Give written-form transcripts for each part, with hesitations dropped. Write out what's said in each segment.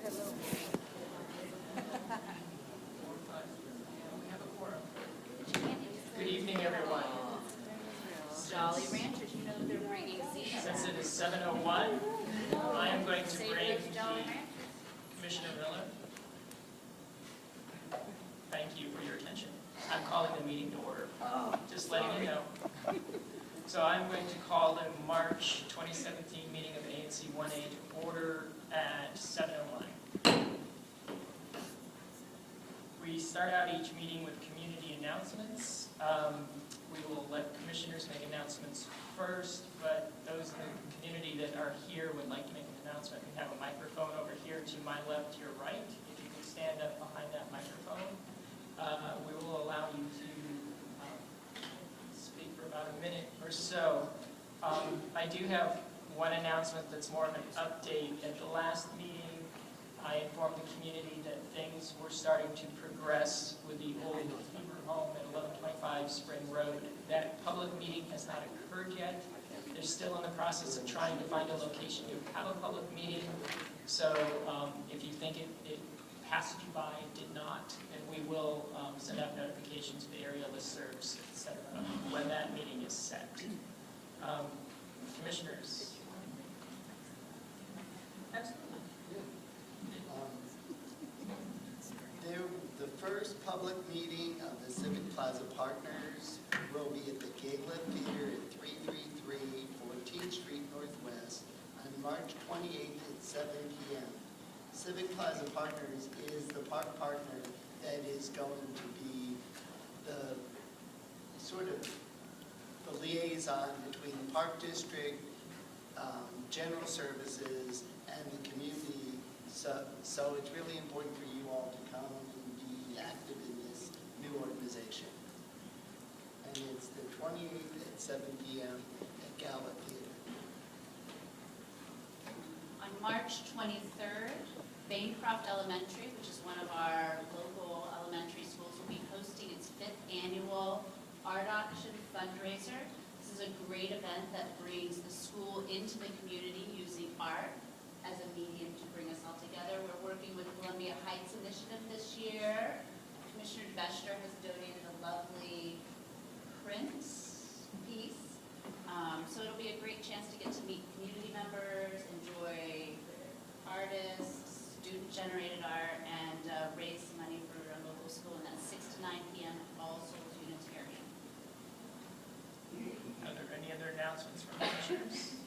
Good evening, everyone. Jolly Ranchers, you know they're bringing seeds. Since it is 7:01, I am going to bring Commissioner Miller. Thank you for your attention. I'm calling the meeting to order. Just letting you know. So I'm going to call the March 2017 meeting of ANC 1A to order at 7:01. We start out each meeting with community announcements. We will let commissioners make announcements first, but those in the community that are here would like to make an announcement. We have a microphone over here to my left, your right. If you can stand up behind that microphone, we will allow you to speak for about a minute or so. I do have one announcement that's more of an update. At the last meeting, I informed the community that things were starting to progress with the old Hebrew home at 1125 Spring Road. That public meeting has not occurred yet. They're still in the process of trying to find a location to have a public meeting. So if you think it passed you by, it did not, and we will send out notifications to the area listservs, etc., when that meeting is set. Commissioners. Absolutely. The first public meeting of the Civic Plaza Partners will be at the Gala Theater at 333 14th Street Northwest on March 28th at 7 p.m. Civic Plaza Partners is the park partner that is going to be the sort of the liaison between the Park District, General Services, and the community. So it's really important for you all to come and be active in this new organization. And it's the 28th at 7 p.m. at Gala Theater. On March 23rd, Bancroft Elementary, which is one of our local elementary schools, will be hosting its 5th annual Art Auction fundraiser. This is a great event that brings the school into the community using art as a medium to bring us all together. We're working with Columbia Heights Initiative this year. Commissioner Bester has donated a lovely print piece. So it'll be a great chance to get to meet community members, enjoy artists, student-generated art, and raise some money for a local school. And that's 6 to 9 p.m. at All Souls Unitarian. Are there any other announcements from commissioners?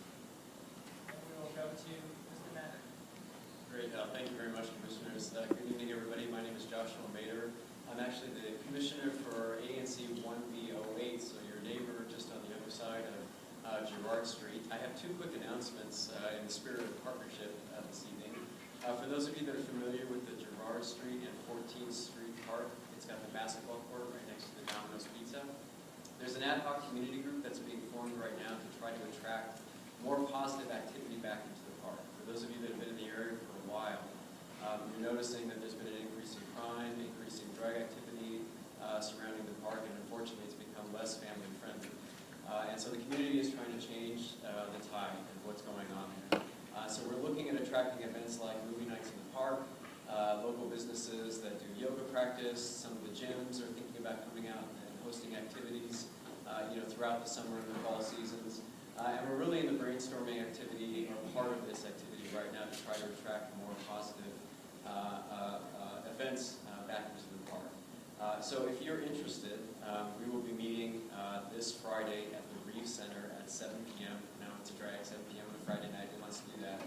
And we will go to Great. Thank you very much, Commissioners. Good evening, everybody. My name is Joshua Mader. I'm actually the Commissioner for ANC 1B08, so your neighbor just on the other side of Girard Street. I have two quick announcements in the spirit of partnership this evening. For those of you that are familiar with the Girard Street and 14th Street Park, it's got the basketball court right next to the Domino's Pizza. There's an ad hoc community group that's being formed right now to try to attract more positive activity back into the park. For those of you that have been in the area for a while, you're noticing that there's been an increase in crime, increase in drug activity surrounding the park, and unfortunately it's become less family friendly. And so the community is trying to change the tide of what's going on there. So we're looking at attracting events like movie nights in the park, local businesses that do yoga practice, some of the gyms are thinking about coming out and hosting activities throughout the summer and the fall seasons. And we're really in the brainstorming activity, or part of this activity right now, to try to attract more positive events back into the park. So if you're interested, we will be meeting this Friday at the Reeve Center at 7 p.m. Now it's a drag, 7 p.m. on a Friday night, who wants to do that?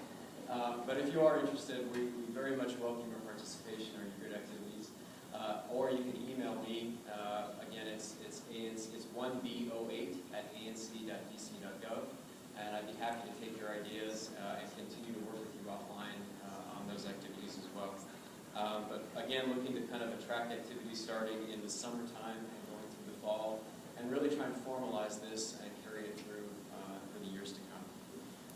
But if you are interested, we very much welcome your participation or your good activities. Or you can email me. Again, it's 1B08 at anc.dc.gov, and I'd be happy to take your ideas and continue to work with you offline on those activities as well. But again, looking to kind of attract activities starting in the summertime and going through the fall, and really trying to formalize this and carry it through for the years to come.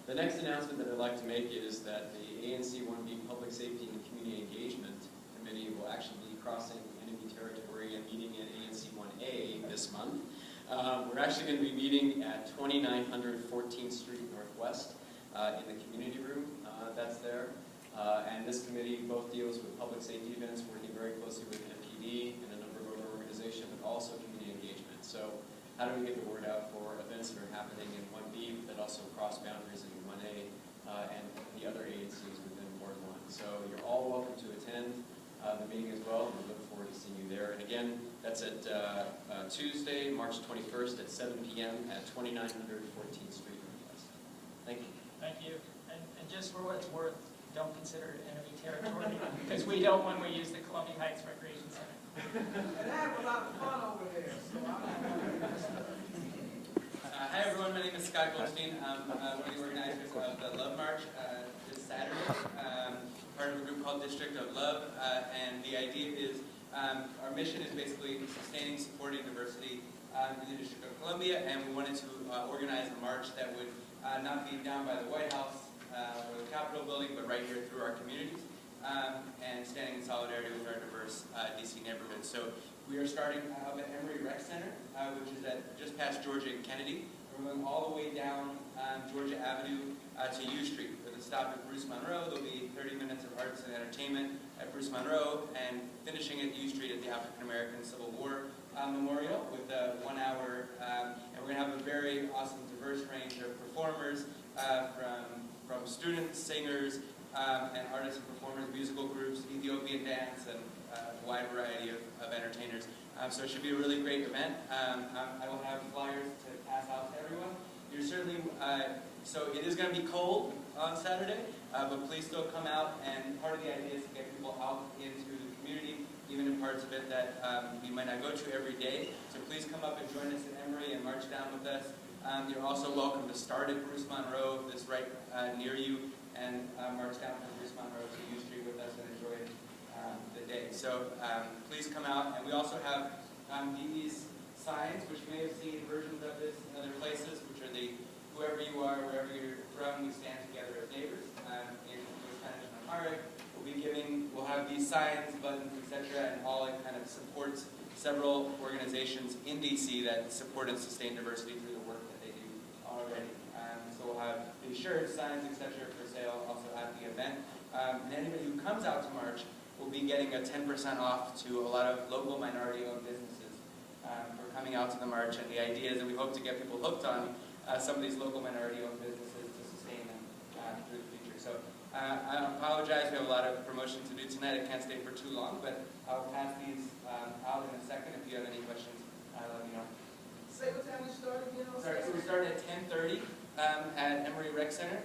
The next announcement that I'd like to make is that the ANC 1B Public Safety and Community Engagement Committee will actually be crossing enemy territory and meeting in ANC 1A this month. We're actually going to be meeting at 2900 14th Street Northwest in the community room that's there. And And this committee both deals with public safety events, working very closely with MPD and a number of other organizations, but also community engagement. So how do we get the word out for events that are happening in 1B that also cross boundaries in 1A and the other ANCs within Ward 1? So you're all welcome to attend the meeting as well, and we look forward to seeing you there. And again, that's at Tuesday, March 21st at 7 p.m. at 2900 14th Street Northwest. Thank you. Thank you. And just for what it's worth, don't consider it enemy territory, because we don't when we use the Columbia Heights Recreation Center. And I have a lot of fun over there, so Hi everyone, my name is Scott Goldstein. I'm one of the organizers of the Love March this Saturday, part of a group called District of Love, and the idea is our mission is basically sustaining, supporting diversity in the District of Columbia, and we wanted to organize a march that would not be down by the White House or the Capitol building, but right here through our communities, and standing in solidarity with our diverse DC neighborhoods. So we are starting up at Emory Rec Center, which is at just past Georgia and Kennedy. We're going all the way down Georgia Avenue to U Street with a stop at Bruce Monroe. There'll be 30 minutes of arts and entertainment at Bruce Monroe, and finishing at U Street at the African American Civil War Memorial with a 1 hour, and we're going to have a very awesome diverse range of performers from students, singers, and artists and performers, musical groups, Ethiopian dance, and a wide variety of entertainers. So it should be a really great event. I will have flyers to pass out to everyone. You're certainly, so it is going to be cold on Saturday, but please still come out, and part of the idea is to get people out into the community, even in parts of it that we might not go to every day. So please come up and join us at Emory and march down with us. You're also welcome to start at Bruce Monroe, this right near you, and march down from Bruce Monroe to U Street with us and enjoy the day. So please come out. And we also have these signs, which you may have seen versions of this in other places, which are the whoever you are, wherever you're from, we stand together as neighbors. In Spanish and Amharic, we'll have these signs, buttons, etc., and all it kind of supports several organizations in DC that support and sustain diversity through the work that they do already. So we'll have these shirts, signs, etc. for sale also at the event. And anybody who comes out to march will be getting a 10% off to a lot of local minority-owned businesses for coming out to the march. And the idea is that we hope to get people hooked on some of these local minority-owned businesses to sustain them through the future. So I apologize, we have a lot of promotion to do tonight. I can't stay for too long, but I'll pass these out in a second. If you have any questions, let me know. say what time we start again on Sorry, so we started at 10:30 at Emory Rec Center.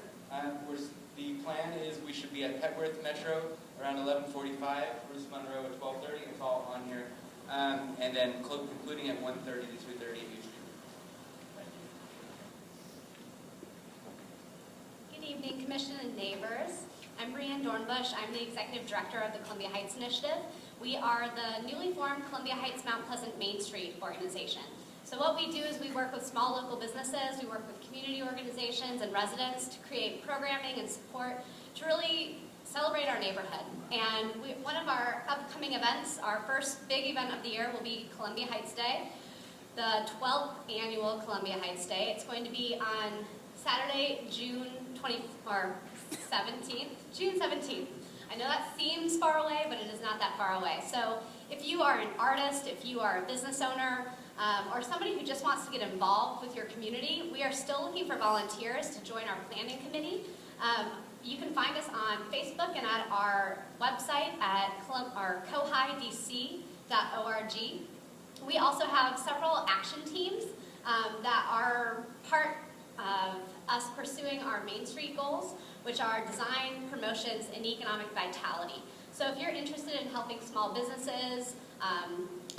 The plan is we should be at Petworth Metro around 11:45, Bruce Monroe at 12:30. It's all on here. And then concluding at 1:30 to 2:30 at U Street. Good evening, Commission and neighbors. I'm Brianne Dornbush. I'm the Executive Director of the Columbia Heights Initiative. We are the newly formed Columbia Heights Mount Pleasant Main Street organization. So what we do is we work with small local businesses, we work with community organizations and residents to create programming and support to really celebrate our neighborhood. And one of our upcoming events, our first big event of the year, will be Columbia Heights Day, the 12th annual Columbia Heights Day. It's going to be on Saturday, June 17th. I know that seems far away, but it is not that far away. So if you are an artist, if you are a business owner, or somebody who just wants to get involved with your community, we are still looking for volunteers to join our planning committee. You can find us on Facebook and at our website at cohidc.org. We also have several action teams that are part of us pursuing our Main Street goals, which are design, promotions, and economic vitality. So if you're interested in helping small businesses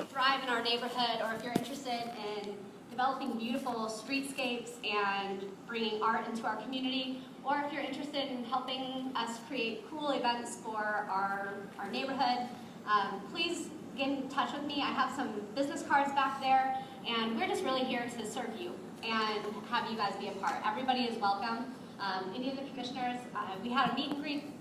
thrive in our neighborhood, or if you're interested in developing beautiful streetscapes and bringing art into our community, or if you're interested in helping us create cool events for our neighborhood, please get in touch with me. I have some business cards back there, and we're just really here to serve you and have you guys be a part. Everybody is welcome. Any of the commissioners, we had a meet and greet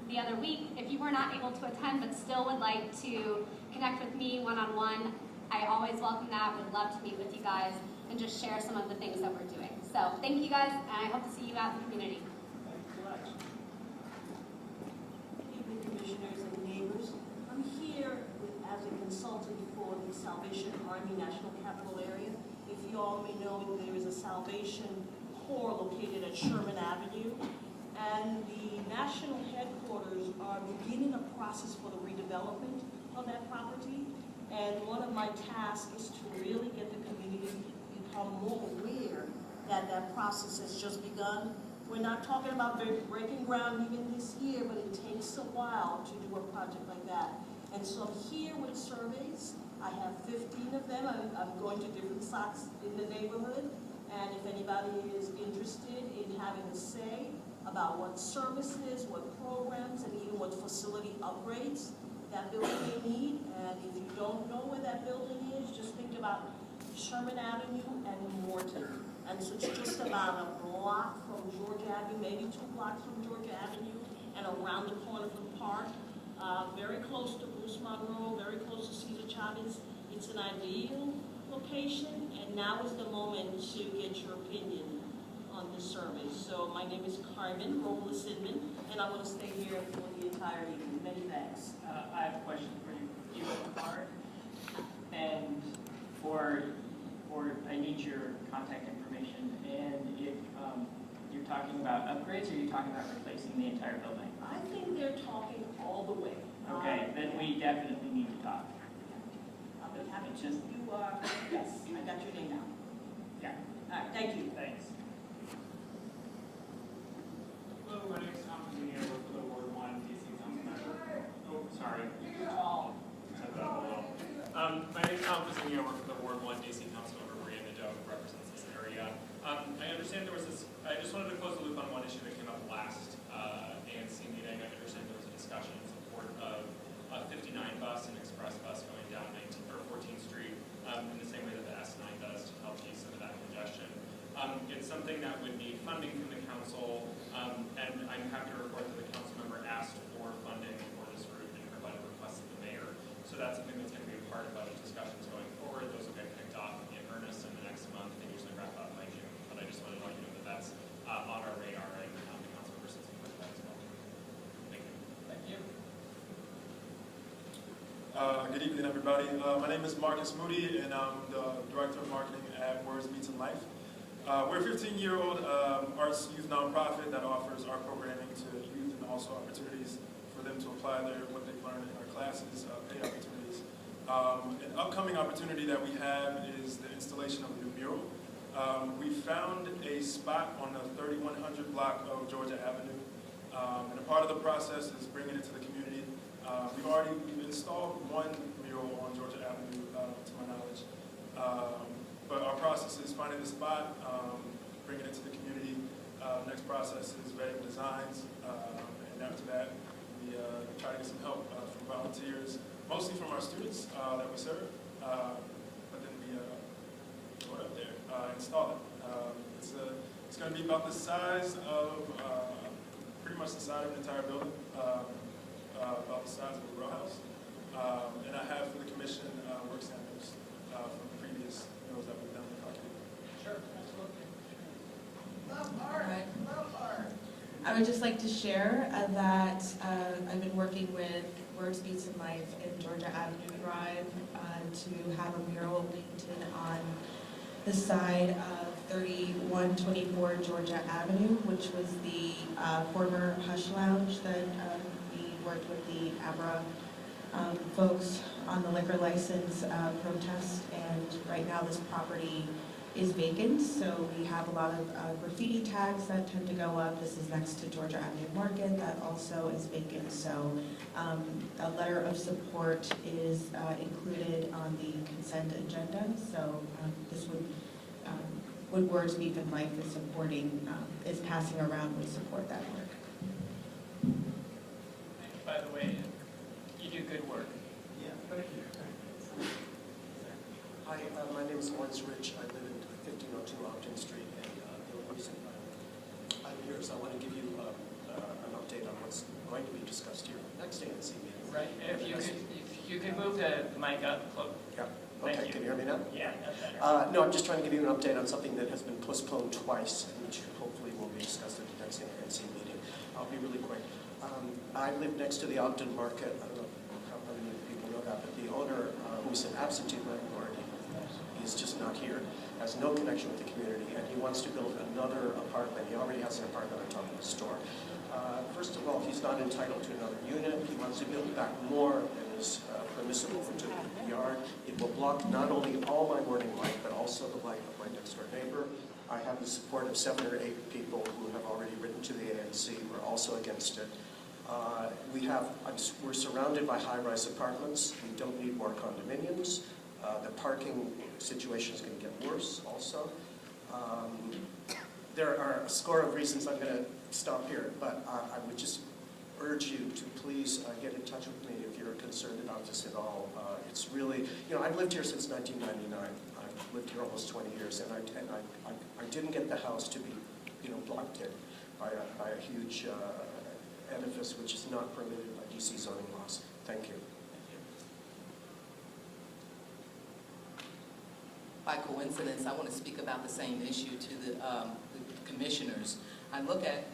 the other week. If you were not able to attend but still would like to connect with me one-on-one, I always welcome that. Would love to meet with you guys and just share some of the things that we're doing. So thank you guys, and I hope to see you out in the community. Thank you so much. Good evening, at Sherman Avenue. And the national headquarters are beginning a process for the redevelopment of that property. And one of my tasks is to really get the community to become more aware that that process has just begun. We're not talking about breaking ground even this year, but it takes a while to do a project like that. And so I'm here with surveys. I have 15 of them. I'm going to different sites in the neighborhood. And if anybody is interested in having a say about what services, what programs, and even what facility upgrades that building may need. And if you don't know where that building is, just think about Sherman Avenue and Morton. And so it's just about a block from Georgia Avenue, maybe 2 blocks from Georgia Avenue, and around the corner from the park. Very close to Bruce Monroe, very close to Cesar Chavez. It's an ideal location, and now is the moment to get your opinion on this survey. So my name is Carmen Robles-Sidman, and I'm going to stay here for the entire evening. Many thanks. I have a question for you. You have a card, and I need your contact information. And if you're talking about upgrades, or you're talking about replacing the entire building? I think they're talking all the way. Okay, then we definitely need to talk. I'll be happy to. You are, yes, I got your name now. Yeah. All right, thank you. Thanks. Hello, my name is Tom Virginia. I work for the Ward 1 DC Council member. Oh, sorry. Set that up a little. My name is Tom Virginia. I work for the Ward 1 DC Council member, Maria Nadeau, who represents this area. I understand there was this, I just wanted to close the loop on one issue that came up last ANC meeting. I understand there was a discussion in support of a 59 bus and express bus going down 14th Street in the same way that the S9 does to help ease some of that congestion. It's something that would need funding from the council, and I'm happy to report that the council member asked for funding for this route in her budget request to the mayor. So that's something that's going to be a part of budget discussions going forward. Those will get kicked off in earnest in the next month. They usually wrap up by June, but I just wanted to let you know that that's on our radar, and the council member says with that as well. Thank you. Thank you. Good evening, everybody. My name is Marcus Moody, and I'm the Director of Marketing at Words Beats and Life. We're a 15-year-old arts youth nonprofit that offers art programming to youth and also opportunities for them to apply what they've learned in our classes, paid opportunities. An upcoming opportunity that we have is the installation of a new mural. We found a spot on the 3100 block of Georgia Avenue, and a part of the process is bringing it to the community. We've installed one mural on Georgia Avenue, to my knowledge. But our process is finding the spot, bringing it to the community. Next process is vetting designs, and after that, we try to get some help from volunteers, mostly from our students that we serve. But then we go up there, install it. It's going to be about the size of, pretty much the size of the entire building, about the size of a row house. And I have for the commission work samples from previous murals that we've done in Parkview. Sure, absolutely. Love art, love art. I would just like to share that I've been working with Words Beats and Life in Georgia Avenue Drive to have a mural painted on the side of 3124 Georgia Avenue, which was the former Hush Lounge that we worked with the Abra folks on the liquor license protest, and right now this property is vacant, so we have a lot of graffiti tags that tend to go up. This is next to Georgia Avenue Market, that also is vacant, so a letter of support is included on the consent agenda, so this would Words Beef and Life is supporting, is passing around, would support that work. By the way, you do good work. Yeah, thank you. Hi, my name is Lawrence Rich. I live in 1502 Ogden Street, and I'm here, so I want to give you an update on what's going to be discussed here next ANC meeting. Right, if you could move the mic up close. Yeah. Thank Okay, you. can you hear me now? Yeah, that's better. No, I'm just trying to give you an update on something that has been postponed twice, which hopefully will be discussed at the next ANC meeting. I'll be really quick. I live next to the Ogden Market. I don't know how many people know that, but the owner, who's an absentee landlord, He's just not here, has no connection with the community, and he wants to build another apartment. He already has an apartment on top of the store. First of all, he's not entitled to another unit. He wants to build back more than is permissible into the yard. It will block not only all my morning light, but also the light of my next door neighbor. I have the support of 7 or 8 people who have already written to the ANC. We're also against it. We're surrounded by high-rise apartments. We don't need more condominiums. The parking situation is going to get worse also. There are a score of reasons. I'm going to stop here, but I would just urge you to please get in touch with me if you're concerned about this at all. It's really, I've lived here since 1999. I've lived here almost 20 years, and I didn't get the house to be, blocked in by a huge edifice which is not permitted by DC zoning laws. Thank you. By coincidence, I want to speak about the same issue to the commissioners. I look at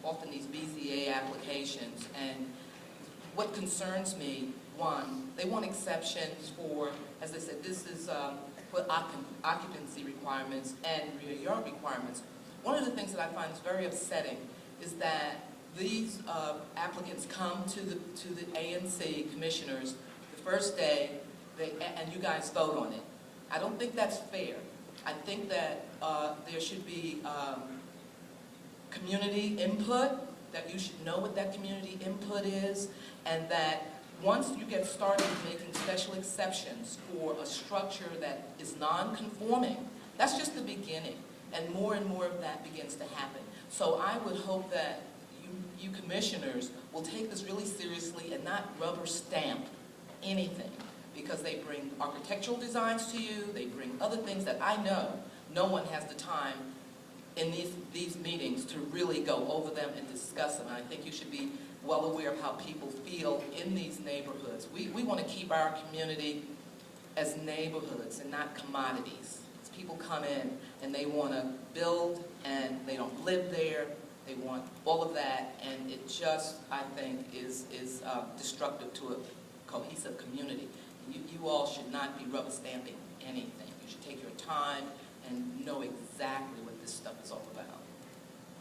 often these BZA applications, and what concerns me, one, they want exceptions for, as I said, this is for occupancy requirements and rear yard requirements. One of the things that I find is very upsetting is that these applicants come to the ANC commissioners the first day, and you guys vote on it. I don't think that's fair. I think that there should be community input, that you should know what that community input is, and that once you get started making special exceptions for a structure that is non-conforming, that's just the beginning, and more of that begins to happen. So I would hope that you commissioners will take this really seriously and not rubber stamp anything, because they bring architectural designs to you, they bring other things that I know no one has the time in these meetings to really go over them and discuss them. And I think you should be well aware of how people feel in these neighborhoods. We want to keep our community as neighborhoods and not commodities. People come in and they want to build and they don't live there. They want all of that, and it just, I think, is destructive to a cohesive community. You all should not be rubber stamping anything. You should take your time and know exactly what this stuff is all about.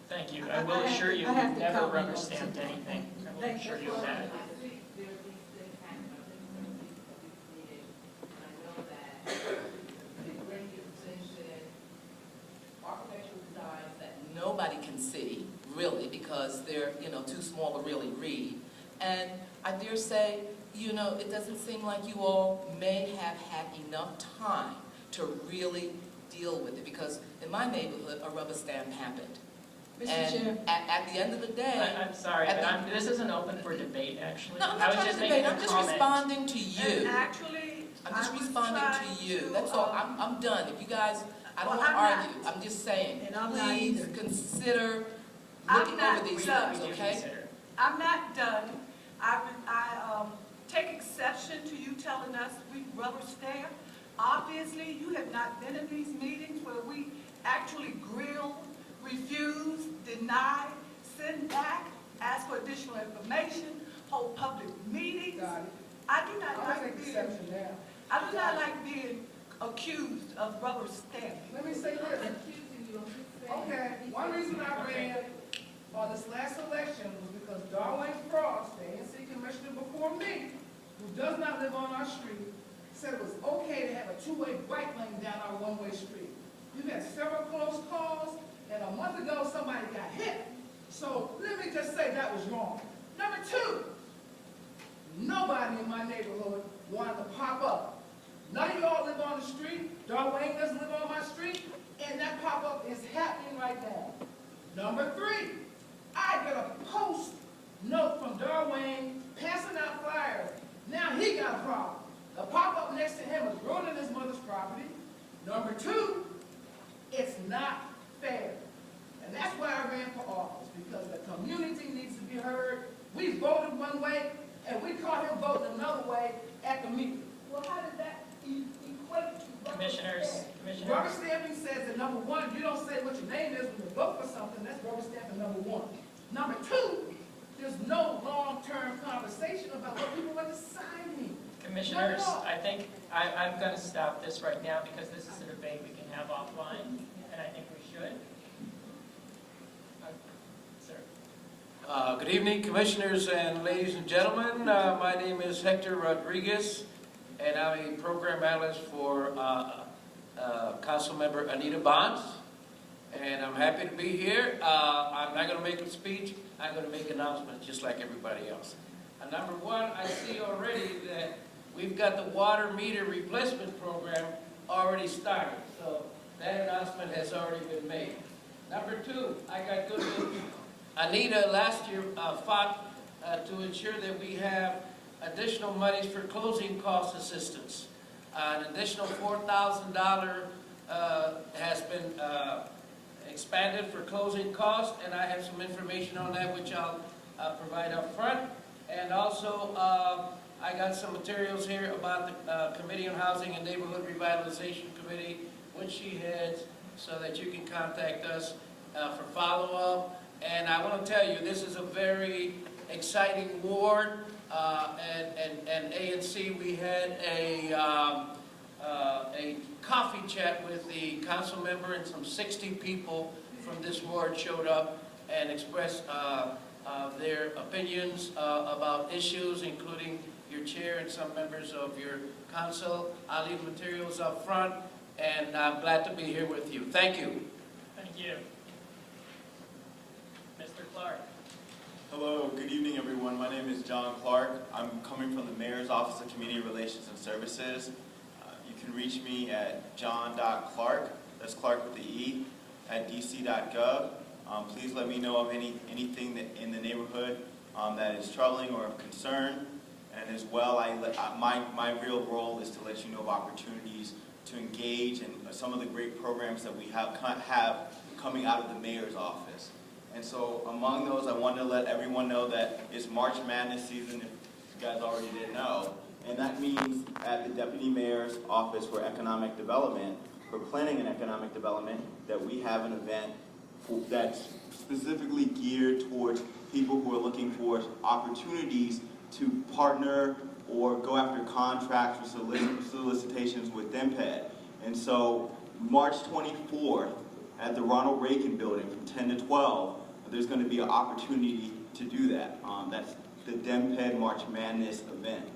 Thank you. I will assure you, we've never rubber stamped anything. I will assure you of that. Nobody can see, really, because they're, too small to really read. And I dare say, it doesn't seem like you all may have had enough time to really deal with it, because in my neighborhood, a rubber stamp happened. Mr. And Chair. at the end of the day... I'm sorry, but this isn't open for debate, actually. No, I'm not trying to debate. I'm just responding to you. And actually, I'm just I was responding trying to you. to, That's all. I'm done. If you guys, I don't well, want to I'm argue. not. I'm just saying, And I'm not please either. consider I'm looking not over these done. things, We do okay? consider. I'm not done. I take exception to you telling us we rubber stamp. Obviously, you have not been in these meetings where we actually grill, refuse, deny, send back, ask for additional information, hold public meetings. Got it. I do not I'll like take being, exception now. I do not like being accused of rubber stamping. Let me say this. Okay, one reason I ran on this last election was because Darlene Frost, the ANC commissioner before me, who does not live on our street, said it was okay to have a two-way bike lane down our one-way street. You've had several close calls, and a month ago somebody got hit. So let me just say that was wrong. Number two, nobody in my neighborhood wanted to pop up. None of you all live on the street. Darlene doesn't live on my street, and that pop-up is happening right now. Number three, I get a post note from Darlene passing out flyers. Now he got a problem. The pop-up next to him is ruining his mother's property. Number two, it's not fair. And that's why I ran for office, because the community needs to be heard. We voted one way, and we caught him voting another way at the meeting. Well, how did that equate to rubber Commissioners, stamping? Rubber stamping says that number one, you don't say what your name is when you vote for something. That's rubber stamping number one. Number two, there's no long-term conversation about what people are deciding. Commissioners, I think I'm going to stop this right now because this is a debate we can have offline, and I think we should. Sir. Good evening, Commissioners and ladies and gentlemen. My name is Hector Rodriguez, and I'm a program analyst for Councilmember Anita Bonds. And I'm happy to be here. I'm not going to make a speech. I'm going to make announcements just like everybody else. Number one, I see already that we've got the water meter replacement program already started. So that announcement has already been made. Number two, I got good news. Anita last year fought to ensure that we have additional monies for closing cost assistance. An additional $4,000 has been expanded for closing costs, and I have some information on that which I'll provide up front. And also, I got some materials here about the Committee on Housing and Neighborhood Revitalization Committee, which she heads, so that you can contact us for follow-up. And I want to tell you, this is a very exciting ward, and ANC, we had a coffee chat with the council member, and some 60 people from this ward showed up and expressed their opinions about issues, including your chair and some members of your council. I'll leave materials up front, and I'm glad to be here with you. Thank you. Thank you. Mr. Clark. Hello, good evening everyone. My name is John Clark. I'm coming from the Mayor's Office of Community Relations and Services. You can reach me at john.clark, that's Clark with the E, at dc.gov. Please let me know of anything that in the neighborhood that is troubling or of concern. And as well, my real role is to let you know of opportunities to engage in some of the great programs that we have coming out of the mayor's office. And so among those, I wanted to let everyone know that it's March Madness season, if you guys already didn't know. And that means at the Deputy Mayor's Office for Economic Development, for Planning and Economic Development, that we have an event that's specifically geared towards people who are looking for opportunities to partner or go after contracts or solicitations with DEMPED. And so March 24th at the Ronald Reagan Building from 10 to 12, there's going to be an opportunity to do that. That's the DEMPED March Madness event.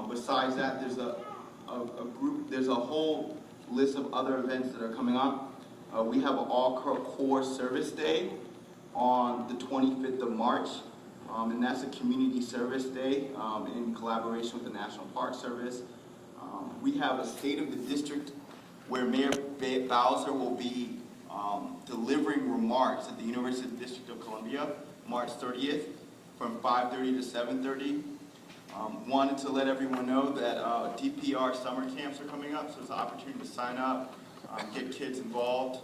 Besides that, there's a whole list of other events that are coming up. We have an all-core service day on the 25th of March, and that's a community service day in collaboration with the National Park Service. We have a State of the District where Mayor Bowser will be delivering remarks at the University of the District of Columbia, March 30th, from 5:30 to 7:30. Wanted to let everyone know that DPR summer camps are coming up, so there's an opportunity to sign up, get kids involved.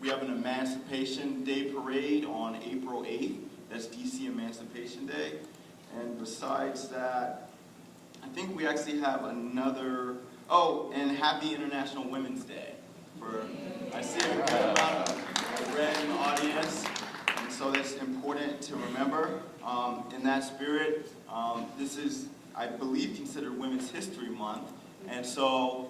We have an Emancipation Day parade on April 8th. That's DC Emancipation Day. And besides that, I think we actually have another, and Happy International Women's Day. I see a good amount of red in the audience, and so that's important to remember. In that spirit, this is, I believe, considered Women's History Month, and so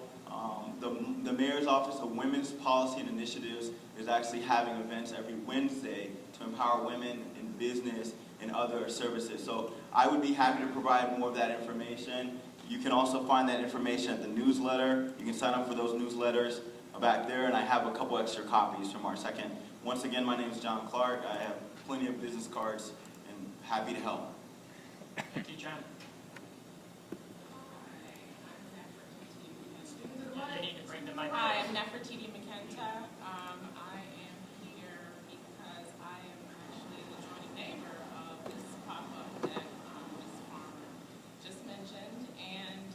the Mayor's Office of Women's Policy and Initiatives is actually having events every Wednesday to empower women in business and other services. So I would be happy to provide more of that information. You can also find that information at the newsletter. You can sign up for those newsletters back there, and I have a couple extra copies from our second. Once again, my name is John Clark. I have plenty of business cards and happy to help. Thank you, John. You need to bring the mic. Hi, I'm Nefertiti McKenta. I am here because I am actually the joining neighbor of this pop-up that Ms. Farmer just mentioned, and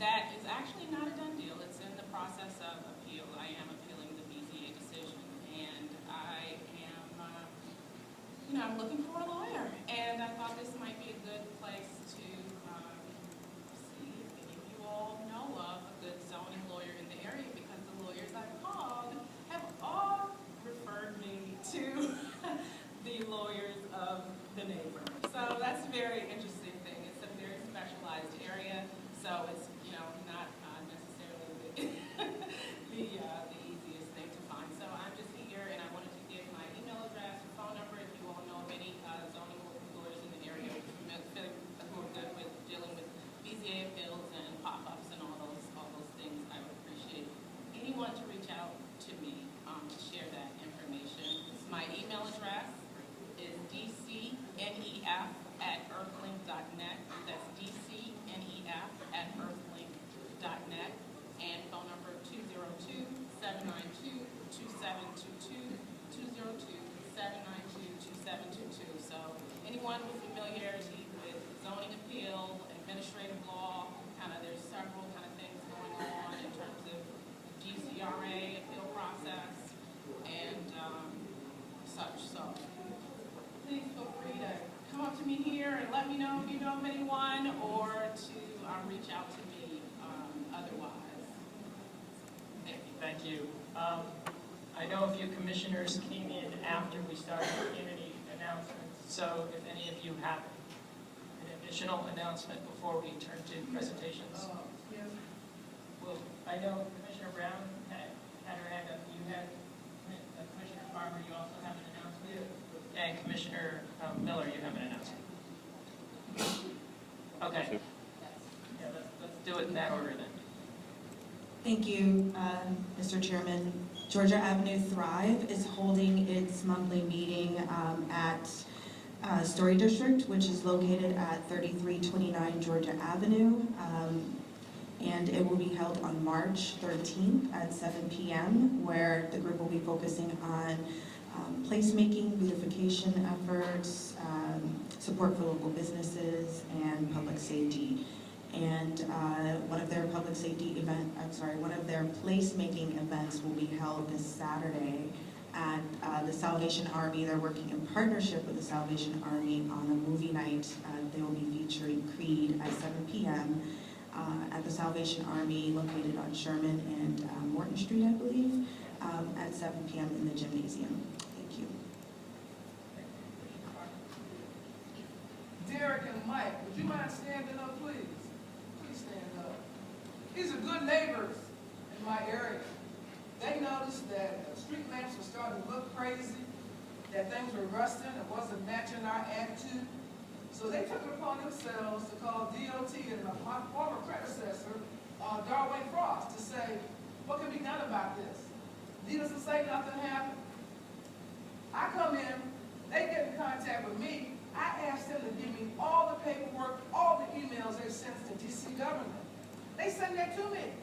that is actually not a done deal. It's in the process of appeal. I am appealing the BZA decision, and I am, I'm looking for a lawyer, and I thought this might be a good place to see if any of you all know of a good zoning lawyer in the area, because dcnef.net. That's dcnef@earthlink.net. And phone number 202-792-2722, 202-792-2722. So anyone with familiarity with zoning appeal, administrative law, there's several things going on in terms of GCRA appeal process and such. So please feel free to come up to me here and let me know if you know of anyone, or to reach out to me otherwise. Thank you. Thank you. I know a few commissioners came in after we started community announcements, so if any of you have an additional announcement before we turn to presentations. Yes. Well, I know Commissioner Brown had her hand up. You had, Commissioner Farmer, you also have an announcement? Yeah. And Commissioner Miller, you have an announcement. Okay. Yeah, let's do it in that order then. Thank you, Mr. Chairman. Georgia Avenue Thrive is holding its monthly meeting at Story District, which is located at 3329 Georgia Avenue. And it will be held on March 13th at 7 p.m., where the group will be focusing on placemaking, beautification efforts, support for local businesses, and public safety. And one of their placemaking events will be held this Saturday at the Salvation Army. They're working in partnership with the Salvation Army on a movie night. They will be featuring Creed at 7 p.m. At the Salvation Army, located on Sherman and Morton Street, I believe, at 7 p.m. in the gymnasium. Thank you. Derek and Mike, would you mind standing up, please? Please stand up. These are good neighbors in my area. They noticed that the street lamps were starting to look crazy, that things were rusting and wasn't matching our attitude. So they took it upon themselves to call DOT and my former predecessor, Darwin Frost, to say, what can be done about this? Needless to say, nothing happened. I come in, they get in contact with me. I asked them to give me all the paperwork, all the emails they sent to DC government. They sent that to me.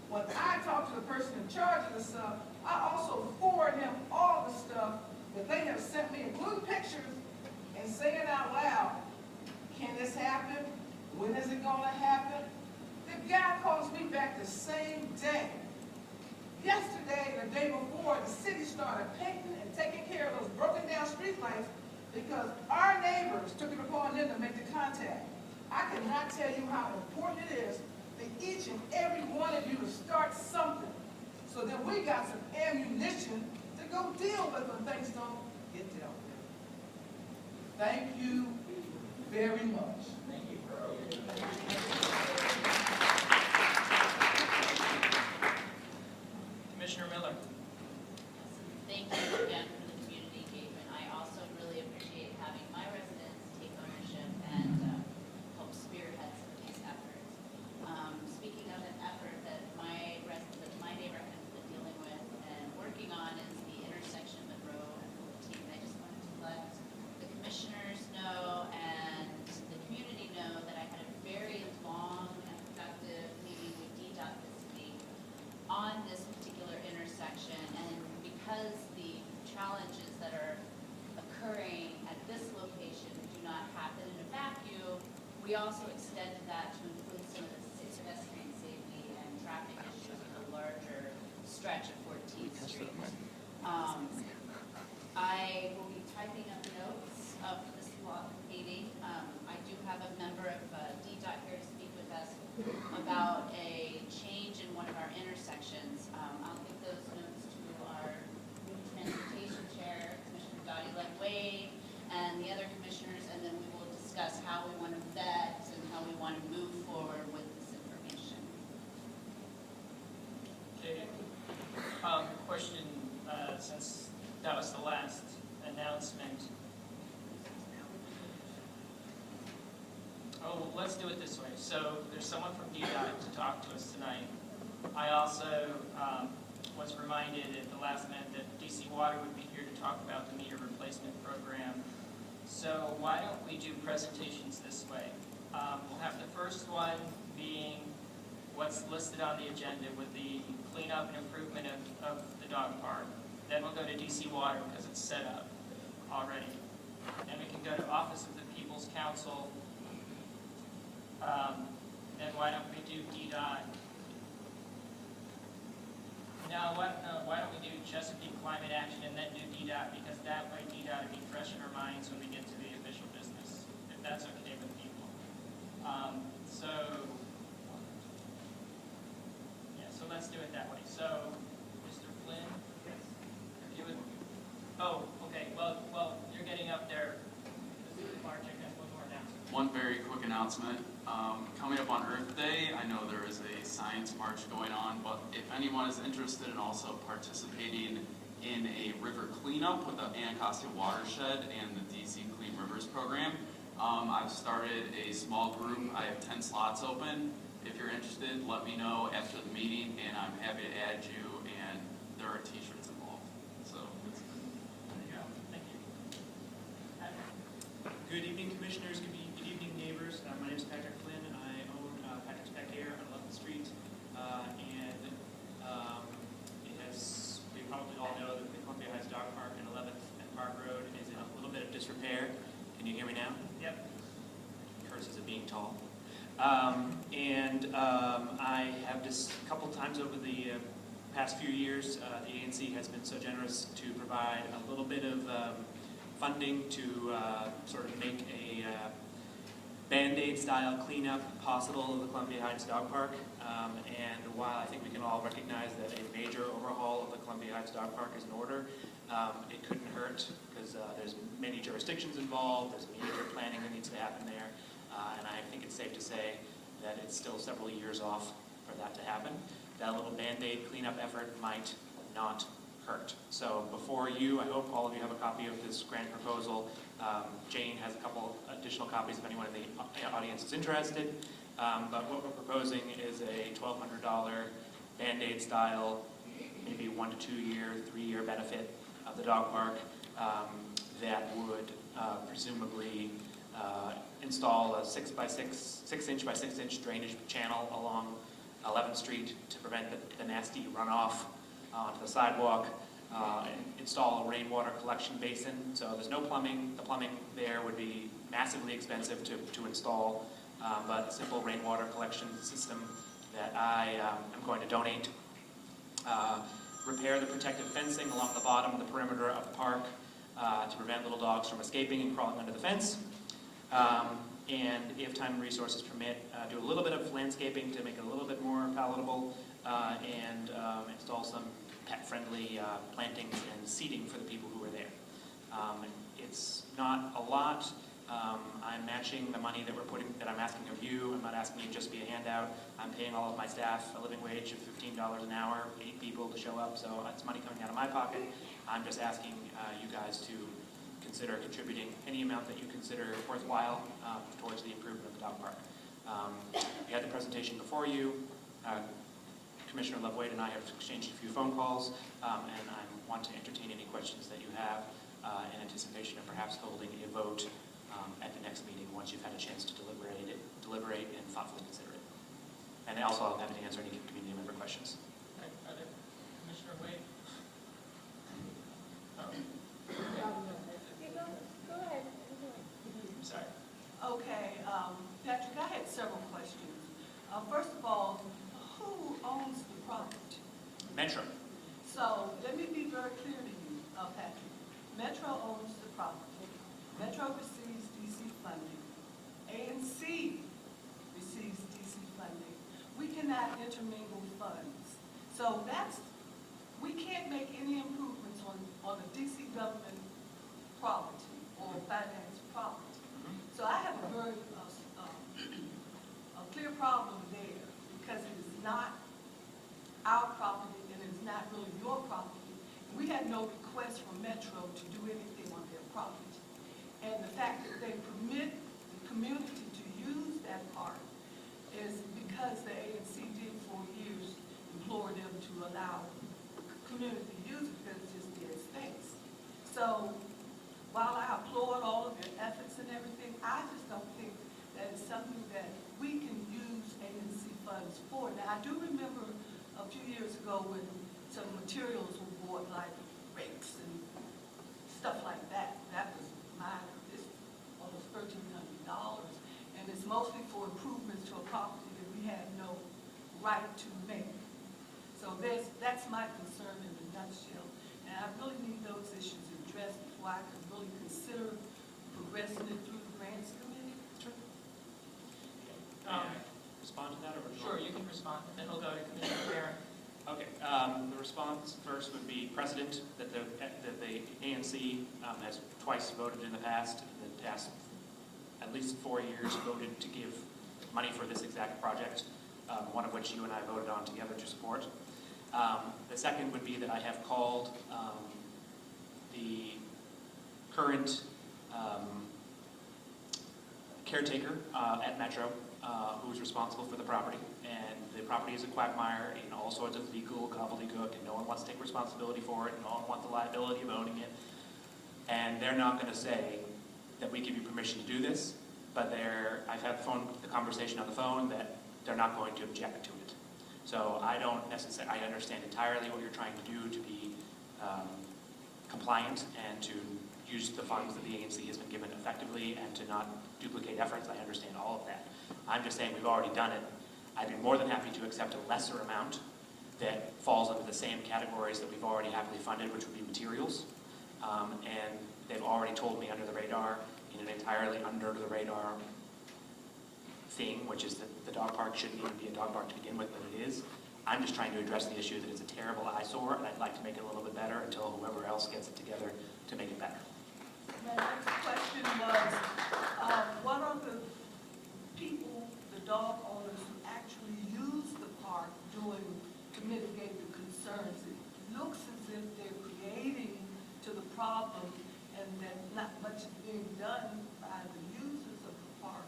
When I talk to the person in charge of the stuff, I also forward him all the stuff that they have sent me, including pictures, and say it out loud. Can this happen? When is it going to happen? The guy calls me back the same day. Yesterday, the day before, the city started painting and taking care of those broken down street lights because our neighbors took it upon them to make the contact. I cannot tell you how important it is for each and every one of you to start something so that we got some ammunition to go deal with when things don't get dealt with. Thank you very much. Thank you. Commissioner Miller. Thank you again for the community engagement. I also really appreciate having my residents take ownership and help spearhead some of these efforts. Speaking of an effort that my neighborhood has been dealing with and working on is the intersection of Monroe and 14. I just wanted to let the commissioners know and the community know that I had a very long and productive meeting with DDOT this week on this particular intersection, and because the challenges that are occurring at this location do not happen in a vacuum, we also extended that to include some of the pedestrian safety and traffic issues of the larger stretch of 14th Street. I will be typing up notes of this meeting. I do have a member of DDOT here to speak with us about a change in one of our intersections. I'll give those notes to our new transportation chair, Commissioner Dottie Wade, and the other commissioners, and then we will discuss how we want to vet and how we want to move forward with this information. Okay. Question, since that was the last announcement. Oh, well, let's do it this way. So there's someone from DDOT to talk to us tonight. I also was reminded at the last minute that DC Water would be here to talk about the meter replacement program. So why don't we do presentations this way? We'll have the first one being what's listed on the agenda with the cleanup and improvement of the dog park. Then we'll go to DC Water because it's set up already. Then we can go to Office of the People's Council. Then why don't we do DDOT? No, why don't we do Chesapeake Climate Action and then do DDOT, because that way DDOT will be fresh in our minds when we get to the official business, if that's okay with people. So let's do it that way. So, Mr. Flynn? Yes. If you would, oh, okay, well, you're getting up there. Mr. March, I got one more announcement. One very quick announcement. Coming up on Earth Day, I know there is a science march going on, but if anyone is interested in also participating in a river cleanup with the Anacostia Watershed and the DC Clean Rivers program, I've started a small group. I have 10 slots open. If you're interested, let me know after the meeting, and I'm happy to add you, and there are t-shirts involved. So, There you go. Thank you. Good evening, commissioners. Good evening, neighbors. My name is Patrick Flynn. I own Patrick's Spectator on 11th Street. We probably all know that the Columbia Heights Dog Park and 11th and Park Road is in a little bit of disrepair. Can you hear me now? Yep. Curses of being tall. I have just a couple times over the past few years, the ANC has been so generous to provide a little bit of funding to sort of make a Band-Aid style cleanup possible of the Columbia Heights Dog Park. And while I think we can all recognize that a major overhaul of the Columbia Heights Dog Park is in order, it couldn't hurt because there's many jurisdictions involved, there's major planning that needs to happen there, and I think it's safe to say that it's still several years off for that to happen. That little Band-Aid cleanup effort might not hurt. So before you, I hope all of you have a copy of this grant proposal. Jane has a couple additional copies if anyone in the audience is interested. But what we're proposing is a $1,200 Band-Aid style, maybe 1 to 2 year, 3 year benefit of the dog park that would presumably install a 6 inch by 6 inch drainage channel along 11th Street to prevent the nasty runoff onto the sidewalk, and install a rainwater collection basin. So there's no plumbing. The plumbing there would be massively expensive to install, but a simple rainwater collection system that I am going to donate. Repair the protective fencing along the bottom of the perimeter of the park to prevent little dogs from escaping and crawling under the fence. And if time and resources permit, do a little bit of landscaping to make it a little bit more palatable, and install some pet-friendly plantings and seating for the people who are there. It's not a lot. I'm matching the money that I'm asking of you. I'm not asking you to just be a handout. I'm paying all of my staff a living wage of $15 an hour, 8 people to show up, so it's money coming out of my pocket. I'm just asking you guys to consider contributing any amount that you consider worthwhile towards the improvement of the dog park. We had the presentation before you. Commissioner Lovewade and I have exchanged a few phone calls, and I want to entertain any questions that you have in anticipation of perhaps holding a vote at the next meeting once you've had a chance to deliberate and thoughtfully consider it. And also I'll have to answer any community member questions. Are there, Commissioner Wade? Go ahead. I'm sorry. Okay, Patrick, I had several questions. First of all, who owns the property? Metro. So let me be very clear to you, Patrick. Metro owns the property. Metro receives DC funding. ANC receives DC funding. We cannot intermingle funds. So we can't make any improvements on the DC government property or finance property. So I have a very clear problem there because it is not our property and it is not really your property. We had no request from Metro to do anything on their property. And the fact that they permit the community to use that park is because the ANC did for years implore them to allow the community to use it because it's just their space. So while I applaud all of your something that we can use ANC funds for. Now, I do remember a few years ago when some materials were bought, like rakes and stuff like that. That was minor. It's almost $1,300, and it's mostly for improvements to a property that we had no right to make. So that's my concern in a nutshell. And I really need those issues addressed before I can really consider progressing it through the grants committee. Respond to that, or? Sure, you can respond, and then we'll go to Commissioner Barron. Okay, the response first would be precedent that the ANC has twice voted in the past, in the past at least 4 years, voted to give money for this exact project, one of which you and I voted on together to support. The second would be that I have called the current caretaker at Metro, who is responsible for the property. And the property is a quagmire in all sorts of legal gobbledygook, and no one wants to take responsibility for it, and no one wants the liability of owning it. And they're not going to say that we give you permission to do this, but I've had the conversation on the phone that they're not going to object to it. So I don't necessarily, I understand entirely what you're trying to do to be compliant and to use the funds that the ANC has been given effectively and to not duplicate efforts. I understand all of that. I'm just saying we've already done it. I'd be more than happy to accept a lesser amount that falls under the same categories that we've already happily funded, which would be materials. And they've already told me under the radar, in an entirely under the radar thing, which is that the dog park shouldn't even be a dog park to begin with, but it is. I'm just trying to address the issue that it's a terrible eyesore, and I'd like to make it a little bit better until whoever else gets it together to make it better. My next question was, what are the people, the dog owners who actually use the park to mitigate the concerns? It looks as if they're creating to the problem and that not much is being done by the users of the park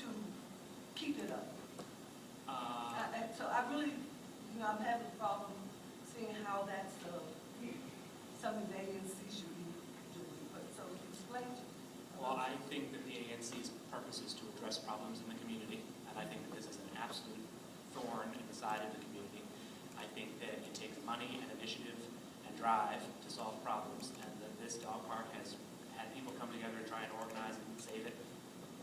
to keep it up. And so I really, I'm having a problem seeing how that's something the ANC should be doing. But so explain to me. Well, I think that the ANC's purpose is to address problems in the community, and I think that this is an absolute thorn in the side of the community. I think that it takes money and initiative and drive to solve problems, and that this dog park has had people come together and try and organize and save it,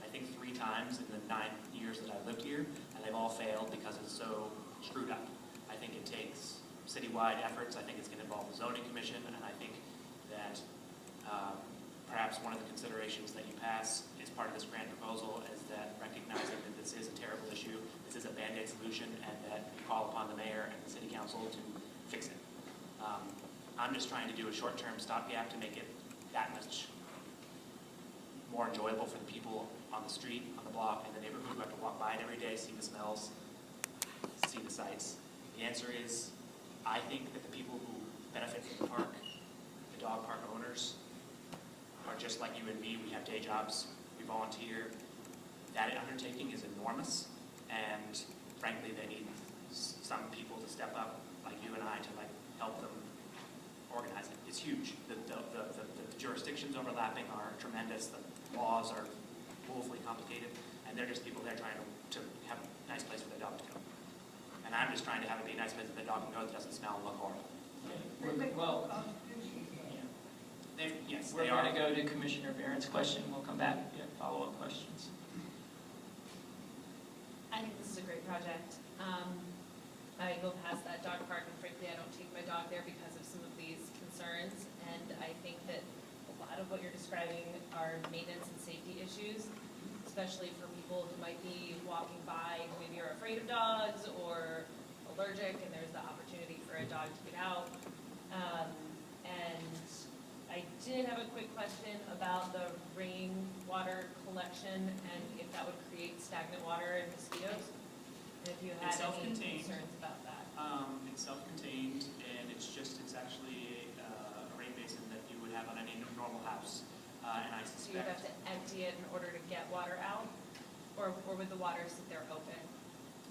I think 3 times in the 9 years that I've lived here, and they've all failed because it's so screwed up. I think it takes citywide efforts. I think it's going to involve the zoning commission, and I think that perhaps one of the considerations that you pass as part of this grant proposal is that recognizing that this is a terrible issue, this is a Band-Aid solution, and that you call upon the mayor and the city council to fix it. I'm just trying to do a short-term stopgap to make it that much more enjoyable for the people on the street, on the block, in the neighborhood who have to walk by it every day, see the smells, see the sights. The answer is, I think that the people who benefit from the park, the dog park owners, are just like you and me. We have day jobs, we volunteer. That undertaking is enormous, and frankly, they need some people to step up, like you and I, to help them organize it. It's huge. The jurisdictions overlapping are tremendous. The laws are woefully complicated, and they're just people there trying to have a nice place for their dog to go. And I'm just trying to have it be a nice place that the dog can go that doesn't smell and look horrible. Well, Yes, we're they are. going to go to Commissioner Barron's question. We'll come back if you have follow-up questions. I think this is a great project. I go past that dog park, and frankly, I don't take my dog there because of some of these concerns. And I think that a lot of what you're describing are maintenance and safety issues, especially for people who might be walking by who maybe are afraid of dogs or allergic, and there's the opportunity for a dog to get out. And I did have a quick question about the rainwater collection and if that would create stagnant water and mosquitoes. And if you had any concerns about that. It's self-contained, and it's actually a rain basin that you would have on any normal house. And I So you'd have suspect. to empty it in order to get water out? Or would the water sit there open?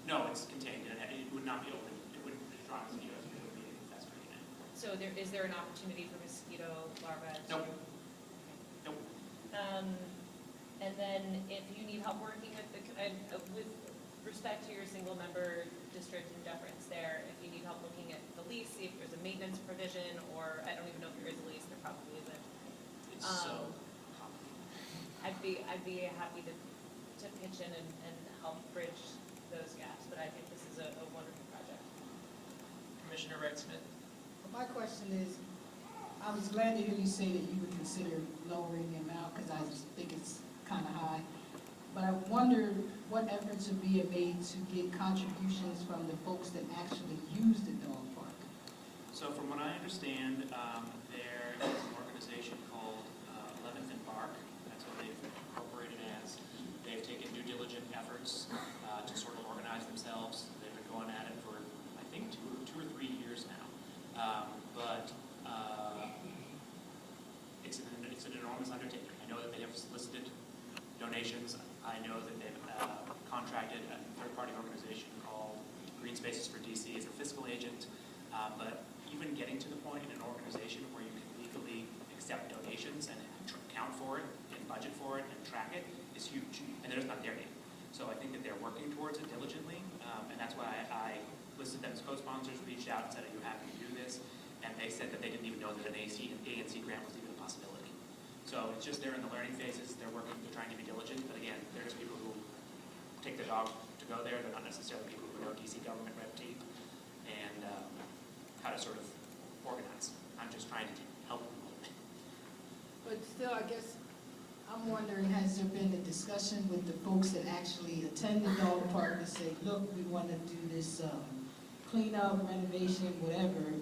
No, it's contained, and it would not be open. It wouldn't draw mosquitoes, but it would be infested in it. So is there an opportunity for mosquito larvae? Nope. Nope. And then if you need help working with with respect to your single member district and deference there, if you need help looking at the lease, see if there's a maintenance provision, or I don't even know if there is a lease, there probably isn't. It's so I'd be happy to pitch in and help bridge those gaps, but I think this is a wonderful project. Commissioner Wright-Smith. My question is, I was glad to hear you say that you would consider lowering the amount, because I just think it's kind of high. But I wondered what efforts are being made to get contributions from the folks that actually use the dog park. So from what I understand, there is an organization called 11th and Bark. That's what they've incorporated as. They've taken due diligent efforts to sort of organize themselves. They've been going at it for, I think, two or 3 years now. But it's an enormous undertaking. I know that they have solicited donations. I know that they've contracted a third-party organization called Green Spaces for DC as a fiscal agent. But even getting to the point in an organization where you can legally accept donations and account for it and budget for it and track it is huge. And they're just not there yet. So I think that they're working towards it diligently. And that's why I listed them as co-sponsors, reached out and said, are you happy to do this? And they said that they didn't even know that an ANC grant was even a possibility. So it's just they're in the learning phases. They're working, they're trying to be diligent. But again, they're just people who take their dog to go there. They're not necessarily people who know DC government red tape and how to sort of organize. I'm just trying to help them. But still, I guess, I'm wondering, has there been a discussion with the folks that actually attend the dog park to say, look, we want to do this cleanup, renovation, whatever,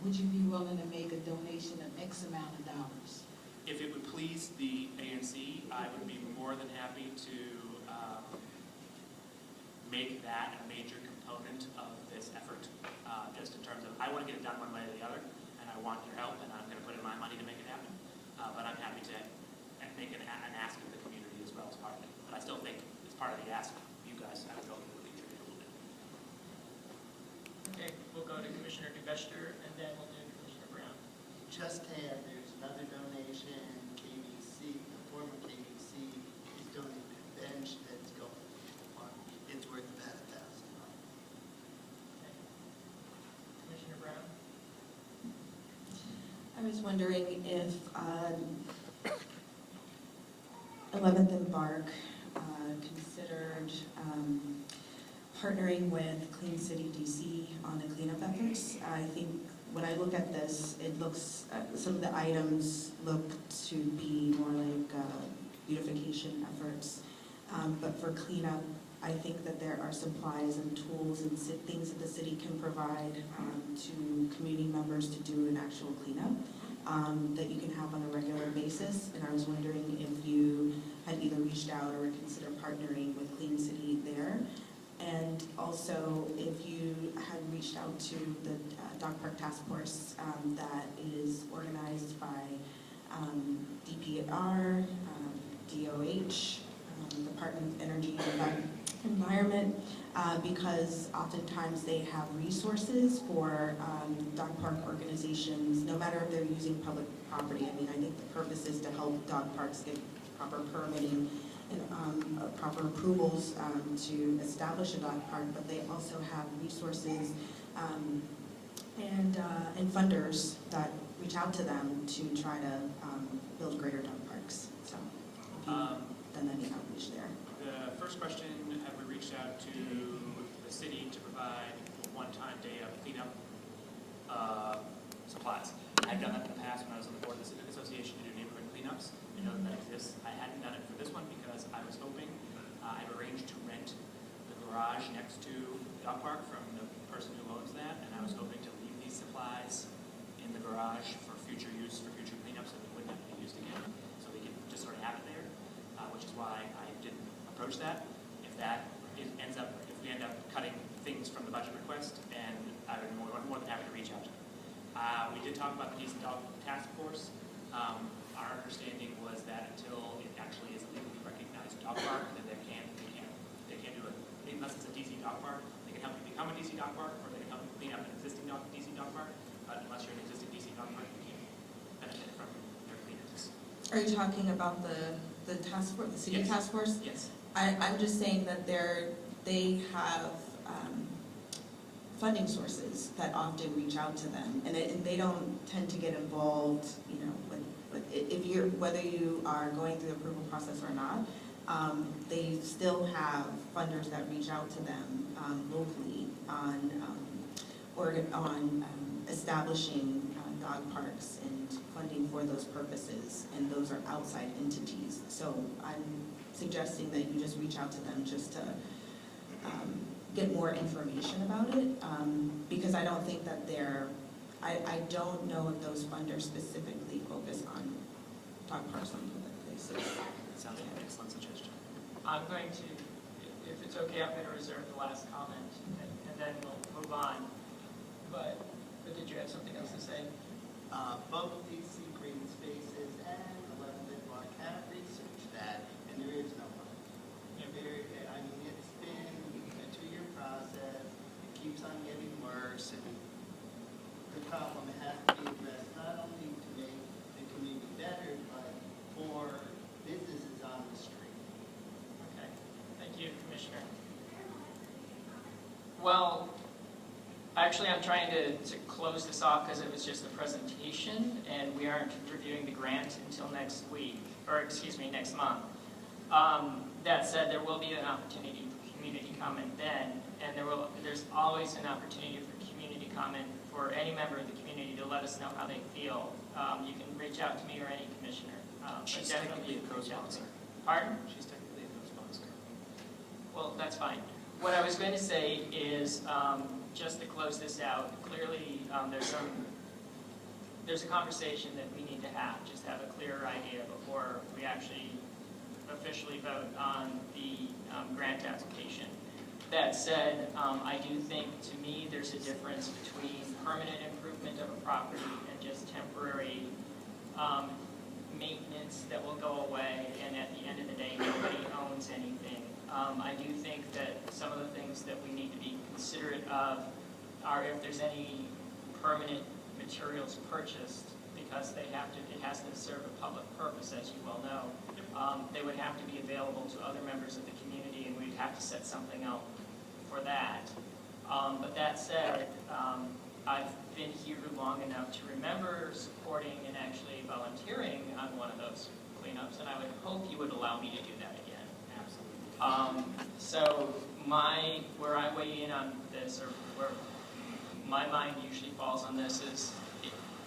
would you be willing to make a donation of X amount of dollars? If it would please the ANC, I would be more than happy to make that a major component of this effort. Just in terms of, I want to get it done one way or the other, and I want your help, and I'm going to put in my money to make it happen. But I'm happy to make an ask of the community as well as part of it. But I still think it's part of the ask. You guys, I would hope you would contribute a little bit. Okay, we'll go to Commissioner DeVester, and then we'll do Commissioner Brown. Just to add, there's another donation, KBC, the former KBC is donating a bench that's going on. It's worth about $1,000. Commissioner Brown. I was wondering if 11th and Bark considered partnering with Clean City DC on the cleanup efforts. I think when I look at this, it looks, some of the items look to be more like beautification efforts. But for cleanup, I think that there are supplies and tools and things that the city can provide to community members to do an actual cleanup that you can have on a regular basis. And I was wondering if you had either reached out or considered partnering with Clean City there. And also if you had reached out to the Dog Park Task Force that is organized by DPR, DOH, Department of Energy and Environment, because oftentimes they have resources for dog park organizations, no matter if they're using public property. I mean, I think the purpose is to help dog parks get proper permitting and proper approvals to establish a dog park, but they also have resources and funders that reach out to them to try to build greater dog parks. So if you've done any outreach there. The first question, have we reached out to the city to provide a one-time day of cleanup supplies? I've done that in the past when I was on the board of the Civic Association to do neighborhood cleanups. I know that exists. I hadn't done it for this one because I was hoping, I've arranged to rent the garage next to the dog park from the person who owns that, and I was hoping to leave these supplies in the garage for future use, for future cleanup, so they wouldn't have to be used again. So we could just sort of have it there, which is why I didn't approach that. If that ends up, if we end up cutting things from the budget request, and I would be more than happy to reach out to them. We did talk about the Decent Dog Task Force. Our understanding was that until it actually is a legally recognized dog park, then they can't do it unless it's a DC dog park. They can help you become a DC dog park, or they can help you clean up an existing DC dog park. But unless you're an existing DC dog park, you can't benefit from their cleanups. Are you talking about the the task force, the city Yes. task force? Yes. I'm just saying that they have funding sources that often reach out to them, and they don't tend to get involved, you know, whether you are going through the approval process or not, they still have funders that reach out to them locally on establishing dog parks and funding for those purposes, and those are outside entities. So I'm suggesting that you just reach out to them just to get more information about it, because I don't think that I don't know if those funders specifically focus on dog parks on public places. Sounds like an excellent suggestion. I'm going to, if it's okay, I'm going to reserve the last comment, and then we'll move on. But did you have something else to say? Both DC Green Spaces and 11 Midmark have researched that, and there is no money. I mean, it's been a 2-year process. It keeps on getting worse, and the problem has to be addressed not only to make the community better, but for businesses on the street. Okay, thank you, Commissioner. Well, actually, I'm trying to close this off because it was just a presentation, and we aren't reviewing the grant until next week, or excuse me, next month. That said, there will be an opportunity for community comment then, and there's always an opportunity for community comment for any member of the community to let us know how they feel. You can reach out to me or any commissioner. She's but technically a definitely reach out to co-sponsor. me. Pardon? She's technically a co-sponsor. Well, that's fine. What I was going to say is, just to close this out, clearly there's a conversation that we need to have, just to have a clearer idea before we actually officially vote on the grant application. That said, I do think, to me, there's a difference between permanent improvement of a property and just temporary maintenance that will go away, and at the end of the day, nobody owns anything. I do think that some of the things that we need to be considerate of are if there's any permanent materials purchased, because it has to serve a public purpose, as you well know. They would have to be available to other members of the community, and we'd have to set something up for that. But that said, I've been here long enough to remember supporting and actually volunteering on one of those cleanups, and I would hope you would allow me to do that again. Absolutely. So where I weigh in on this, or where my mind usually falls on this, is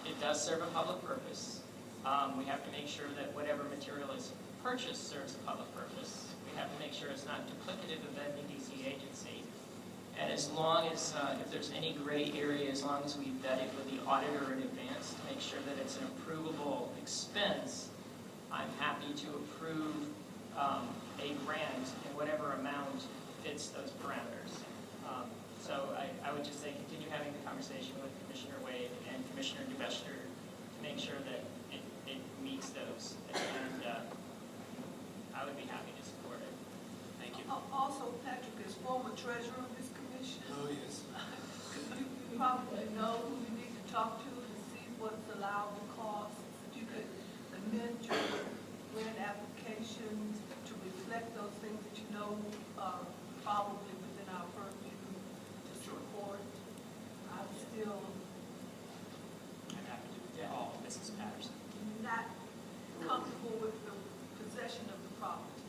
it does serve a public purpose. We have to make sure that whatever material is purchased serves a public purpose. We have to make sure it's not duplicative of any DC agency. And as long as, if there's any gray area, as long as we vet it with the auditor in advance to make sure that it's an approvable expense, I'm happy to approve a grant in whatever amount fits those parameters. So I would just say continue having the conversation with Commissioner Wade and Commissioner DeBester to make sure that it meets those. And I would be happy to support it. Thank you. Also, Patrick is former treasurer of this commission. Oh, yes. You probably know who you need to talk to see what's allowable costs. If you could amend your grant applications to reflect those things that you know are probably within our purview, just to report. I'm still I'm happy to do all Mrs. Patterson. not comfortable with the possession of the property.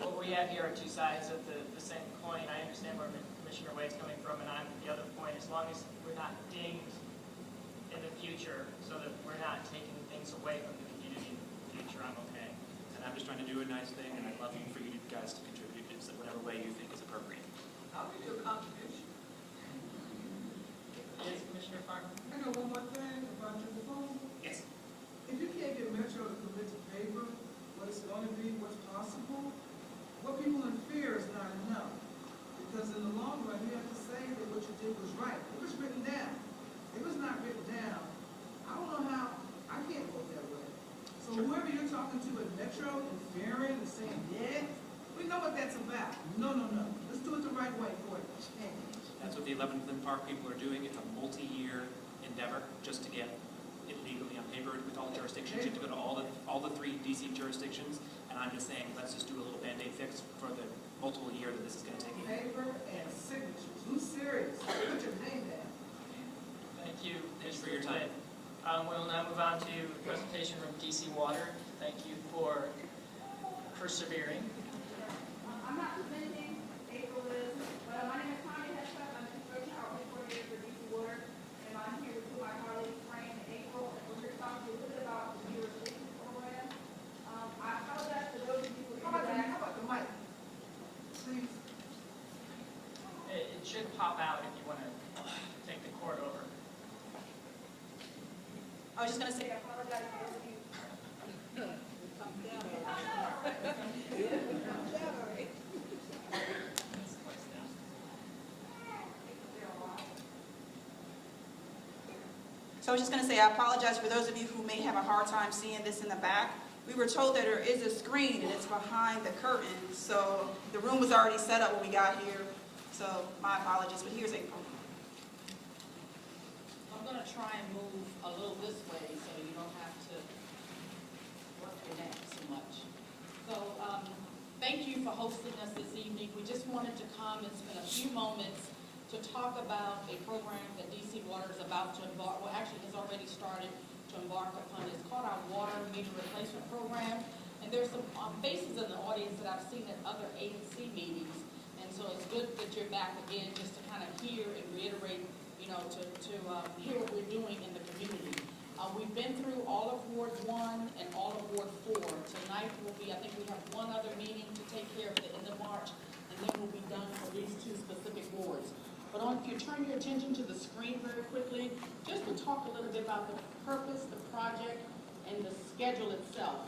What we have here are two sides of the same coin. I understand where Commissioner Wade's coming from, and I'm the other point. As long as we're not dinged in the future, so that we're not taking things away from the community in the future, I'm okay. And I'm just trying to do a nice thing, and I'd love for you guys to contribute in whatever way you think is appropriate. I'll give you a contribution. Yes, Commissioner Farmer? I got one more thing about your proposal. Yes. If you can't get Metro to commit to paper, what it's going to be, what's possible, what people in fear is not enough. Because in the long run, you have to say that what you did was right. It was written down. If it's not written down, I don't know how, I can't vote that way. So whoever you're talking to at Metro and fearing and saying, yeah, we know what that's about. No, no, no. Let's do it the right way for it to change. That's what the 11th and Park people are doing. It's a multi-year endeavor just to get it legally on paper with all jurisdictions. You have to go to all the 3 DC jurisdictions, and on just saying, let's just do a little Band-Aid fix for the multiple year that this is gonna take. Paper and signatures, who's serious? Put your name down. Thank you. Thanks for your time. We'll now move on to a presentation from DC Water. Thank you for persevering. I'm not presenting, April is, but my name is Tanya Heston. I'm the construction outreach coordinator for DC Water, and I'm here with my colleagues, Frank and April, and we're here to talk to you a little bit about the irrigation program. I apologize for those of you who are in the back. How about the mic? Please. It should pop out if you want to take the cord over. I was just going to say, I apologize for those of you. So I was just going to say, I apologize for those of you who may have a hard time seeing this in the back. We were told that there is a screen and it's behind the curtain, so the room was already set up when we got here. So my apologies, but here's April. I'm going to try and move a little this way so you don't have to work your neck so much. So thank you for hosting us this evening. We just wanted to come and spend a few moments to talk about a program that DC Water is about to embark, well actually has already started to embark upon. It's called our Water Meter Replacement Program. And there's some faces in the audience that I've seen at other ANC meetings. And so it's good that you're back again just to kind of hear and reiterate, you know, to hear what we're doing in the community. We've been through all of Ward 1 and all of Ward 4. Tonight will be, I think we have one other meeting to take care of at the end of March, and then we'll be done for these two specific wards. But if you turn your attention to the screen very quickly, just to talk a little bit about the purpose, the project, and the schedule itself.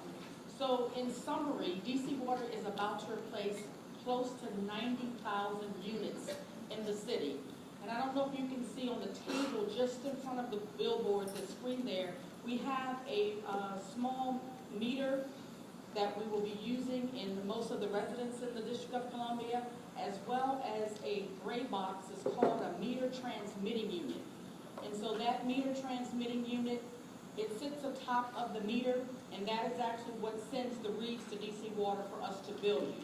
So in summary, DC Water is about to replace close to 90,000 units in the city. And I don't know if you can see on the table just in front of the billboard, the screen there, we have a small meter that we will be using in most of the residents in the District of Columbia, as well as a gray box is called a meter transmitting unit. And so that meter transmitting unit, it sits atop of the meter, and that is actually what sends the reads to DC Water for us to bill you.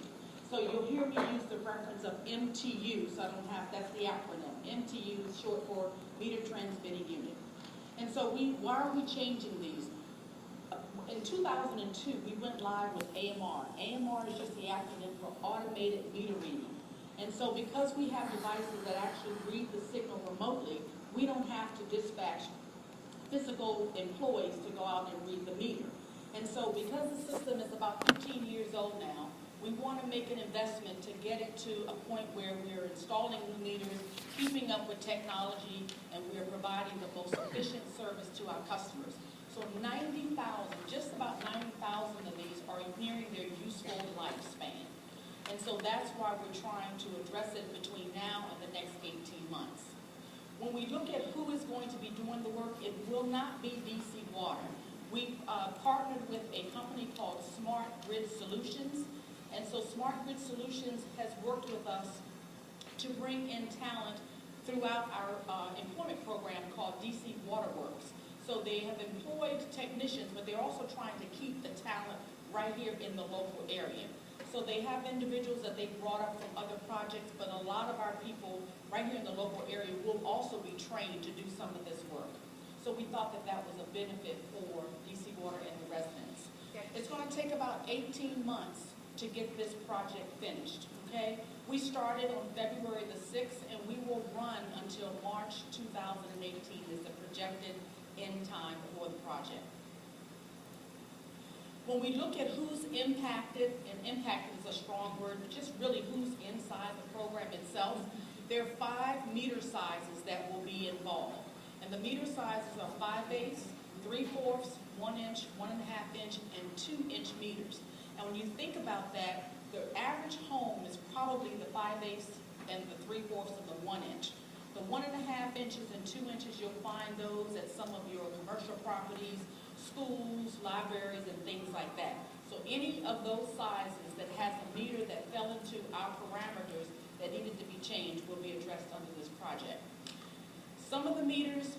So you'll hear me use the reference of MTU, so I don't have, that's the acronym. MTU is short for meter transmitting unit. And so why are we changing these? In 2002, we went live with AMR. AMR is just the acronym for automated meter reading. And so because we have devices that actually read the signal remotely, we don't have to dispatch physical employees to go out and read the meter. And so because the system is about 15 years old now, we want to make an investment to get it to a point where we're installing new meters, keeping up with technology, and we're providing the most efficient service to our customers. So 90,000, just about 90,000 of these are nearing their useful lifespan. And so that's why we're trying to address it between now and the next 18 months. When we look at who is going to be doing the work, it will not be DC Water. We've partnered with a company called Smart Grid Solutions. And so Smart Grid Solutions has worked with us to bring in talent throughout our employment program called DC Waterworks. So they have employed technicians, but they're also trying to keep the talent right here in the local area. So they have individuals that they brought up from other projects, but a lot of our people right here in the local area will also be trained to do some of this work. So we thought that that was a benefit for DC Water and the residents. It's going to take about 18 months to get this project finished, okay? We started on February the 6th, and we will run until March 2018 is the projected end time for the project. When we look at who's impacted, and impacted is a strong word, but just really who's inside the program itself, there are 5 meter sizes that will be involved. And the meter sizes are 5/8, 3/4, 1 inch, 1.5 inch, and 2-inch meters. And when you think about that, the average home is probably the 5/8 and the 3/4 and the 1 inch. The 1.5 inches and 2 inches, you'll find those at some of your commercial properties, schools, libraries, and things like that. So any of those sizes that has a meter that fell into our parameters that needed to be changed will be addressed under this project. Some of the meters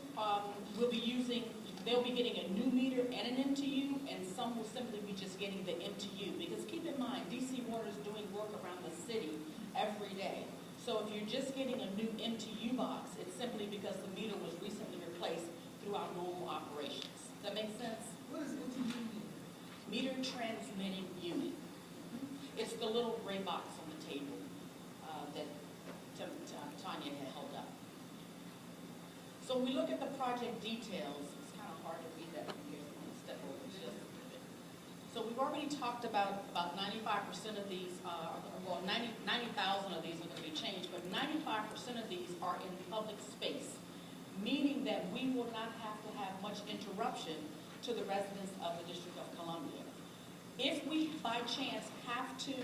will be using they'll be getting a new meter and an MTU, and some will simply be just getting the MTU. Because keep in mind, DC Water is doing work around the city every day. So if you're just getting a new MTU box, it's simply because the meter was recently replaced through our normal operations. Does that make sense? What is MTU mean? Meter transmitting unit. It's the little gray box on the table that Tanya had held up. So when we look at the project details, it's kind of hard to read that from here. I'm going to step over just a little bit. So we've already talked about 95% of these, well, 90,000 of these are going to be changed, but 95% of these are in public space, meaning that we will not have to have much interruption to the residents of the District of Columbia. If we, by chance, have to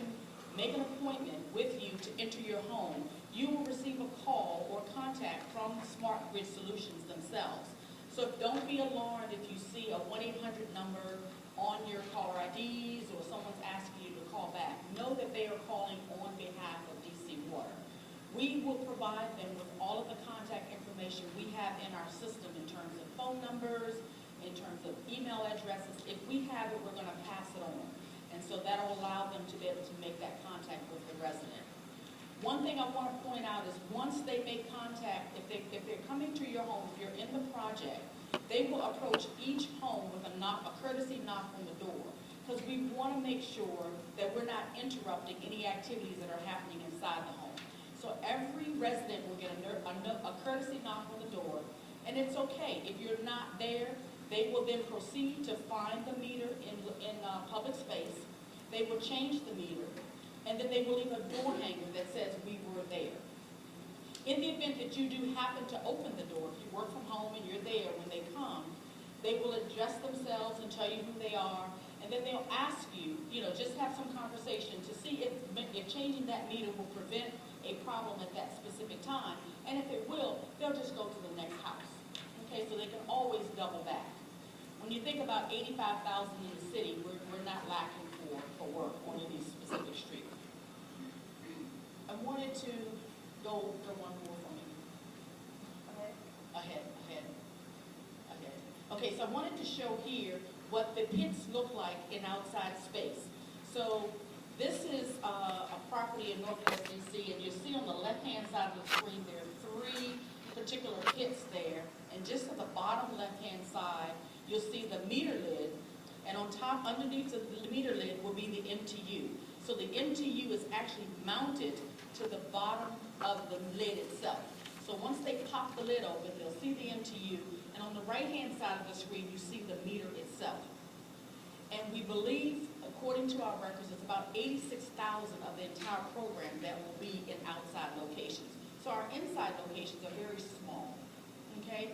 make an appointment with you to enter your home, you will receive a call or contact from Smart Grid Solutions themselves. So don't be alarmed if you see a 1-800 number on your caller IDs or someone's asking you to call back. Know that they are calling on behalf of DC Water. We will provide them with all of the contact information we have in our system in terms of phone numbers, in terms of email addresses. If we have it, we're going to pass it on. And so that will allow them to be able to make that contact with the resident. One thing I want to point out is once they make contact, if they're coming to your home, if you're in the project, they will approach each home with a courtesy knock on the door. Because we want to make sure that we're not interrupting any activities that are happening inside the home. So every resident will get a courtesy knock on the door. And it's okay. If you're not there, they will then proceed to find the meter in public space. They will change the meter, and then they will leave a door hanger that says we were there. In the event that you do happen to open the door, if you work from home and you're there when they come, they will address themselves and tell you who they are, and then they'll ask you, just have some conversation to see if changing that meter will prevent a problem at that specific time. And if it will, they'll just go to the next house. Okay, so they can always double back. When you think about 85,000 in the city, we're not lacking for work on any specific street. I wanted to go one more for me. Ahead. Okay, so I wanted to show here what the pits look like in outside space. So this is a property in Northwest DC, and you'll see on the left-hand side of the screen there are 3 particular pits there, and just at the bottom left-hand side, you'll see the meter lid, and on top, underneath the meter lid, will be the MTU. So the MTU is actually mounted to the bottom of the lid itself. So once they pop the lid open, they'll see the MTU, and on the right-hand side of the screen, you see the meter itself. And we believe, according to our records, it's about 86,000 of the entire program that will be in outside locations. So our inside locations are very small, okay?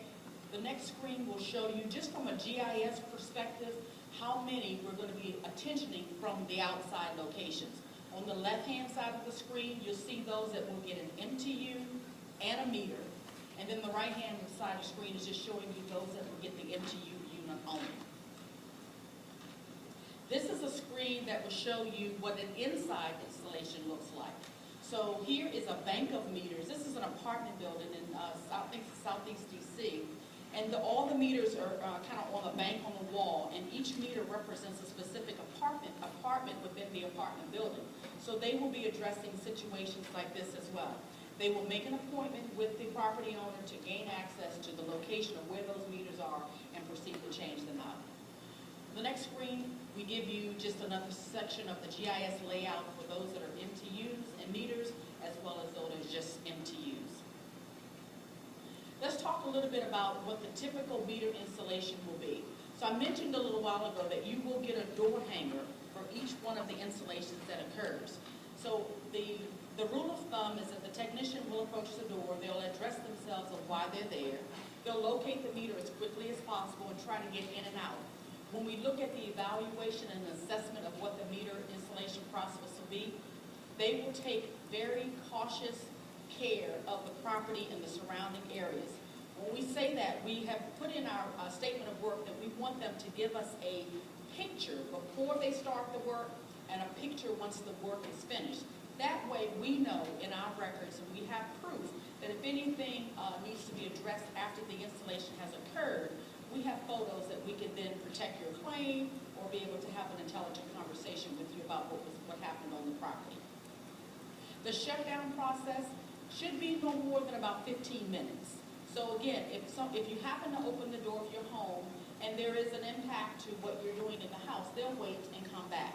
The next screen will show you, just from a GIS perspective, how many we're going to be attentioning from the outside locations. On the left-hand side of the screen, you'll see those that will get an MTU and a meter. And then the right-hand side of the screen is just showing you those that will get the MTU unit only. This is a screen that will show you what an inside installation looks like. So here is a bank of meters. This is an apartment building in Southeast DC. And all the meters are kind of on the bank on the wall, and each meter represents a specific apartment within the apartment building. So they will be addressing situations like this as well. They will make an appointment with the property owner to gain access to the location of where those meters are and proceed to change them out. The next screen, we give you just another section of the GIS layout for those that are MTUs and meters, as well as those that are just MTUs. Let's talk a little bit about what the typical meter installation will be. So I mentioned a little while ago that you will get a door hanger for each one of the installations that occurs. So the rule of thumb is that the technician will approach the door, they'll address themselves of why they're there, they'll locate the meter as quickly as possible and try to get in and out. When we look at the evaluation and assessment of what the meter installation process will be, they will take very cautious care of the property and the surrounding areas. When we say that, we have put in our statement of work that we want them to give us a picture before they start the work and a picture once the work is finished. That way we know in our records, and we have proof, that if anything needs to be addressed after the installation has occurred, we have photos that we could then protect your claim or be able to have an intelligent conversation with you about what happened on the property. The shutdown process should be no more than about 15 minutes. So again, if you happen to open the door of your home and there is an impact to what you're doing in the house, they'll wait and come back.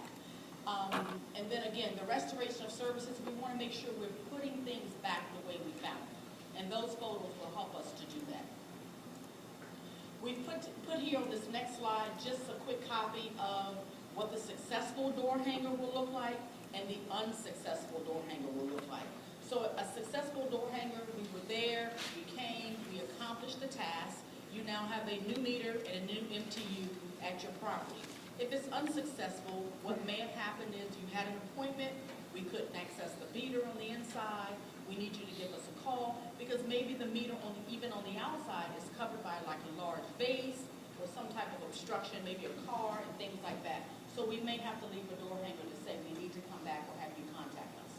And then again, the restoration of services, we want to make sure we're putting things back the way we found them. And those photos will help us to do that. We've put here on this next slide just a quick copy of what the successful door hanger will look like and the unsuccessful door hanger will look like. So a successful door hanger, we were there, we came, we accomplished the task. You now have a new meter and a new MTU at your property. If it's unsuccessful, what may have happened is you had an appointment, we couldn't access the meter on the inside, we need you to give us a call, because maybe the meter even on the outside is covered by like a large vase or some type of obstruction, maybe a car and things like that. So we may have to leave a door hanger to say we need to come back or have you contact us.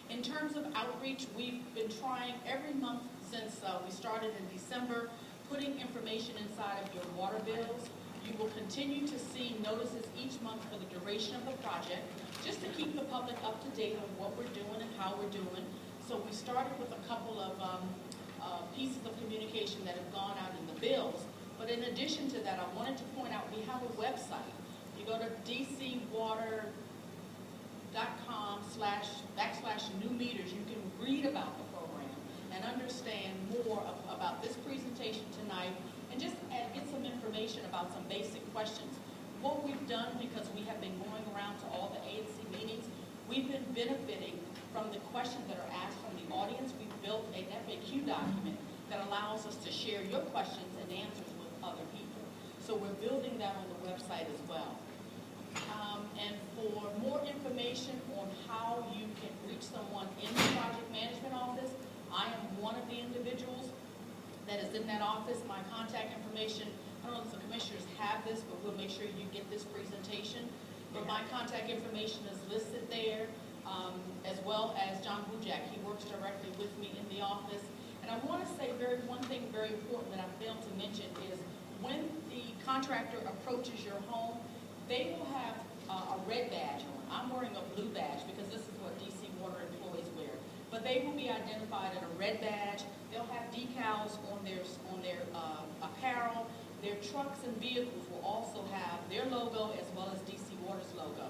In terms of outreach, we've been trying every month since we started in December, putting information inside of your water bills. You will continue to see notices each month for the duration of the project, just to keep the public up to date on what we're doing and how we're doing. So we started with a couple of pieces of communication that have gone out in the bills. But in addition to that, I wanted to point out we have a website. You go to dcwater.com/new meters. You can read about the program and understand more about this presentation tonight and just get some information about some basic questions. What we've done, because we have been going around to all the ANC meetings, we've been benefiting from the questions that are asked from the audience. We've built an FAQ document that allows us to share your questions and answers with other people. So we're building that on the website as well. And for more information on how you can reach someone in the project management office, I am one of the individuals that is in that office. My contact information, I don't know if the commissioners have this, but we'll make sure you get this presentation. But my contact information is listed there, as well as John Bujak. He works directly with me in the office. And I want to say one thing very important that I failed to mention is when the contractor approaches your home, they will have a red badge on. I'm wearing a blue badge because this is what DC Water employees wear. But they will be identified in a red badge. They'll have decals on their apparel. Their trucks and vehicles will also have their logo as well as DC Water's logo.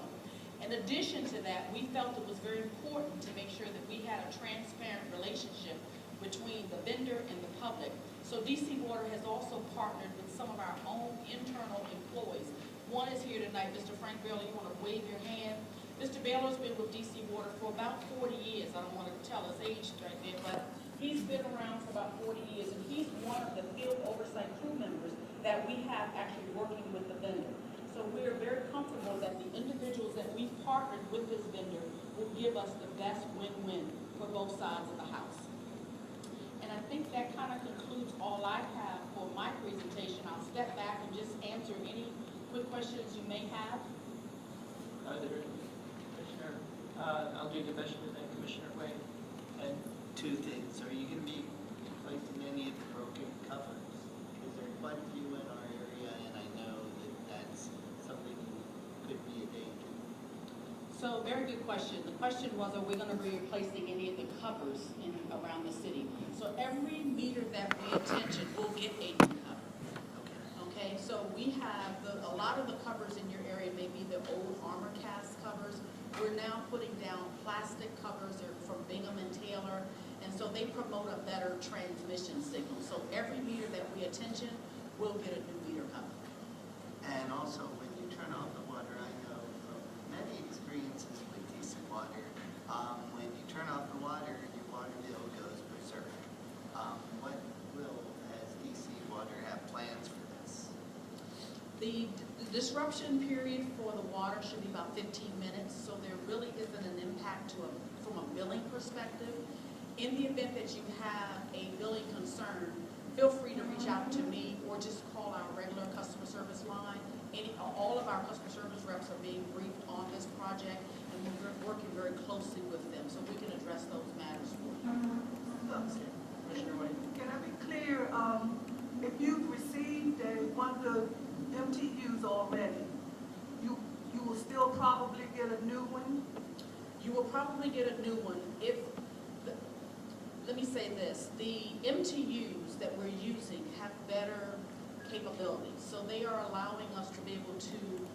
In addition to that, we felt it was very important to make sure that we had a transparent relationship between the vendor and the public. So DC Water has also partnered with some of our own internal employees. One is here tonight, Mr. Frank Baylor. You want to wave your hand? Mr. Baylor's been with DC Water for about 40 years. I don't want to tell his age right there, but he's been around for about 40 years, and he's one of the field oversight crew members that we have actually working with the vendor. So we're very comfortable that the individuals that we've partnered with this vendor will give us the best win-win for both sides of the house. And I think that kind of concludes all I have for my presentation. I'll step back and just answer any quick questions you may have. Are there any? Commissioner, I'll do Commissioner and Commissioner Wade. And two things. Are you going to be replacing any of the broken covers? Because there are quite a few in our area, and I know that that's something that could be a danger. So, very good question. The question was, are we going to be replacing any of the covers around the city? So every meter that we attention will get a new cover. Okay, so we have a lot of the covers in your area may be the old armor cast covers. We're now putting down plastic covers. They're from Bingham and Taylor, and so they promote a better transmission signal. So every meter that we attention will get a new meter cover. And also, when you turn off the water, I know from many experiences with DC Water, when you turn off the water, your water bill goes berserk. What will, as DC Water, have plans for this? The disruption period for the water should be about 15 minutes, so there really isn't an impact from a billing perspective. In the event that you have a billing concern, feel free to reach out to me or just call our regular customer service line. All of our customer service reps are being briefed on this project, and we're working very closely with them so we can address those matters for you. Can I be clear? If you've received the MTUs already. You will still probably get a new one? You will probably get a new one if, let me say this, the MTUs that we're using have better capabilities. So they are allowing us to be able to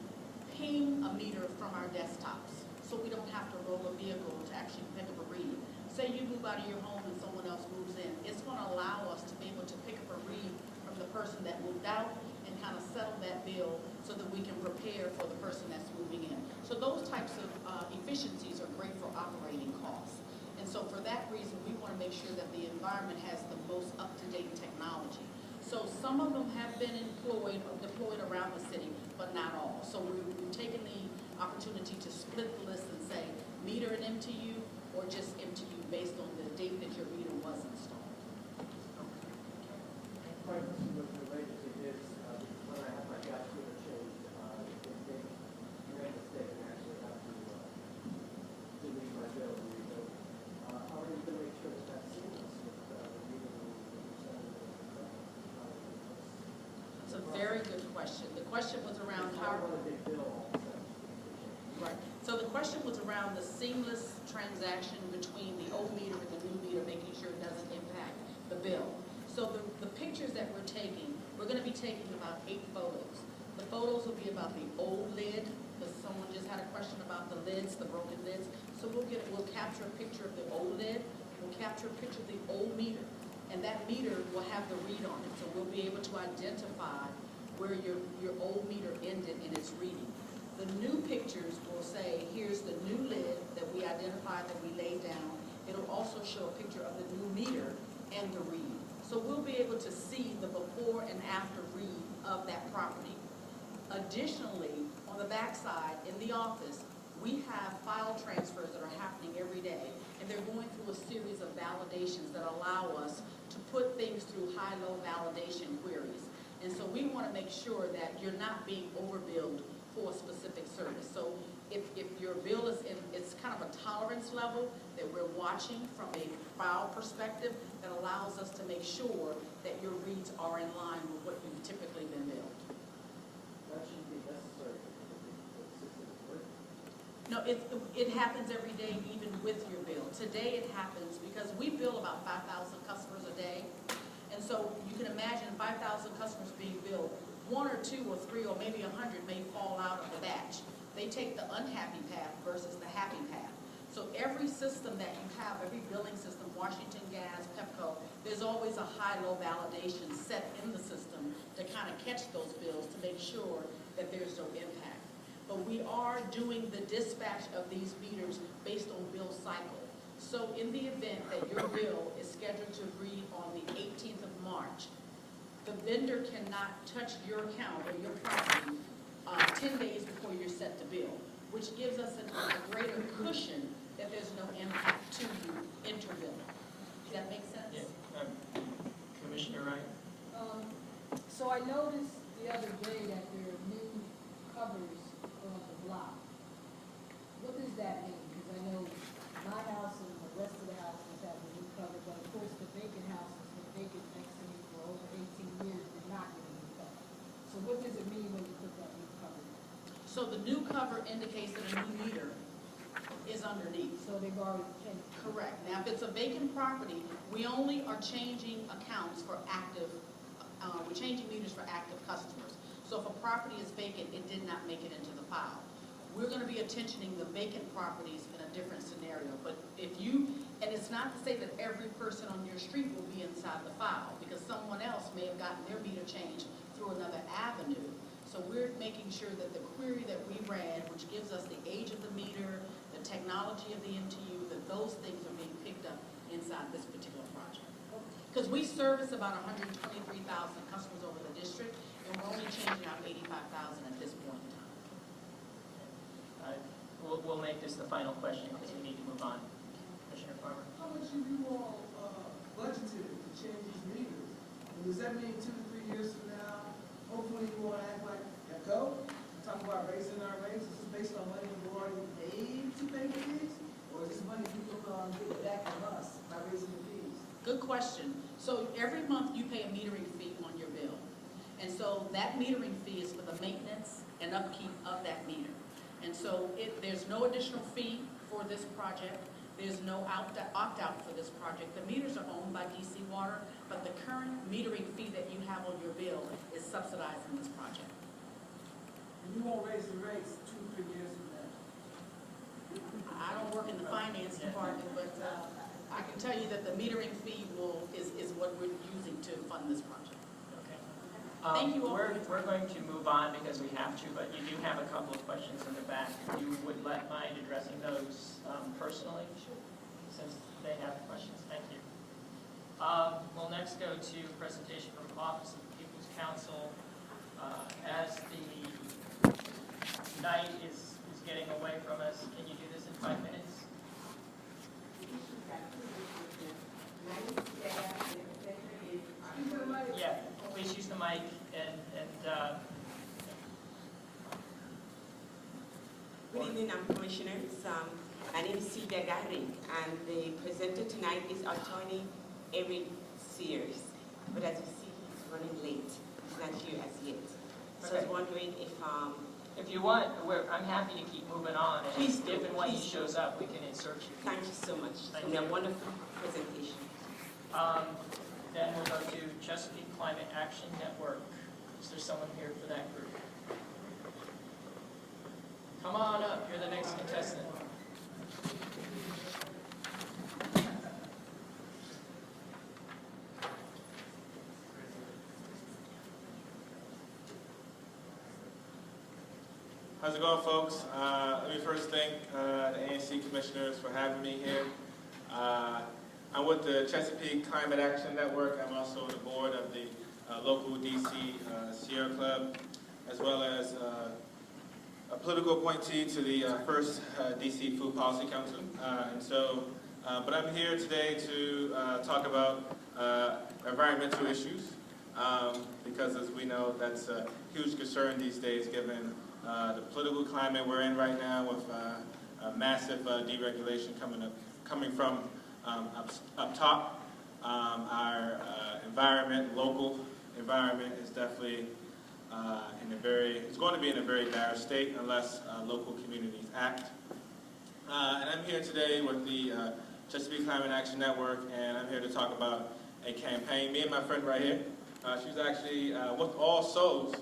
ping a meter from our desktops. So we don't have to roll a vehicle to actually pick up a read. Say you move out of your home and someone else moves in. It's going to allow us to be able to pick up a read from the person that moved out and kind of settle that bill so that we can prepare for the person that's moving in. So those types of efficiencies are great for operating costs. And so for that reason, we want to make sure that the environment has the most up-to-date technology. So some of them have been employed or deployed around the city, but not all. So we've taken the opportunity to split the list and say meter and MTU or just MTU based on the date that your meter was installed. My question with related to this, when I have my gas meter changed, if they make a mistake and actually have to delete my bill and rebuild, how are you going to make sure that that's seamless with the meter It's a very good question. The question was around how. Right. So the question was around the seamless transaction between the old meter and the new meter, making sure it doesn't impact the bill. So the pictures that we're taking, we're going to be taking about 8 photos. The photos will be about the old lid, because someone just had a question about the lids, the broken lids. So we'll capture a picture of the old lid. We'll capture a picture of the old meter, and that meter will have the read on it. So we'll be able to identify where your old meter ended in its reading. The new pictures will say, here's the new lid that we identified, that we laid down. It'll also show a picture of the new meter and the read. So we'll be able to see the before and after read of that property. Additionally, on the backside, in the office, we have file transfers that are happening every day, and they're going through a series of validations that allow us to put things through high-low validation queries. And so we want to make sure that you're not being overbilled for a specific service. So if your bill is it's kind of a tolerance level that we're watching from a file perspective that allows us to make sure that your reads are in line with what you've typically been billed. That shouldn't be necessary for the system to work. No, it happens every day, even with your bill. Today it happens because we bill about 5,000 customers a day. And so you can imagine 5,000 customers being billed. 1 or 2 or 3 or maybe 100 may fall out of the batch. They take the unhappy path versus the happy path. So every system that you have, every billing system, Washington Gas, Pepco, there's always a high-low validation set in the system to kind of catch those bills to make sure that there's no impact. But we are doing the dispatch of these meters based on bill cycle. So in the event that your bill is scheduled to read on the 18th of March, the vendor cannot touch your account or your property 10 days before you're set to bill, which gives us a greater cushion that there's no impact to you interbill. Does that make sense? Yeah. Commissioner Wright? So I noticed the other day that there are new covers on the block. What does that mean? Because I know my house and the rest of the houses have a new cover, but of course the vacant houses been vacant next to me for over 18 years did not get a new cover. So what does it mean when you put that new cover in? So the new cover indicates that a new meter is underneath. So they've already changed. Correct. Now, if it's a vacant property, we only are changing accounts for active, we're changing meters for active customers. So if a property is vacant, it did not make it into the file. We're going to be attentioning the vacant properties in a different scenario. But if you, and it's not to say that every person on your street will be inside the file, because someone else may have gotten their meter changed through another avenue. So we're making sure that the query that we ran, which gives us the age of the meter, the technology of the MTU, that those things are being picked up inside this particular project. Because we service about 123,000 customers over the district, and we're only changing out 85,000 at this point in time. We'll make this the final question because we need to move on. Commissioner Farmer? How much have you all budgeted to change these meters? And does that mean 2 to 3 years from now, hopefully you won't act like Echo, talk about raising our rates? Is this based on money we've already paid to pay for these? Or is this money people get back from us by raising the fees? Good question. So every month you pay a metering fee on your bill. And so that metering fee is for the maintenance and upkeep of that meter. And so there's no additional fee for this project. There's no opt-out for this project. The meters are owned by DC Water, but the current metering fee that you have on your bill is subsidizing this project. You won't raise the rates 2-3 years from now. I don't work in the finance department, but I can tell you that the metering fee is what we're using to fund this project. Thank you all. We're going to move on because we have to, but you do have a couple of questions in the back. You would let mind addressing those personally? Sure. Since they have questions. Thank you. We'll next go to presentation from Office of the People's Counsel. As the night is getting away from us, can you do this in 5 minutes? Yeah, please use the mic and Good evening, Commissioners. My name is Sylvia Garrick, and the presenter tonight is Attorney Eric Sears. But as you see, he's running late. He's not here as yet. So I was wondering if you want, I'm happy to keep moving on. And please if and when he shows up, we can insert you. Thank you so much. Thank for you. a wonderful presentation. Then we'll go to Chesapeake Climate Action Network. Is there someone here for that group? Come on up, you're the next contestant. How's it going, folks? Let me first thank the ANC commissioners for having me here. I'm with the Chesapeake Climate Action Network. I'm also on the board of the local DC Sierra Club, as well as a political appointee to the first DC Food Policy Council. But I'm here today to talk about environmental issues, because as we know, that's a huge concern these days, given the political climate we're in right now, with a massive deregulation coming from up top. Our local environment is definitely it's going to be in a very dire state unless local communities act. And I'm here today with the Chesapeake Climate Action Network, and I'm here to talk about a campaign. Me and my friend right here, she's actually with All Souls,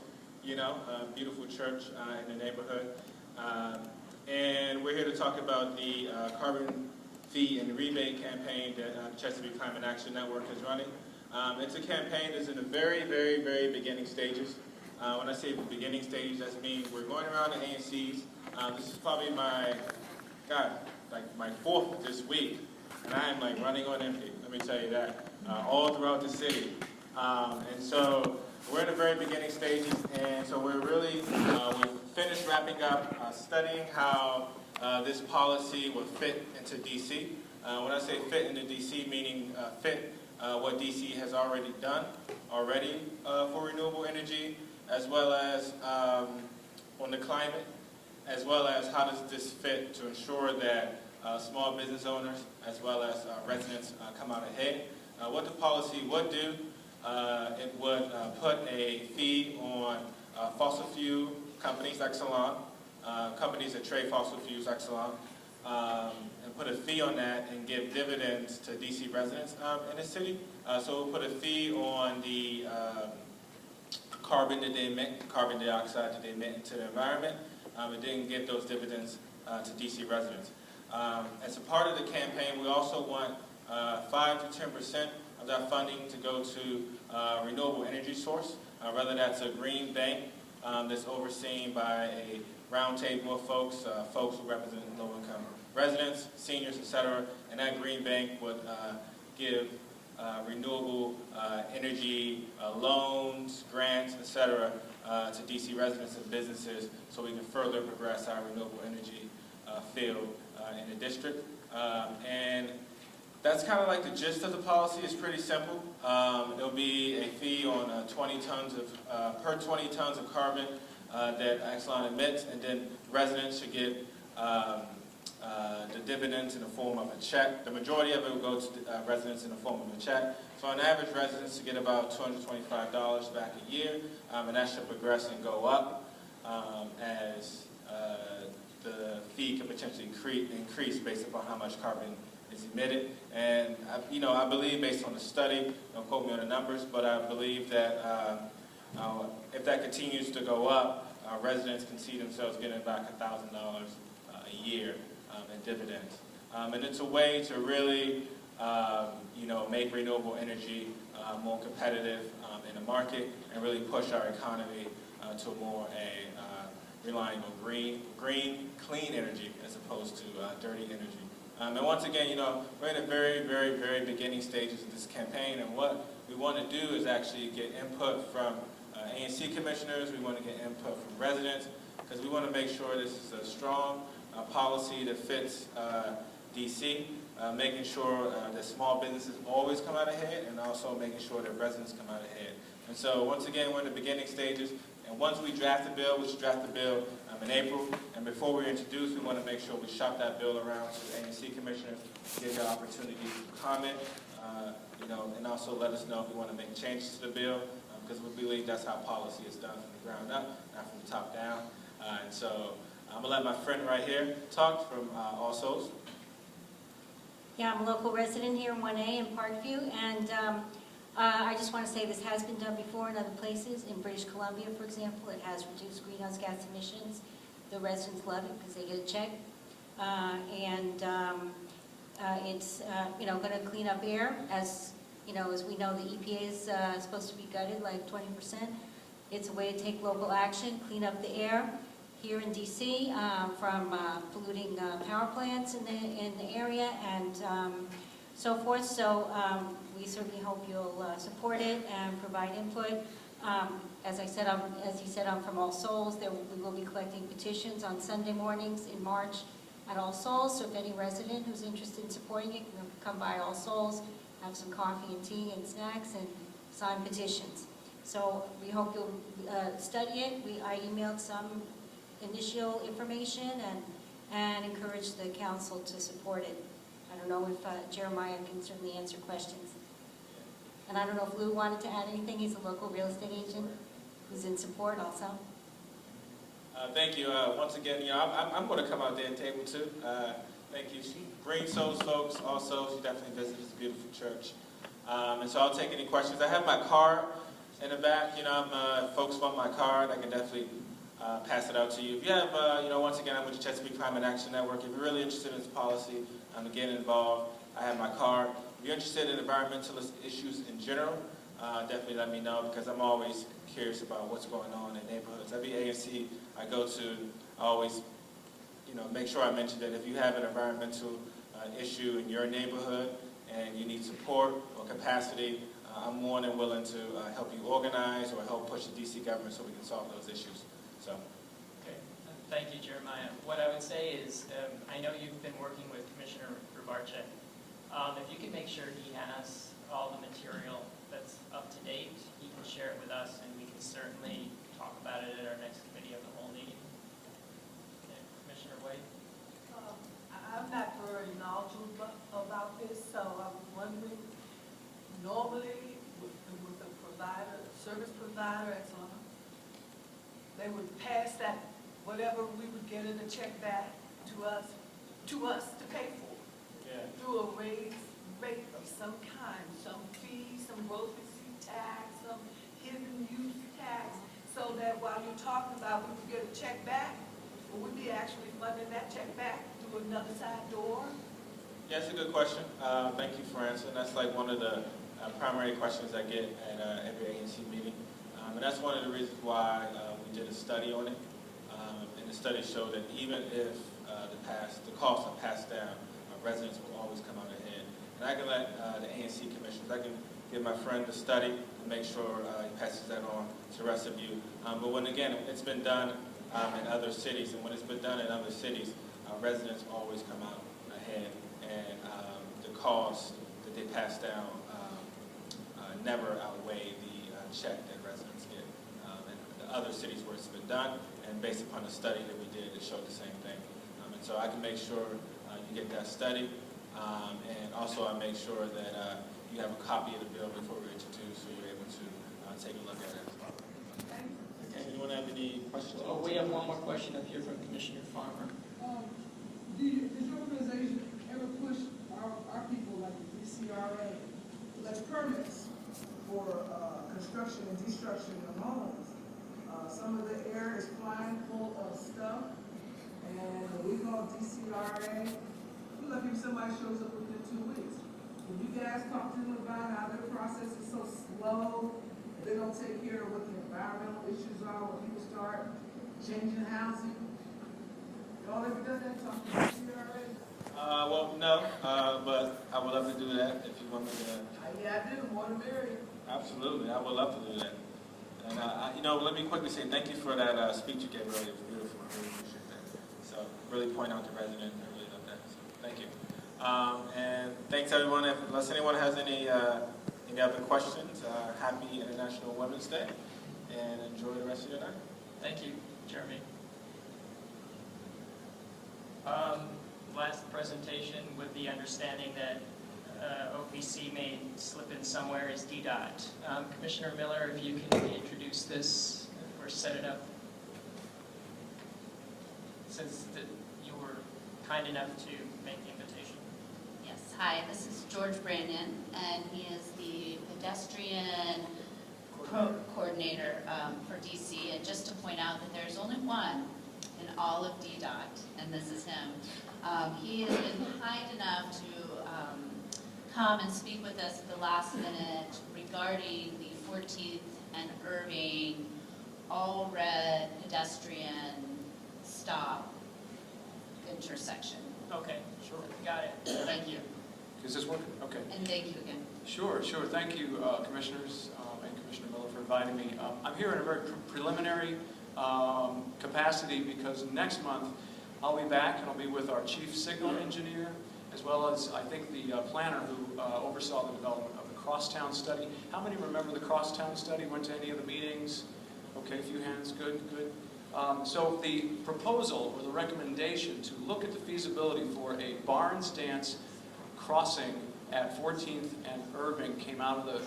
a beautiful church in the neighborhood. And we're here to talk about the carbon fee and rebate campaign that Chesapeake Climate Action Network is running. It's a campaign that's in the very, very, very beginning stages. When I say beginning stage, that means we're going around the ANCs. This is probably my fourth this week, and I am running on empty, let me tell you that, all throughout the city. And so we're in the very beginning stages, and so we're really, we've finished wrapping up studying how this policy will fit into DC. When I say fit into DC, meaning fit what DC has already done for renewable energy, as well as on the climate, as well as how does this fit to ensure that small business owners as well as residents come out ahead. What the policy would do, it would put a fee on fossil fuel companies like Exelon, companies that trade fossil fuels, Exelon, and put a fee on that and give dividends to DC residents in the city. So we'll put a fee on the carbon that they emit, carbon dioxide that they emit into the environment, and then give those dividends to DC residents. As a part of the campaign, we also want 5 to 10% of that funding to go to renewable energy source, whether that's a green bank that's overseen by a roundtable of folks who represent low-income residents, seniors, etc. And that green bank would give renewable energy loans, grants, etc. To DC residents and businesses, so we can further progress our renewable energy field in the district. And that's kind of like the gist of the policy. It's pretty simple. There'll be a fee on per 20 tons of carbon that Exelon emits, and then residents should get the dividends in the form of a check. The majority of it will go to residents in the form of a check. So on average, residents get about $225 back a year, and that should progress and go up as the fee could potentially increase based upon how much carbon is emitted. And I believe, based on the study, don't quote me on the numbers, but I believe that if that continues to go up, residents can see themselves getting back $1,000 a year in dividends. And it's a way to really, make renewable energy more competitive in the market and really push our economy to more relying on clean energy as opposed to dirty energy. And once again, we're in the very, very, very beginning stages of this campaign, and what we want to do is actually get input from ANC commissioners. We want to get input from residents, because we want to make sure this is a strong policy that fits DC, making sure that small businesses always come out ahead, and also making sure that residents come out ahead. And so once again, we're in the beginning stages, and once we draft the bill, we should draft the bill in April, and before we introduce, we want to make sure we shop that bill around to the ANC commissioners, give the opportunity to comment, and also let us know if we want to make changes to the bill, because we believe that's how policy is done from the ground up, not from the top down. And so I'm going to let my friend right here talk from All Souls. Yeah, I'm a local resident here in 1A in Parkview, and I just want to say this has been done before in other places. In British Columbia, for example, it has reduced greenhouse gas emissions. The residents love it because they get a check. It's going to clean up air. As we know, the EPA is supposed to be gutted like 20%. It's a way to take local action, clean up the air here in DC from polluting power plants in the area and so forth. So we certainly hope you'll support it and provide input. As you said, I'm from All Souls. We will be collecting petitions on Sunday mornings in March at All Souls. So if any resident who's interested in supporting it can come by All Souls, have some coffee and tea and snacks, and sign petitions. So we hope you'll study it. I emailed some initial information and encourage the council to support it. I don't know if Jeremiah can certainly answer questions. And I don't know if Lou wanted to add anything. He's a local real estate agent who's in support also. Thank you. Once again, I'm going to come out there and table too. Thank you. Green Souls folks, All Souls, you definitely visit this beautiful church. And so I'll take any questions. I have my card in the back. Folks want my card, I can definitely pass it out to you. If you have, once again, I'm with the Chesapeake Climate Action Network. If you're really interested in this policy, getting involved, I have my card. If you're interested in environmentalist issues in general, definitely let me know, because I'm always curious about what's going on in neighborhoods. Every ANC I go to, I always make sure I mention that if you have an environmental issue in your neighborhood and you need support or capacity, I'm more than willing to help you organize or help push the DC government so we can solve those issues. So. Okay, thank you, Jeremiah. What I would say is, I know you've been working with Commissioner Rubarczyk. If you can make sure he has all the material that's up to date, he can share it with us, and we can certainly talk about it at our next committee of the whole meeting. Okay, Commissioner Wade? I'm not very knowledgeable about this, so I'm wondering, normally with the provider, service provider, and so on, they would pass that, whatever we would get in a check back to us to pay for. Yeah. Through a raised rate of some kind, some fee, some grocery tax, some hidden use tax, so that while you're talking about we would get a check back, will we be actually funding that check back through another side door? Yeah, that's a good question. Thank you for answering. That's like one of the primary questions I get at every ANC meeting. And that's one of the reasons why we did a study on it. And the study showed that even if the costs are passed down, residents will always come out ahead. And I can let the ANC commissioners, I can give my friend the study and make sure he passes that on to the rest of you. But when, again, it's been done in other cities, and when it's been done in other cities, residents always come out ahead. And the cost that they pass down never outweigh the check that residents get. In the other cities where it's been done, and based upon the study that we did, it showed the same thing. And so I can make sure you get that study. And also I make sure that you have a copy of the bill before we introduce, so you're able to take a look at it as well. Okay, anyone have any questions? Oh, we have one more question up here from Commissioner Farmer. Does your organization ever push our people like the DCRA to let permits for construction and destruction of homes? Some of the air is flying full of stuff, and we call DCRA. We lucky if somebody shows up within 2 weeks. When you guys talk to them about how their process is so slow, they don't take care of what the environmental issues are when people start changing housing. Y'all ever done that, talk to DCRA? Well, no, but I would love to do that if you want me to. Yeah, I do, more than merrier. Absolutely, I would love to do that. And, let me quickly say thank you for that speech you gave earlier. It was beautiful. I really appreciate that. So, really point out the resident. I really love that. So, thank you. And thanks, everyone. Unless anyone has any other questions, happy International Women's Day, and enjoy the rest of your night. Thank you, Jeremy. Last presentation with the understanding that OPC may slip in somewhere is DDOT. Commissioner Miller, if you can introduce this or set it up, since you were kind enough to make the invitation. Yes, hi, this is George Brandon, and he is the pedestrian coordinator for DC. And just to point out that there's only one in all of DDOT, and this is him. He has been kind enough to come and speak with us at the last minute regarding the 14th and Irving all-red pedestrian stop intersection. Okay, sure, got it. Thank you. Is this working? Okay. And thank you again. Sure. Thank you, Commissioners and Commissioner Miller for inviting me. I'm here in a very preliminary capacity because next month I'll be back and I'll be with our chief signal engineer as well as I think the planner who oversaw the development of the Crosstown study. How many remember the Crosstown study? Went to any of the meetings? Okay, a few hands. Good. So the proposal or the recommendation to look at the feasibility for a Barnes Dance crossing at 14th and Irving came out of the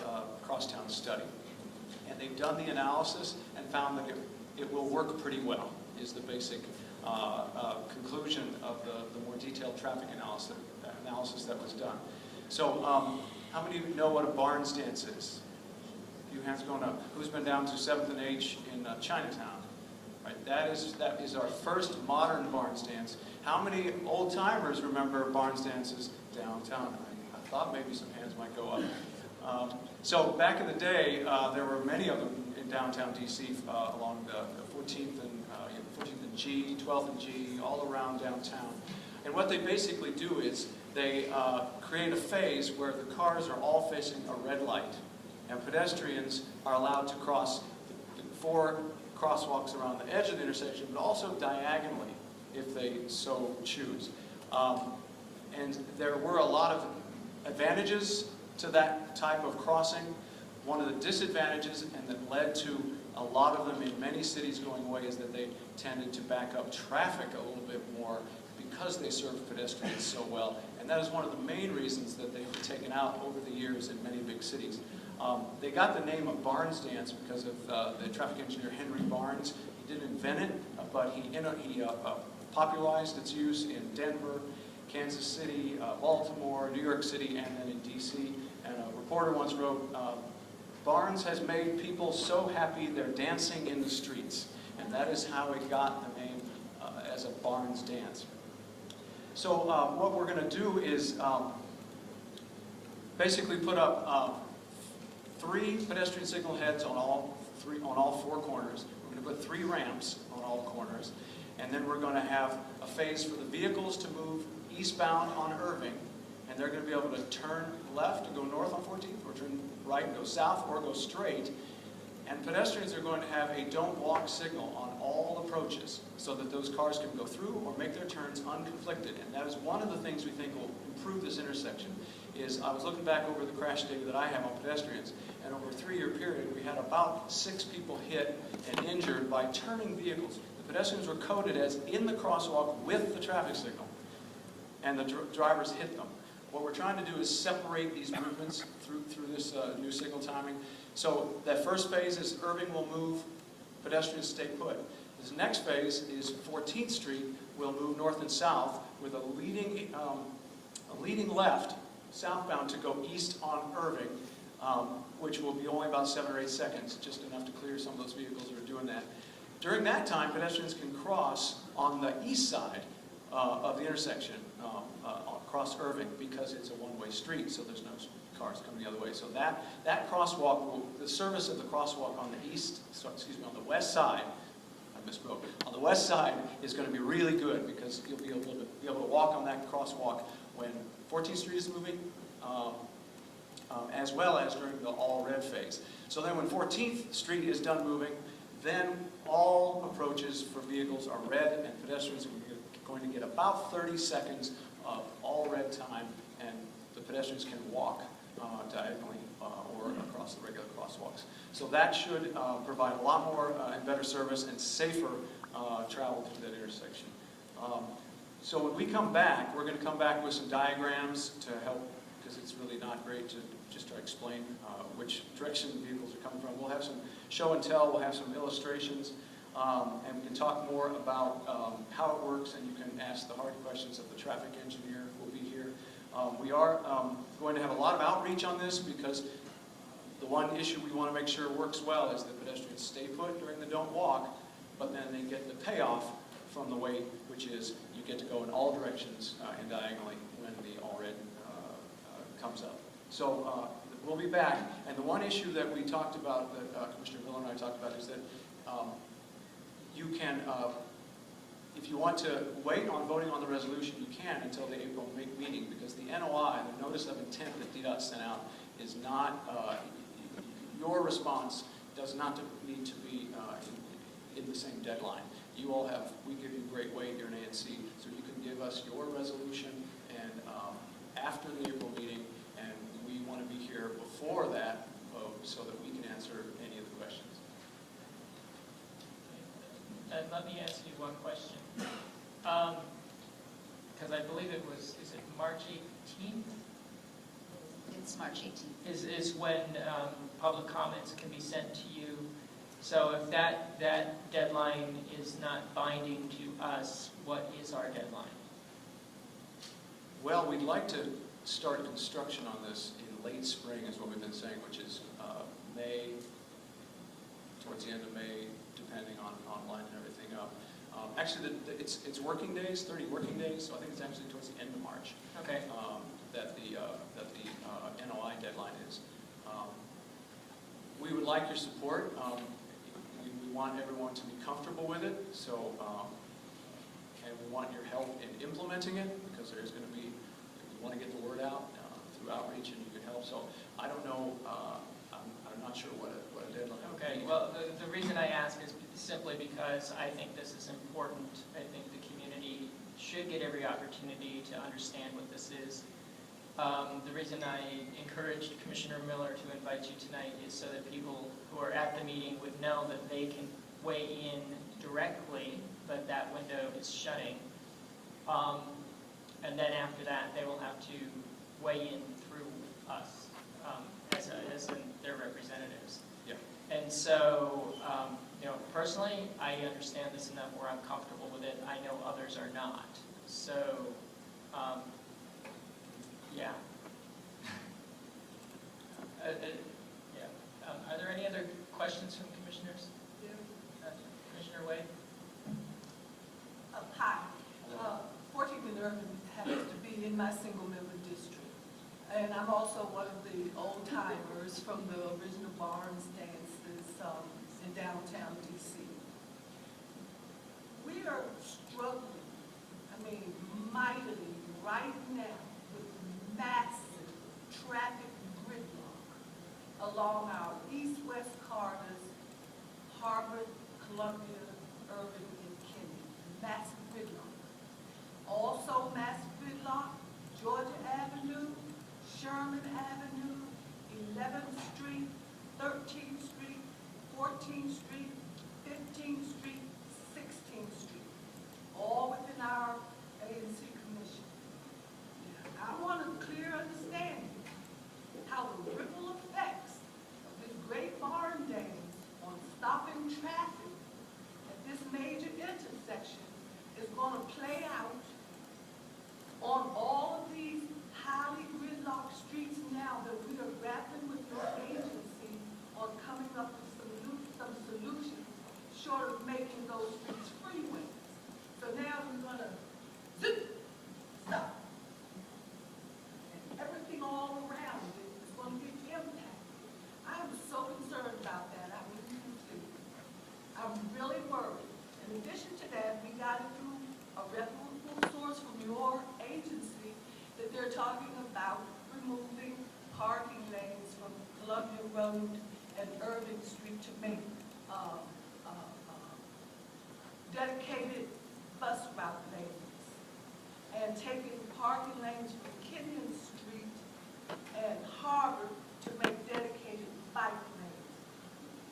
Crosstown study. And they've done the analysis and found that it will work pretty well, is the basic conclusion of the more detailed traffic analysis that was done. So how many of you know what a Barnes Dance is? A few hands going up. Who's been down to 7th and H in Chinatown? Right, that is our first modern Barnes Dance. How many old timers remember Barnes Dances downtown? I thought maybe some hands might go up. So back in the day, there were many of them in downtown DC along the 14th and 14th and G, 12th and G, all around downtown. And what they basically do is they create a phase where the cars are all facing a red light, and pedestrians are allowed to cross the 4 crosswalks around the edge of the intersection, but also diagonally if they so choose. And there were a lot of advantages to that type of crossing. One of the disadvantages, and that led to a lot of them in many cities going away, is that they tended to back up traffic a little bit more because they served pedestrians so well. And that is one of the main reasons that they were taken out over the years in many big cities. They got the name of Barnes Dance because of the traffic engineer Henry Barnes. He didn't invent it, but he popularized its use in Denver, Kansas City, Baltimore, New York City, and then in DC. And a reporter once wrote, Barnes has made people so happy they're dancing in the streets. And that is how it got the name as a Barnes Dance. So what we're going to do is basically put up 3 pedestrian signal heads on all 4 corners. We're going to put 3 ramps on all corners. And then we're going to have a phase for the vehicles to move eastbound on Irving. And they're going to be able to turn left and go north on 14th, or turn right and go south, or go straight. And pedestrians are going to have a don't walk signal on all approaches so that those cars can go through or make their turns unconflicted. And that is one of the things we think will improve this intersection. Is I was looking back over the crash data that I have on pedestrians, and over a 3-year period, we had about 6 people hit and injured by turning vehicles. The pedestrians were coded as in the crosswalk with the traffic signal. and the drivers hit them. What we're trying to do is separate these movements through this new signal timing. So that first phase is Irving will move, pedestrians stay put. This next phase is 14th Street will move north and south with a leading left southbound to go east on Irving, which will be only about 7 or 8 seconds, just enough to clear some of those vehicles that are doing that. During that time, pedestrians can cross on the east side of the intersection, across Irving, because it's a one-way street, so there's no cars coming the other way. So that crosswalk, the service of the crosswalk on the east, on the west side, I misspoke, on the west side is going to be really good because you'll be able to walk on that crosswalk when 14th Street is moving, as well as during the all-red phase. So then when 14th Street is done moving, then all approaches for vehicles are red, and pedestrians are going to get about 30 seconds of all-red time, and the pedestrians can walk diagonally or across the regular crosswalks. So that should provide a lot more and better service and safer travel through that intersection. So when we come back, we're going to come back with some diagrams to help, because it's really not great to just to explain which direction vehicles are coming from. We'll have some show and tell, we'll have some illustrations, and we can talk more about how it works, and you can ask the hard questions of the traffic engineer who will be here. We are going to have a lot of outreach on this because the one issue we want to make sure works well is that pedestrians stay put during the don't walk, but then they get the payoff from the wait, which is you get to go in all directions and diagonally when the all red comes up. So we'll be back. And the one issue that we talked about, that Commissioner Miller and I talked about, is that you can, if you want to wait on voting on the resolution, you can until the April meeting, because the NOI, the Notice of Intent that DDOT sent out, is not, your response does not need to be in the same deadline. You all have, we give you great weight here in ANC, so you can give us your resolution and after the April meeting, and we want to be here before that vote so that we can answer any of the questions. Let me ask you one question. Because I believe it was, is it March 18th? It's March 18th. Is when public comments can be sent to you. So if that deadline is not binding to us, what is our deadline? Well, we'd like to start construction on this in late spring, is what we've been saying, which is May, towards the end of May, depending on lining everything up. Actually, it's working days, 30 working days, so I think it's actually towards the end of March. Okay. That the NOI deadline is. We would like your support. We want everyone to be comfortable with it, so and we want your help in implementing it, because there's going to be, we want to get the word out through outreach, and you can help. So I don't know, I'm not sure what a deadline would be. Okay, well, the reason I ask is simply because I think this is important. I think the community should get every opportunity to understand what this is. The reason I encouraged Commissioner Miller to invite you tonight is so that people who are at the meeting would know that they can weigh in directly, but that window is shutting. And then after that, they will have to weigh in through us as their representatives. Yeah. And so, personally, I understand this enough where I'm comfortable with it. I know others are not. So, yeah. Are there any other questions from commissioners? Yeah. Commissioner Wade? Hi. 14th and Irving happens to be in my single-member district. And I'm also one of the old-timers from the original Barnes dances in downtown D.C. We are struggling, mightily right now with massive traffic gridlock along our east-west corridors, Harvard, Columbia, Irving, and Kennedy. Massive gridlock. Also massive gridlock, Georgia Avenue, Sherman Avenue, 11th Street, 13th Street, 14th Street, 15th Street, 16th Street, all within our ANC commission. talking about removing parking lanes from Columbia Road and Irving Street to make dedicated bus route lanes, and taking parking lanes from Kenyon Street and Harvard to make dedicated bike lanes.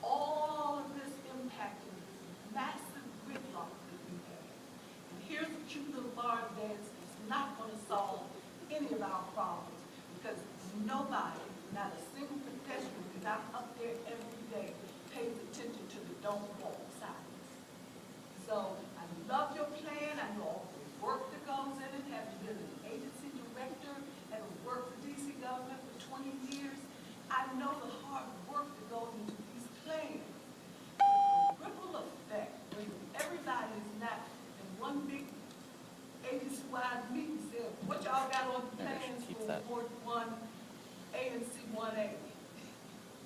All of this impacting this massive gridlock that we have. And here's a cute little barn dance that's not going to solve any of our problems, because nobody, not a single pedestrian, because I'm up there every day, pays attention to the don't walk signs. So I love your plan. I know all the work that goes in it. Having been an agency director and worked for DC government for 20 years, I know the hard work that goes into these plans. But the ripple effect, when everybody is not in one big agency-wide meeting saying, what y'all got on the plans for Ward 1, ANC 1A,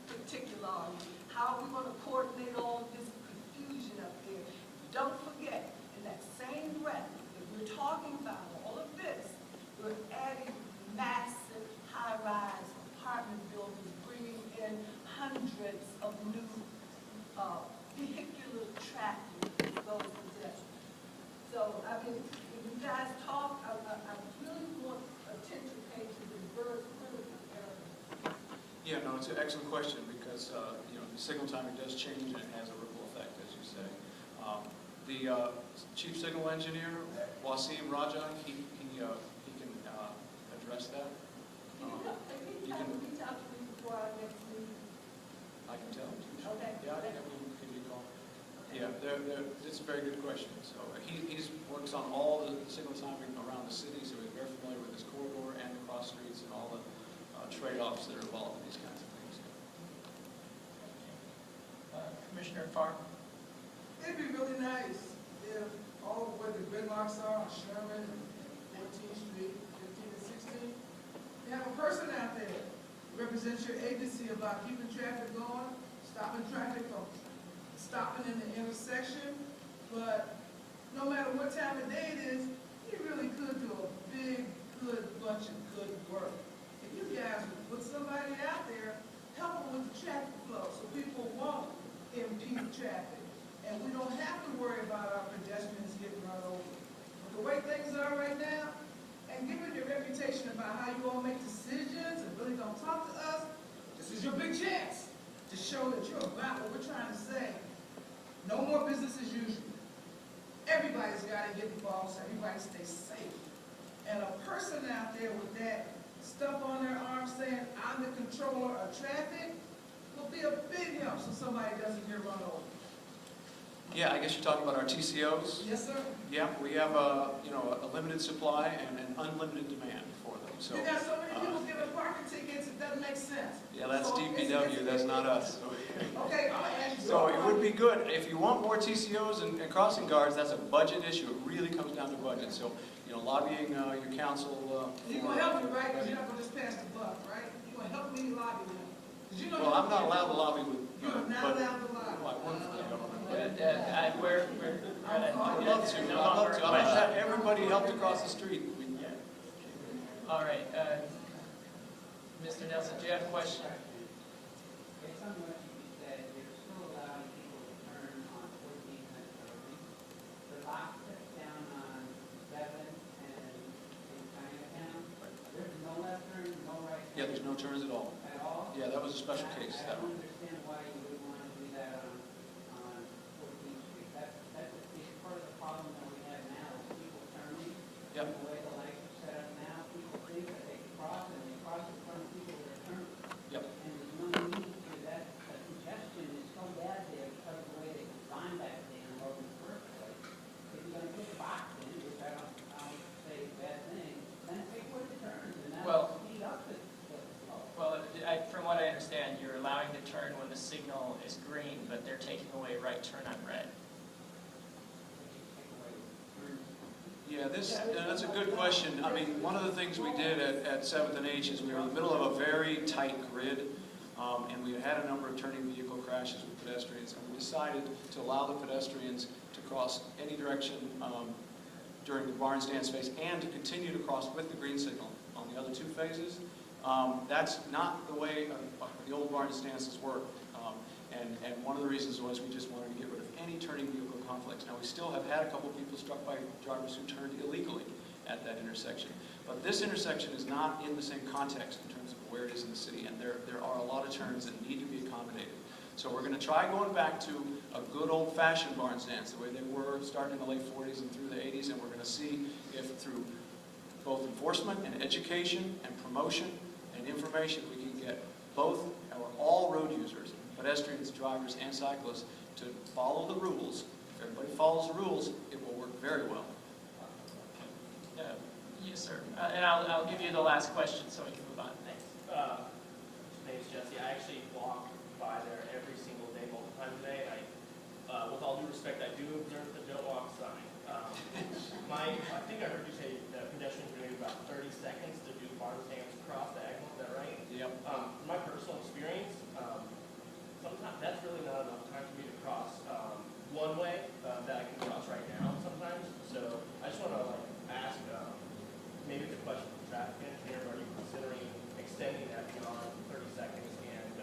particularly, how are we going to coordinate all this confusion up there? Don't forget, in that same breath that we're talking about all of this, we're adding massive high-rise apartment buildings, bringing in hundreds of new vehicular traffic that goes to that. So, I mean, when you guys talk, I really want attention paid to the diverse critical areas. Yeah, no, it's an excellent question because, you know, the signal timing does change and it has a ripple effect, as you say. The chief signal engineer, Wasim Raja, he can address that. Can you reach out to me before our next meeting? I can tell him. Okay. Yeah, I can give you a call. Yeah, it's a very good question. So he works on all the signal timing around the city, so he's very familiar with this corridor and the cross streets and all the trade-offs that are involved in these kinds of things. Commissioner Farr? It'd be really nice if all where the gridlocks are on Sherman and 14th Street, 15th and 16th, you have a person out there who represents your agency about keeping traffic going, stopping traffic from stopping in the intersection. But no matter what time of day it is, he really could do a big, good bunch of good work. If you guys would put somebody out there, help them with the traffic flow so people won't impede traffic. And we don't have to worry about our pedestrians getting run over. But the way things are right now, and given your reputation about how you all make decisions and really don't talk to us, this is your big chance to show that you're about what we're trying to say. No more business as usual. Everybody's got to get involved so everybody stays safe. And a person out there with that stuff on their arm saying, I'm the controller of traffic, will be a big help so somebody doesn't get run over. Yeah, I guess you're talking about our TCOs? Yes, sir. Yeah, we have a limited supply and an unlimited demand for them. So You got so many people giving parking tickets, it doesn't make sense. yeah, that's So DPW, that's not us. Okay, I'm gonna ask you. So it would be good, if you want more TCOs and crossing guards, that's a budget issue, it really comes down to budget. So, you know, lobbying your council. You're gonna help me, right? Because you're not gonna just pass the buck, right? You're gonna help me lobby them. 'Cause you know. Well, I'm not allowed to lobby with. You're not allowed to lobby. Well, I work for the government. I'd love to, I'd love to. I'd have everybody helped across the street. All right, Mr. Nelson, do you have a question? Based on what you said, you're still allowing people to turn on 14th and 30th. The box that's down on 7 and in Chinatown, there's no left turn, no right turn. Yeah, there's no turns at all. At all? Yeah, that was a special case. I don't understand why you would want to do that on 14th Street. That's part of the problem that we have now, is people turning. Yep. The way the lights are set up now, people think that they can cross and they cross in front of people that are turning. Yep. And there's no need for that. The congestion is so bad there because of the way they designed that thing in the first place. If you're gonna put the box in, which I don't say is a bad thing, then take where it turns and that'll speed up the flow. Well, from what I understand, you're allowing the turn when the signal is green, but they're taking away right turn on red. Yeah, that's a good question. I mean, one of the things we did at 7th and H is we were in the middle of a very tight grid, and we had a number of turning vehicle crashes with pedestrians, and we decided to allow the pedestrians to cross any direction during the bar and stand space and to continue to cross with the green signal on the the other 2 phases. That's not the way the old barn stances work. And one of the reasons was we just wanted to get rid of any turning vehicle conflicts. Now, we still have had a couple people struck by drivers who turned illegally at that intersection. But this intersection is not in the same context in terms of where it is in the city, and there are a lot of turns that need to be accommodated. So we're going to try going back to a good old-fashioned barn stance, the way they were starting in the late 40s and through the 80s, and we're going to see if through both enforcement and education and promotion and information we can get both or all road users, pedestrians, drivers, and cyclists to follow the rules. If everybody follows the rules, it will work very well. Yes, sir. And I'll give you the last question so we can move on. Thanks. My name's Jesse. I actually walk by there every single day, multiple times a day. With all due respect, I do observe the don't walk sign. I think I heard you say that pedestrians are going to need about 30 seconds to do barn stance across diagonal. Is that right? Yep. From my personal experience, sometimes that's really not enough time for me to cross one way that I can cross right now sometimes. So I just want to ask, maybe it's a question for the traffic engineer, are you considering extending that beyond 30 seconds and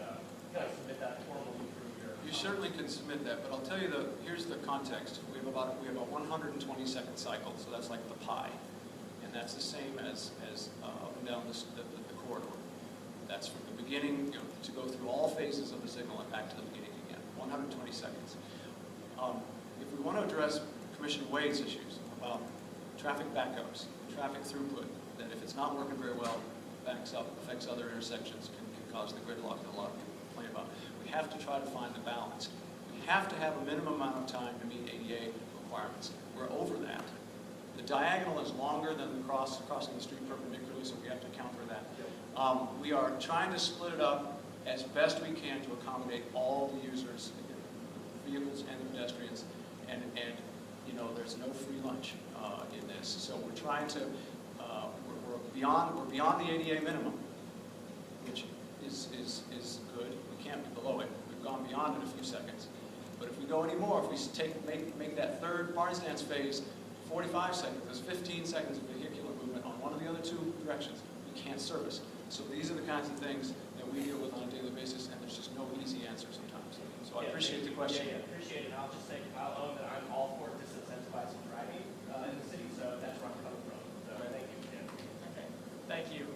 can I submit that formally through your... You certainly can submit that, but I'll tell you here's the context. We have about 120-second cycle, so that's like the pie, and that's the same as up and down the corridor. That's from the beginning, to go through all phases of the signal and back to the beginning again. 120 seconds. If we want to address Commissioner Wade's issues about traffic backups, traffic throughput, that if it's not working very well, backs up, affects other intersections, can cause the gridlock that a lot of people complain about. We have to try to find the balance. We have to have a minimum amount of time to meet ADA requirements. We're over that. The diagonal is longer than the crossing the street perpendicularly, so we have to account for that. We are trying to split it up as best we can to accommodate all the users, the vehicles and the pedestrians, and there's no free lunch in this. So we're trying to, we're beyond the ADA minimum, which is good. We can't be below it. We've gone beyond it a few seconds. But if we go any more, if we make that third barn stance phase 45 seconds, there's 15 seconds of vehicular movement on one of the other 2 directions. We can't service. So these are the kinds of things that we deal with on a daily basis, and there's just no easy answer sometimes. So I appreciate the question. Yeah, appreciate it. I'll just say, I'll own that I'm all for disincentivizing driving in the city, so that's where I'm coming from. So thank you. Yeah. Okay. Thank you.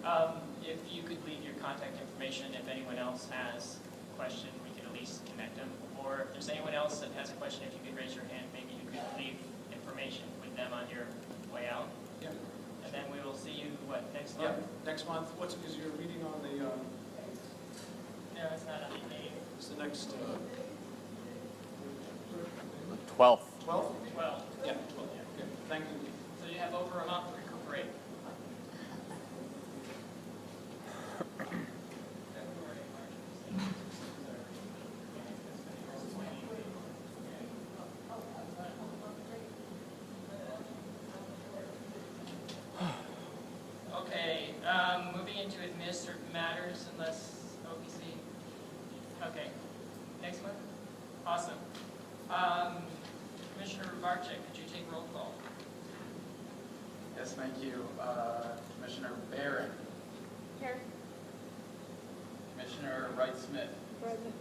If you could leave your contact information, if anyone else has a question, we can at least connect them. Or if there's anyone else that has a question, if you could raise your hand, maybe you could leave information with them on your way out. Yeah. And then we will see you, next month? Yeah, next month. Is your meeting on the... No, it's not on the date. It's the next... 12th. 12th? 12. Yeah, 12th. Okay, thank you. So you have over a month to recuperate. Okay, moving into administered matters, unless OPC. Okay, next one. Awesome. Commissioner Varchek, could you take roll call? Yes, thank you. Commissioner Barron. Here. Commissioner Wright-Smith. Present.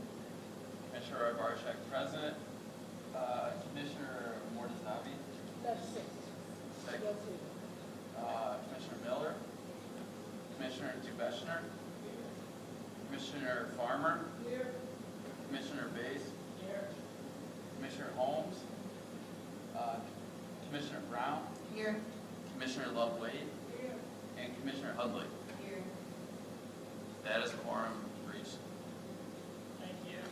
Commissioner Barchek, present. Commissioner Mortazavi. That's 6. Six. Commissioner Miller. Commissioner Dubeshner. Commissioner Farmer. Here. Commissioner Bass. Here. Commissioner Holmes. Commissioner Brown. Here. Commissioner Love-Wade. Here. And Commissioner Hudley. Here. That is quorum reached. Thank you.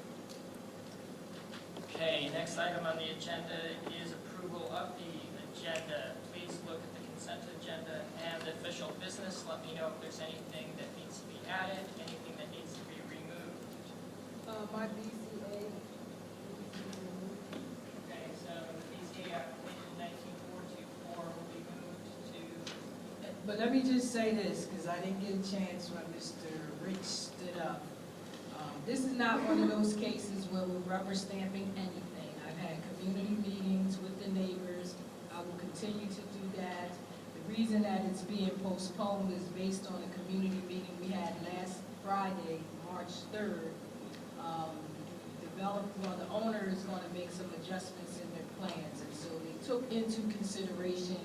Okay, next item on the agenda is approval of the agenda. Please look at the consent agenda and official business. Let me know if there's anything that needs to be added, anything that needs to be removed. My BCA. Okay, so the BCA application 19424 will be moved to... But let me just say this, because I didn't get a chance when Mr. Rich stood up. This is not one of those cases where we're rubber stamping anything. I've had community meetings with the neighbors. I will continue to do that. The The reason that it's being postponed is based on a community meeting we had last Friday, March 3rd. The owner is going to make some adjustments in their plans, and so they took into consideration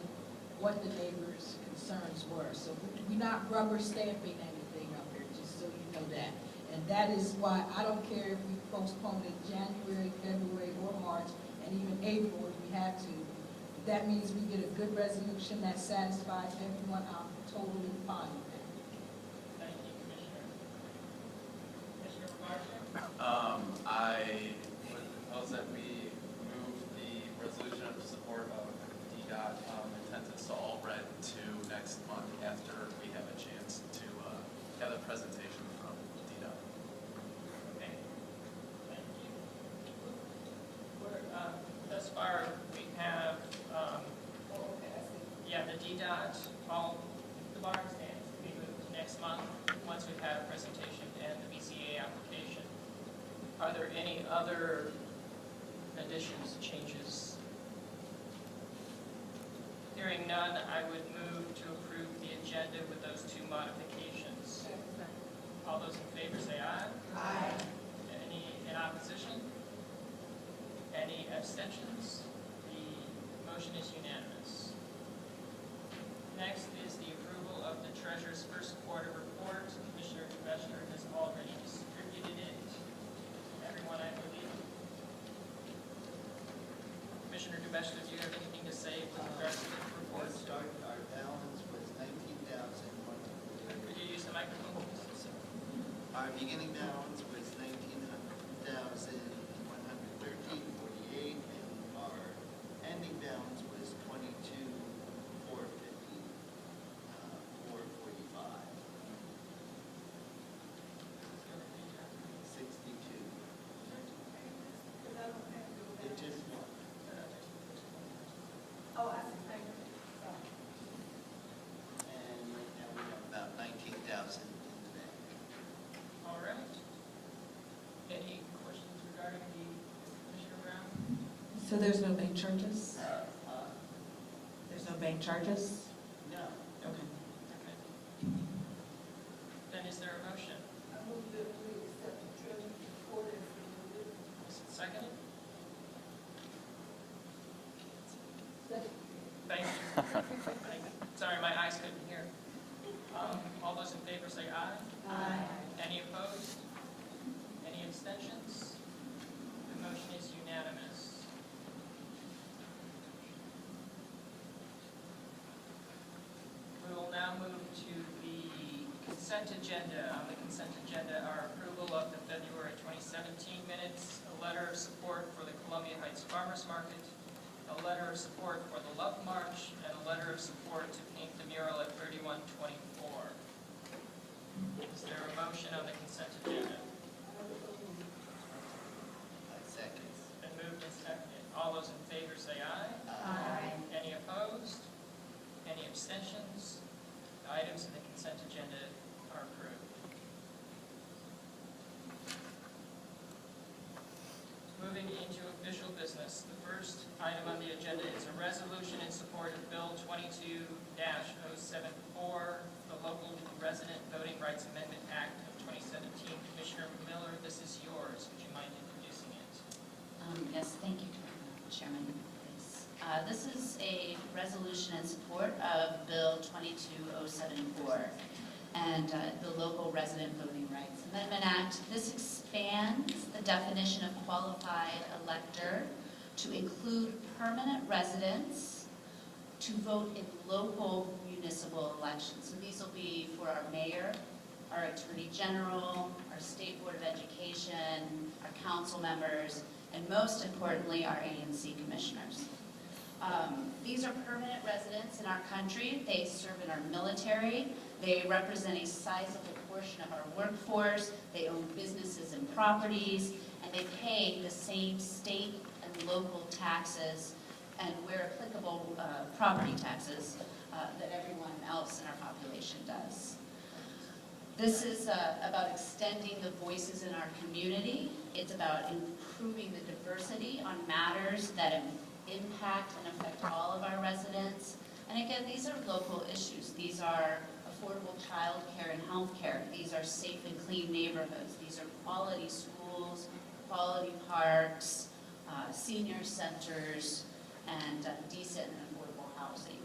what the neighbors' concerns were. So we're not rubber stamping anything up here, just so you know that. And that is why I don't care if we postpone it January, February, or March, and even April if we have to. If that means we get a good resolution that satisfies everyone, I'm totally fine with that. Thank you, Commissioner. Commissioner Marshall? I would propose that we move the resolution of support of DDOT intent to install red to next month after we have a chance to have a presentation from DDOT. Okay. Thank you. Thus far, we have, the DDOT, all the bar stands to be moved to next month, once we've had a presentation and the BCA application. Are there any other additions, changes? Hearing none, I would move to approve the agenda with those two modifications. All those in favor say aye. Aye. Any in opposition? Any abstentions? The motion is unanimous. Next is the approval of the treasurer's first quarter report. Commissioner Kvetcher has already distributed it to everyone, I believe. Commissioner Kvetcher, do you have anything to say with regards to the report? Our balance was 19,100. Could you use the microphone, please? Our beginning balance was 19,113.48, and our ending balance was 445. 62. It just won. Oh, I see, thank you. And right now we have about 19,000 in the bank. All right. Any questions regarding the Commissioner Brown? So there's no bank charges? There's no bank charges? No. Okay. Okay. Then is there a motion? I move that we accept the treasurer's report as presented. Is it seconded? Second. Thank you. Sorry, my eyes couldn't hear. All those in favor say aye. Aye. Any opposed? Any abstentions? The motion is unanimous. We will now move to the consent agenda. On the consent agenda are approval of the February 2017 minutes, a letter of support for the Columbia Heights Farmers Market, a letter of support for the Love March, and a letter of support to paint the mural at 3124. Is there a motion on the consent agenda? Second. Been moved and seconded. All those in favor say aye. Aye. Any opposed? Any abstentions? The items in the consent agenda are approved. Moving into official business, the first item on the agenda is a resolution in support of Bill 22-074, the Local Resident Voting Rights Amendment Act of 2017. Commissioner Miller, this is yours. Would you mind introducing it? Yes, thank you, Chairman. This is a resolution in support of Bill 22074 and the Local Resident Voting Rights Amendment Act. This expands the definition of qualified elector to include permanent residents to vote in local municipal elections. So these will be for our mayor, our attorney general, our state board of education, our council members, and most importantly, our ANC commissioners. These are permanent residents in our country. They serve in our military. They represent a sizable portion of our workforce. They own businesses and properties, and they pay the same state and local taxes, and where applicable, property taxes that everyone else in our population does. This is about extending the voices in our community. It's about improving the diversity on matters that impact and affect all of our residents, And again, these are local issues. These are affordable childcare and healthcare. These are safe and clean neighborhoods. These are quality schools, quality parks, senior centers, and decent and affordable housing.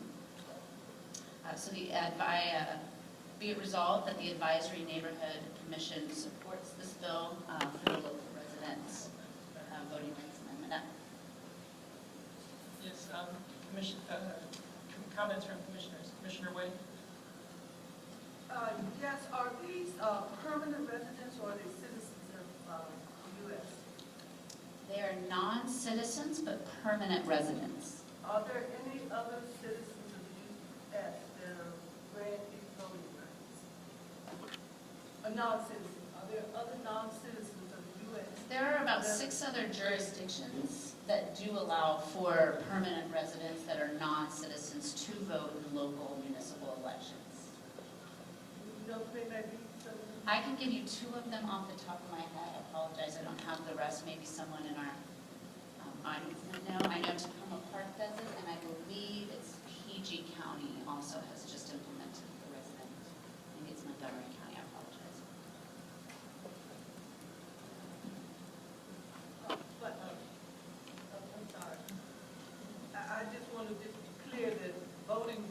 Be it resolved that the Advisory Neighborhood Commission supports this bill for the local residents. Voting rights amendment. Yes, comments from commissioners. Commissioner Wade? Yes, are these permanent residents or are they citizens of the U.S.? They are non-citizens but permanent residents. Are there any other citizens of the U.S. that are granted voting rights? A non-citizen. Are there other non-citizens of the U.S.? There are about 6 other jurisdictions that do allow for permanent residents that are non-citizens to vote in local municipal elections. You know, they may be some. I can give you 2 of them off the top of my head. I apologize, I don't have the rest. Maybe someone in our audience would know. I know Tacoma Park does it, and I believe it's PG County also has just implemented the resident. Maybe it's Montgomery County, I apologize. But, I'm sorry. I just want to just be clear that voting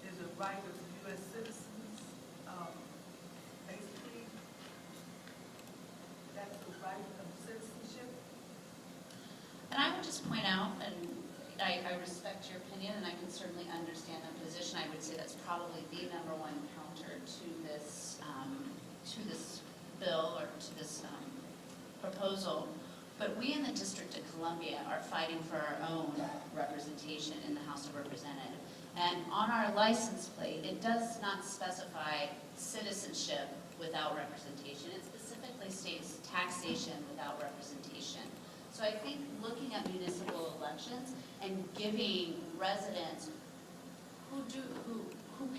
is a right of U.S. citizens. Basically, that's the right of citizenship. And I would just point out, and I respect your opinion, and I can certainly understand the position. I would say that's probably the #1 counter to this bill or to this proposal. But we in the District of Columbia are fighting for our own representation in the House of Representatives. And on our license plate, it does not specify citizenship without representation. It specifically states taxation without representation. So I think looking at municipal elections and giving residents who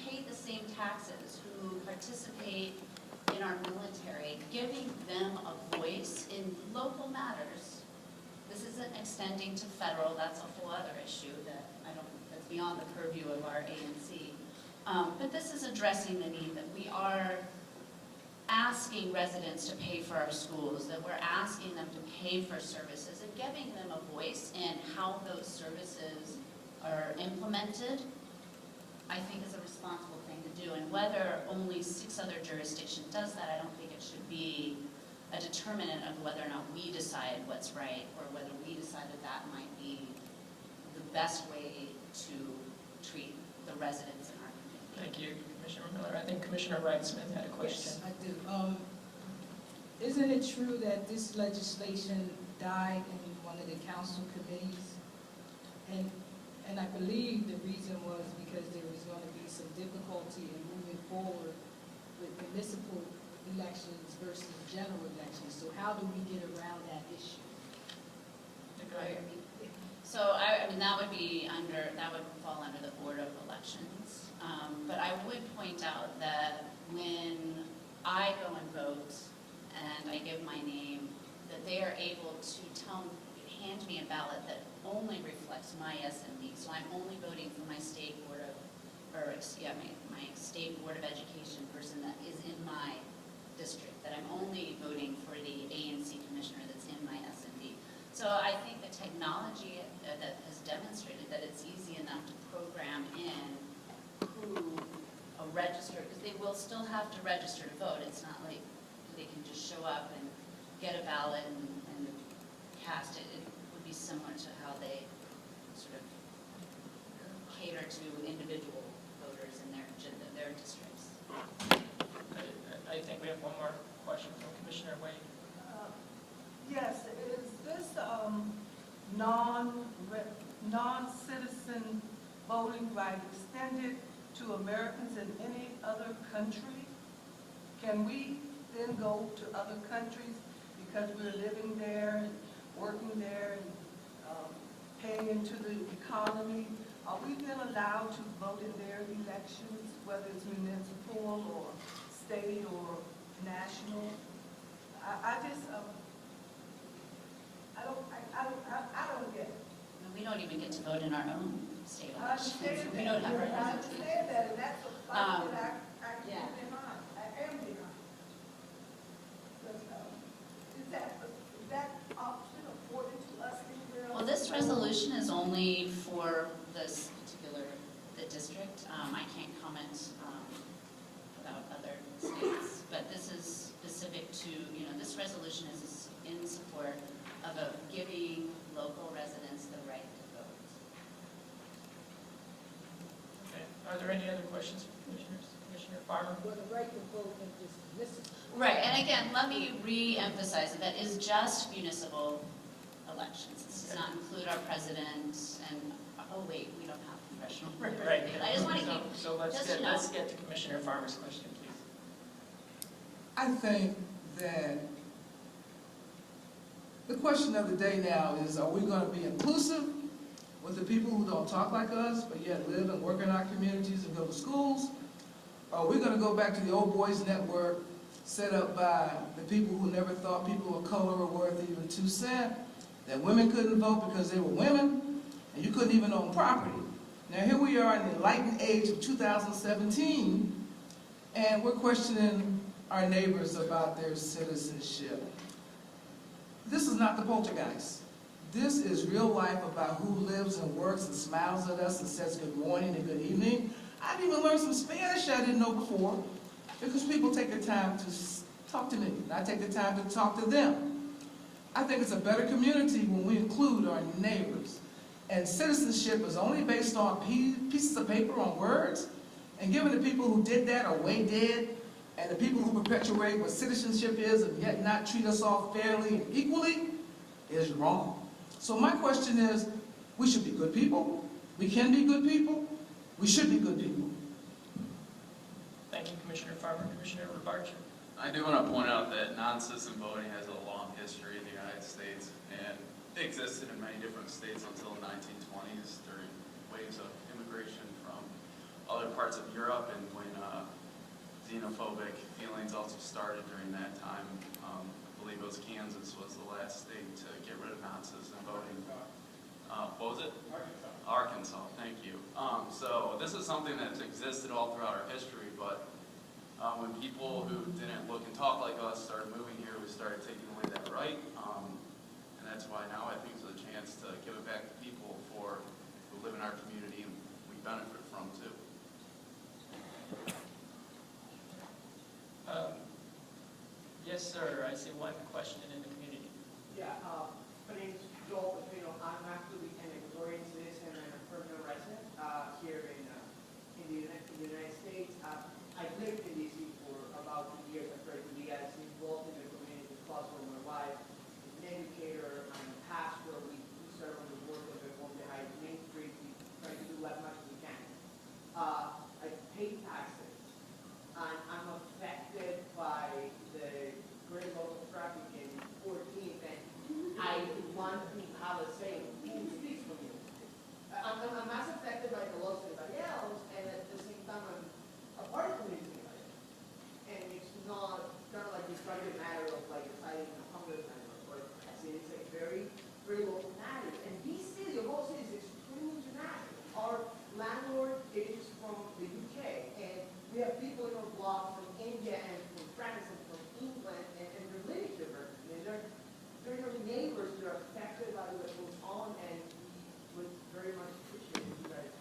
pay the same taxes, who participate in our military, giving them a voice in local matters. This isn't extending to federal, that's a whole other issue that's beyond the purview of our ANC. But this is addressing the need that we are asking residents to pay for our schools, that we're asking them to pay for services, and giving them a voice in how those services are implemented, I think is a responsible thing to do. And whether only 6 other jurisdictions does that, I don't think it should be a determinant of whether or not we decide what's right, or whether we decide that that might be the best way to treat the residents in our community. Thank you, Commissioner Miller. I think Commissioner Wright-Smith had a question. Yes, I do. Isn't it true that this legislation died in one of the council committees? And I believe the reason was because there was going to be some difficulty in moving forward with municipal elections versus general elections. So how do we get around that issue? So I mean, that would fall under the Board of Elections. But I would point out that when I go and vote and I give my name, that they are able to hand me a ballot that only reflects my SMD. So I'm only voting for my state board of, my state board of education person that is in my district. That I'm only voting for the ANC commissioner that's in my SMD. So I think the technology that has demonstrated that it's easy enough to program in who a register, because they will still have to register to vote. It's not like they can just show up and get a ballot and cast it. It would be similar to how they sort of cater to individual voters in their districts. I think we have one more question from Commissioner Wade. Yes, is this non-citizen voting right extended to Americans in any other country? Can we then go to other countries because we're living there and working there and paying into the economy? Are we then allowed to vote in their elections, whether it's municipal or state or national? I don't get it. We don't even get to vote in our own state I elections. understand We don't have that, I representation. understand that, and that's a fight that I yeah. am behind, I am behind. But, is that option afforded to us anywhere else? Well, this resolution is only for this particular, the district. I can't comment about other states, but this is specific to, this resolution is in support of giving local residents the right to vote. Okay. Are there any other questions from commissioners? Commissioner Farmer? Well, the right to vote and just listen. Right, and again, let me re-emphasize that is just municipal elections. This does not include our president and, oh wait, we don't have professional. Right. I just want to keep, So let's get to Commissioner Farmer's question, please. I think that the question of the day now is, are we going to be inclusive with the people who don't talk like us, but yet live and work in our communities and go to schools? Or are we going to go back to the old boys network set up by the people who never thought people of color were worth even 2 cents, that women couldn't vote because they were women, and you couldn't even own property? Now here we are in the enlightened age of 2017, and we're questioning our neighbors about their citizenship. This is not the poltergeist. This is real life about who lives and works and smiles at us and says good morning and good evening. I've even learned some Spanish I didn't know before, because people take the time to talk to me, and I take the time to talk to them. I think it's a better community when we include our neighbors. And citizenship is only based on pieces of paper, on words, and giving the people who did that are way dead, and the people who perpetuate what citizenship is and yet not treat us all fairly and equally is wrong. So my question is, we should be good people, we can be good people, we should be good people. Thank you, Commissioner Farmer. Commissioner Rabarchi? I do want to point out that non-citizen voting has a long history in the United States, and it existed in many different states until the 1920s during waves of immigration from other parts of Europe, and when xenophobic feelings also started during that time. I believe it was Kansas was the last state to get rid of non-citizen voting. What was it? Arkansas, thank you. So this is something that's existed all throughout our history, but when people who didn't look and talk like us started moving here, we started taking away that right. And that's why now I think it's a chance to give it back to people who live in our community and we benefit from too. Yes, sir. I see one question in the community. Yeah, my name is Joel Petrino. I'm actually an Ecuadorian citizen and a permanent resident here in the United States. I've lived in D.C. for about 2 years. I'm very Diaz, involved in the community plus with my wife. An educator, I'm a pastor. We serve on the board of the Home Behind Main Street. We try to do as much as we can. I pay taxes. I'm affected by the great local traffic in 14th, and I want to have a say who speaks for me. I'm as affected by the laws as anybody else, and at the same time, I'm a part of the community. And it's not kind of like this private matter of like deciding a Congress matter, but I say it's a very, very local matter. And this city, the whole city is extremely international. Our landlord is from the UK, and we have people in our block from India and from France and from England, and they're living here. And they're your neighbors that are affected by what goes on, and we would very much appreciate you guys.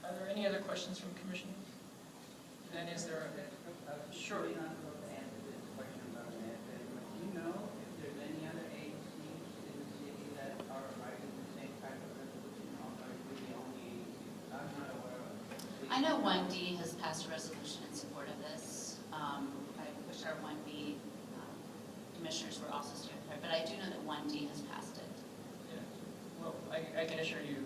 Are there any other questions from commissioners? Then is there a... Sure. Do you know if there's any other agencies in the city that are writing the same type of resolution, or are we the only agency? I'm not aware of it. I know 1D has passed a resolution in support of this. I wish our 1B commissioners were also certified, but I do know that 1D has passed it. Yeah. Well, I can assure you,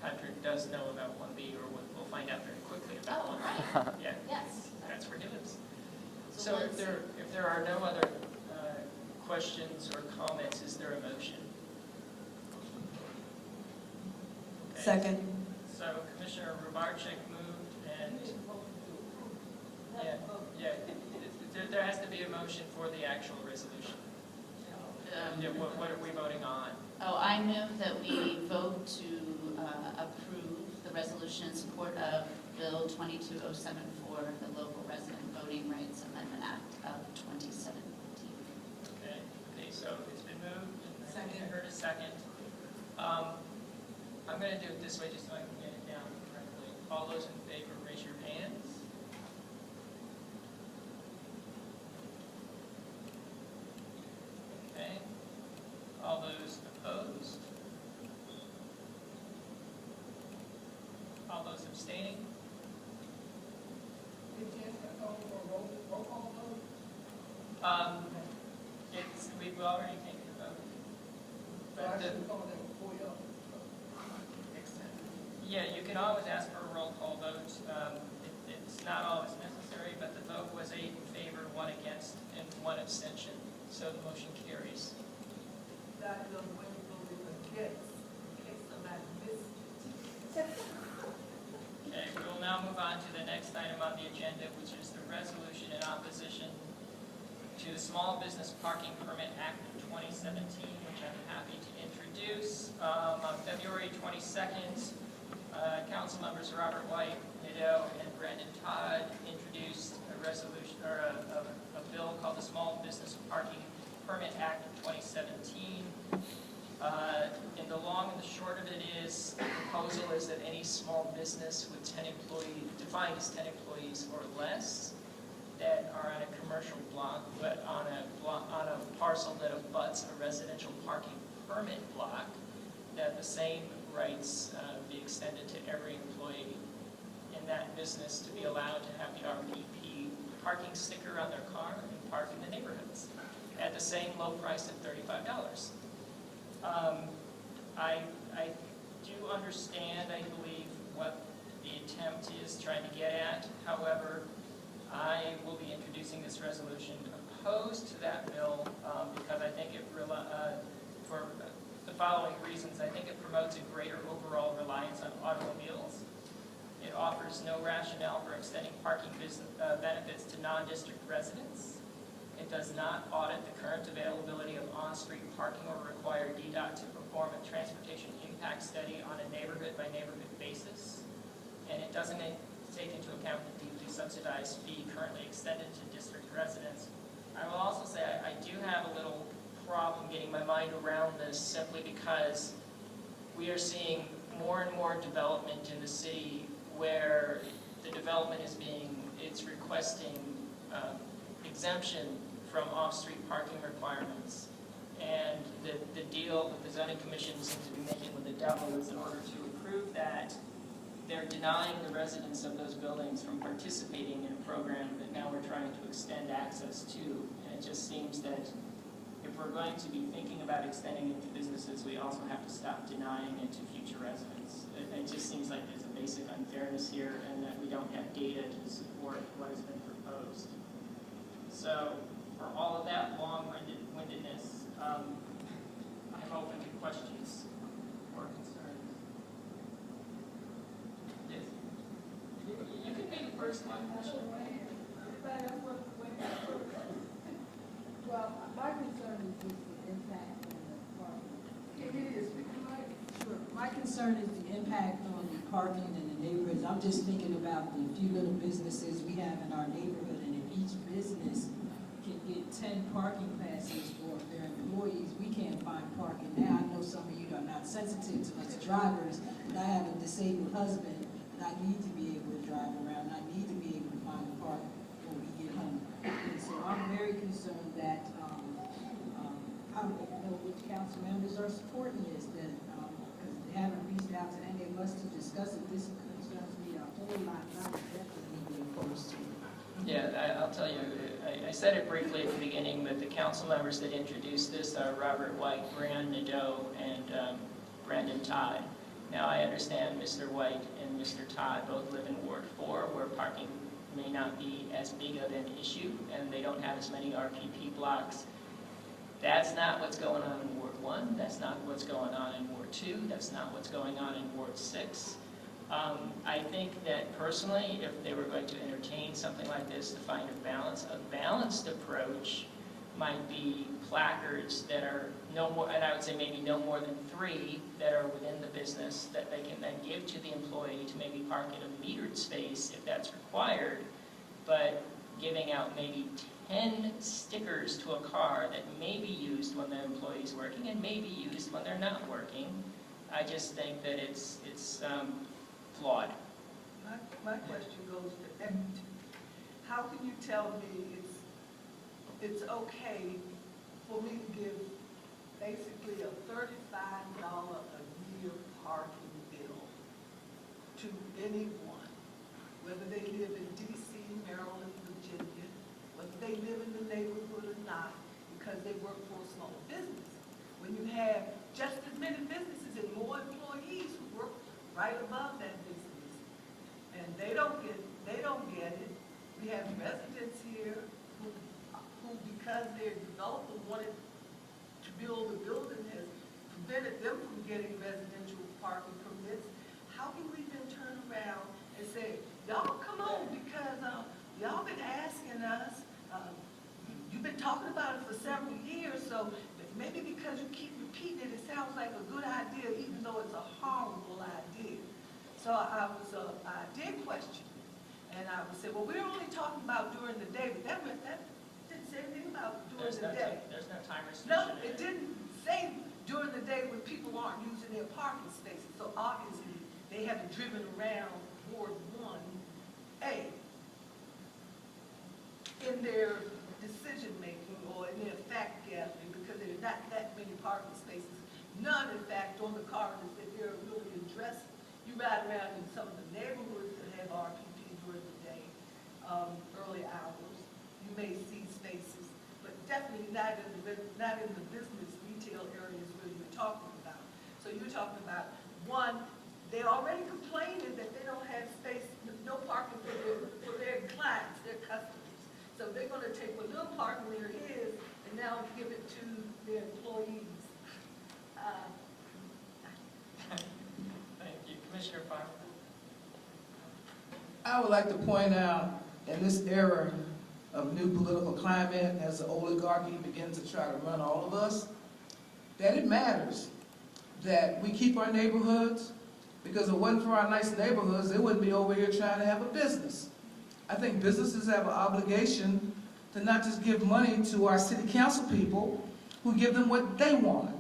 Patrick does know about 1B, or we'll find out very quickly about 1B. Right. Yeah. Yes. That's where he lives. So if there are no other questions or comments, is there a motion? Okay. Second. So Commissioner Rabarczyk moved, and there has to be a motion for the actual resolution. What are we voting on? Oh, I move that we vote to approve the resolution in support of Bill 22074, the Local Resident Voting Rights Amendment Act of 2017. Okay, so it's been moved, and I heard a second. I'm going to do it this way just so I can get it down correctly. All those in favor, raise your hands. Okay. All those opposed? All those abstaining? Roll call vote? We've already taken the vote. So I should call that before y'all. Yeah, you can always ask for a roll call vote. It's not always necessary, but the vote was 8 in favor, 1 against, and 1 abstention. So the motion carries. That is when you voted against, in case somebody missed it. Okay, we will now move on to the next item on the agenda, which is the resolution in opposition to the Small Business Parking Permit Act of 2017, which I'm happy to introduce. On February 22nd, Council members Robert White, Nadeau, and Brandon Todd introduced a resolution or a bill called the Small Business Parking Permit Act of 2017. And the long and the short of it is, the proposal is that any small business with 10 employees, defined as 10 employees or less, that are on a commercial block, but on a parcel that abuts a residential parking permit block, that the same rights be extended to every employee in that business to be allowed to have the RPP parking sticker on their car and park in the neighborhoods at the same low price of $35. I do understand, I believe, what the attempt is trying to get at. However, I will be introducing this resolution opposed to that bill because I think it, for the following reasons, I think it promotes a greater overall reliance on automobiles. It offers no rationale for extending parking benefits to non-district residents. It does not audit the current availability of on-street parking or require DDOT to perform a transportation impact study on a neighborhood-by-neighborhood basis. And it doesn't take into account the deeply subsidized fee currently extended to district residents. I will also say I do have a little problem getting my mind around this simply because we are seeing more and more development in the city where the development it's requesting exemption from off-street parking requirements. And the deal that the zoning commission seems to be making with the devil is in order to approve that, they're denying the residents of those buildings from participating in a program that now we're trying to extend access to. And it just seems that if we're going to be thinking about extending it to businesses, we also have to stop denying it to future residents. It just seems like there's a basic unfairness here and that we don't have data to support what has been proposed. So for all of that long-windedness, I'm open to questions or concerns. Yes. You can be the first one. Well, my concern is just the impact on the parking. Sure. My concern is the impact on the parking in the neighborhoods. I'm just thinking about the few little businesses we have in our neighborhood, and if each business can get 10 parking passes for their employees, we can't find parking now. I know some of you are not sensitive to us drivers, but I have a disabled husband, and I need to be able to drive around. I need to be able to find a park when we get home. And so I'm very concerned that, I don't know which council members are supporting this, that, because they haven't reached out to any of us to discuss it. This concerns me a whole lot, and I would definitely be opposed to it. Yeah, I'll tell you, I said it briefly at the beginning, but the council members that introduced this are Robert White, Brian Nadeau, and Brandon Todd. Now, I understand Mr. White and Mr. Todd both live in Ward 4, where parking may not be as big of an issue, and they don't have as many RPP blocks. That's not what's going on in Ward 1. That's not what's going on in Ward 2. That's not what's going on in Ward 6. I think that personally, if they were going to entertain something like this to find a balanced approach might be placards that are no more, and I would say maybe no more than 3 that are within the business that they can then give to the employee to maybe park in a metered space if that's required, but giving out maybe 10 stickers to a car that may be used when the employee's working and may be used when they're not working. I just think that it's flawed. My question goes to empty. How can you tell me it's okay for me to give basically a $35 a year parking bill to anyone, whether they live in DC, Maryland, Virginia, whether they live in the neighborhood or not, because they work for a small business? When you have just as many businesses and more employees who work right above that business, and they don't get it. We have residents here who because their developer wanted to build a building has prevented them from getting residential parking permits. How can we then turn around and say, y'all come on, because y'all been asking us, you've been talking about it for several years, so maybe because you keep repeating it, it sounds like a good idea, even though it's a horrible idea. So I did question, and I would say, well, we're only talking about during the day, but that didn't say anything about during the day. There's no time restriction. No, it didn't say during the day when people aren't using their parking spaces. So obviously, they haven't driven around Ward 1A in their decision-making or in their fact-gathering, because there's not that many parking spaces. None, in fact, on the corridors that they're really addressing. You ride around in some of the neighborhoods that have RPP during the day, early hours. You may see spaces, but definitely not in the business retail areas where you're talking about. So you're talking about, one, they're already complaining that they don't have space, no parking for their clients, their customers. So they're going to take what little parking there is and now give it to their employees. Thank you. Commissioner Farmer. I would like to point out, in this era of new political climate, as the oligarchy begins to try to run all of us, that it matters that we keep our neighborhoods, because if it wasn't for our nice neighborhoods, they wouldn't be over here trying to have a business. I think businesses have an obligation to not just give money to our city council people who give them what they want.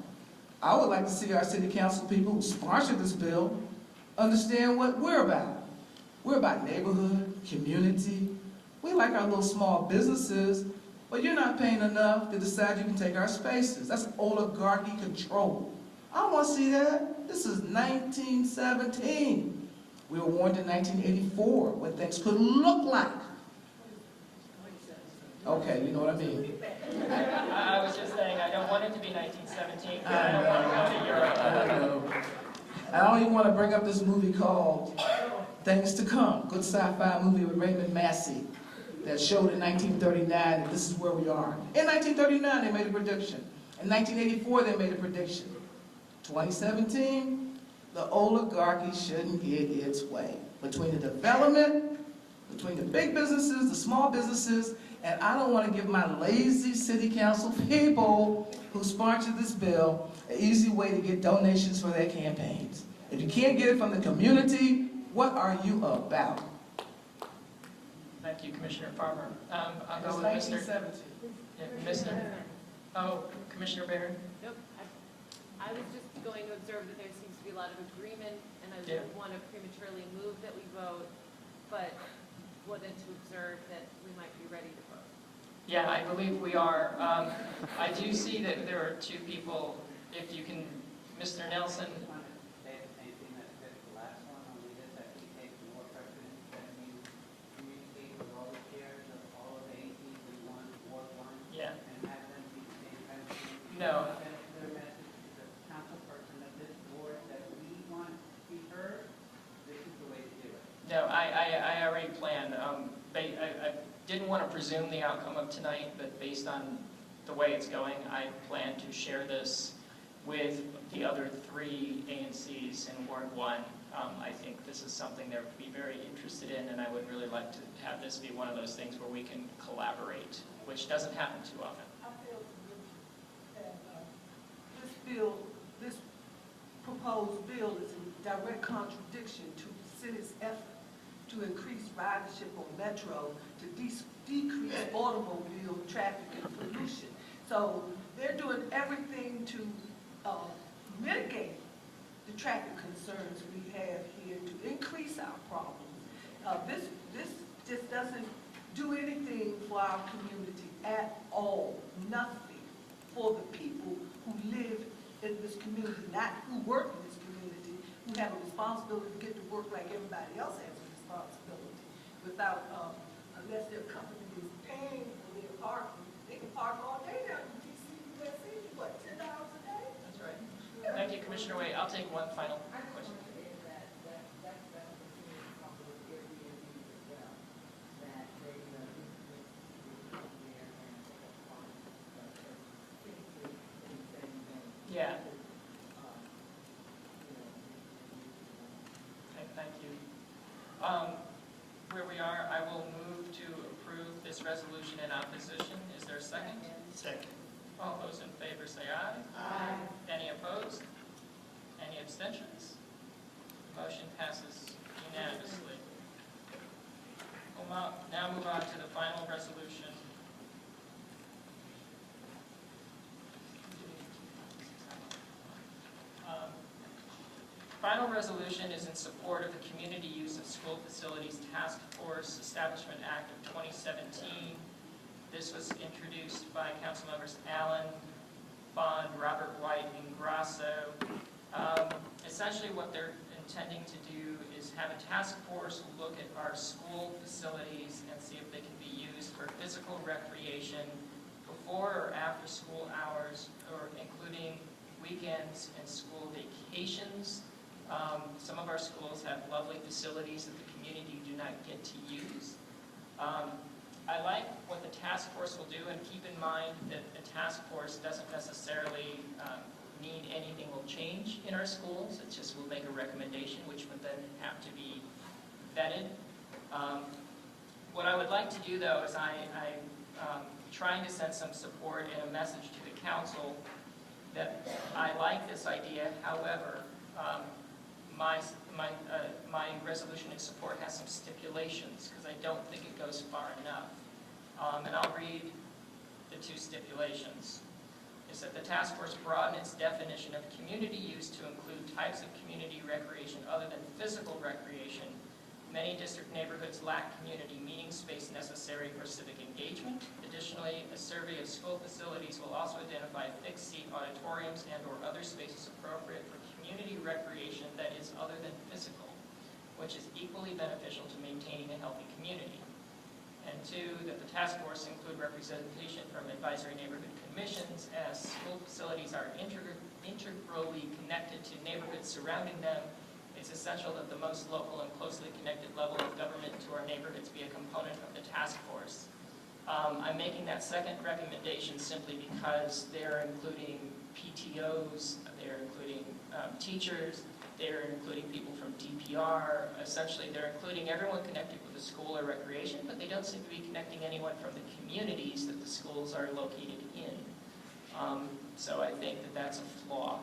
I would like to see our city council people who sponsor this bill understand what we're about. We're about neighborhood, community. We like our little small businesses, but you're not paying enough to decide you can take our spaces. That's oligarchy control. I don't want to see that. This is 1917. We were warned in 1984 what things could look like. Okay, you know what I mean. I was just saying, I don't want it to be 1917, because I don't want to go to Europe. I know. I don't even want to bring up this movie called Things to Come, good sci-fi movie with Raymond Massey that showed in 1939 that this is where we are. In 1939, they made a prediction. In 1984, they made a prediction. 2017, the oligarchy shouldn't get its way. Between the development, between the big businesses, the small businesses, and I don't want to give my lazy city council people who sponsored this bill an easy way to get donations for their campaigns. If you can't get it from the community, what are you about? Thank you, Commissioner Farmer. I'll It's go with Mr. 1917. Commissioner Barron? Nope. I was just going to observe that there seems to be a lot of agreement, and I Yeah. wouldn't want to prematurely move that we vote, but wanted to observe that we might be ready to vote. Yeah, I believe we are. I do see that there are 2 people, if you can, Mr. Nelson. Say the same thing that I said the last one, only this, I think, takes more precedence that you communicate with all the chairs of all of the ACs in Ward 1. Yeah. And have them be the same kind of thing. No. Send a clear message to the council person of this board that we want to be heard. This is the way to do it. No, I already planned. I didn't want to presume the outcome of tonight, but based on the way it's going, I plan to share this with the other 3 ANCs in Ward 1. I think this is something they'll be very interested in, and I would really like to have this be one of those things where we can collaborate, which doesn't happen too often. I this proposed bill is in direct contradiction to the city's effort to increase ridership on Metro, to decrease automobile traffic and pollution. So they're doing everything to mitigate the traffic concerns we have here, to increase our problems. This just doesn't do anything for our community at all. Nothing for the people who live in this community, not who work in this community, who have a responsibility to get to work like everybody else has a responsibility. Without, unless their company is paying for their parking, they can park all day down in DC, what, $10 a day? That's right. Thank you, Commissioner Wade. I'll take one final question. Yeah. Thank you. Where we are, I will move to approve this resolution in opposition. Is there a second? Second. All those in favor say aye. Aye. Any opposed? Any abstentions? Motion passes unanimously. We'll now move on to the final resolution. Final resolution is in support of the Community Use of School Facilities Task Force Establishment Act of 2017. This was introduced by Councilmembers Allen, Bond, Robert White, and Grasso. Essentially what they're intending to do is have a task force look at our school facilities and see if they can be used for physical recreation before or after school hours, or including weekends and school vacations. Some of our schools have lovely facilities that the community do not get to use. I like what the task force will do, and keep in mind that a task force doesn't necessarily mean anything will change in our schools. It just will make a recommendation, which would then have to be vetted. What I would like to do, though, is I'm trying to send some support and a message to the council that I like this idea. However, my resolution in support has some stipulations because I don't think it goes far enough. And I'll read the two stipulations. Is that the task force broaden its definition of community use to include types of community recreation other than physical recreation. Many district neighborhoods lack community meeting space necessary for civic engagement. Additionally, a survey of school facilities will also identify fixed-seat auditoriums and/or other spaces appropriate for community recreation that is other than physical, which is equally beneficial to maintaining a healthy community. And two, that the task force include representation from advisory neighborhood commissions, as school facilities are integrally connected to neighborhoods surrounding them. It's essential that the most local and closely connected level of government to our neighborhoods be a component of the task force. I'm making that second recommendation simply because they're including PTOs, they're including teachers, they're including people from DPR. Essentially, they're including everyone connected with the school or recreation, but they don't seem to be connecting anyone from the communities that the schools are located in. So I think that that's a flaw.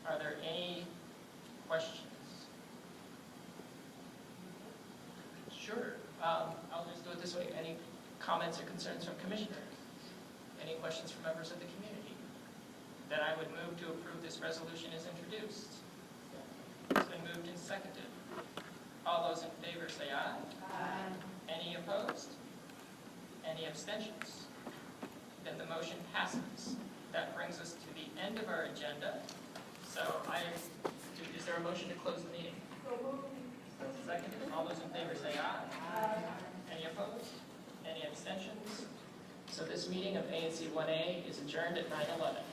Are there any questions? Sure. I'll just do it this way. Any comments or concerns from commissioners? Any questions from members of the community? Then I would move to approve this resolution as introduced. It's been moved and seconded. All those in favor say aye. Aye. Any opposed? Any abstentions? Then the motion passes. That brings us to the end of our agenda. So is there a motion to close the meeting? Seconded. All those in favor say aye. Aye. Any opposed? Any abstentions? So this meeting of ANC 1A is adjourned at 9:11.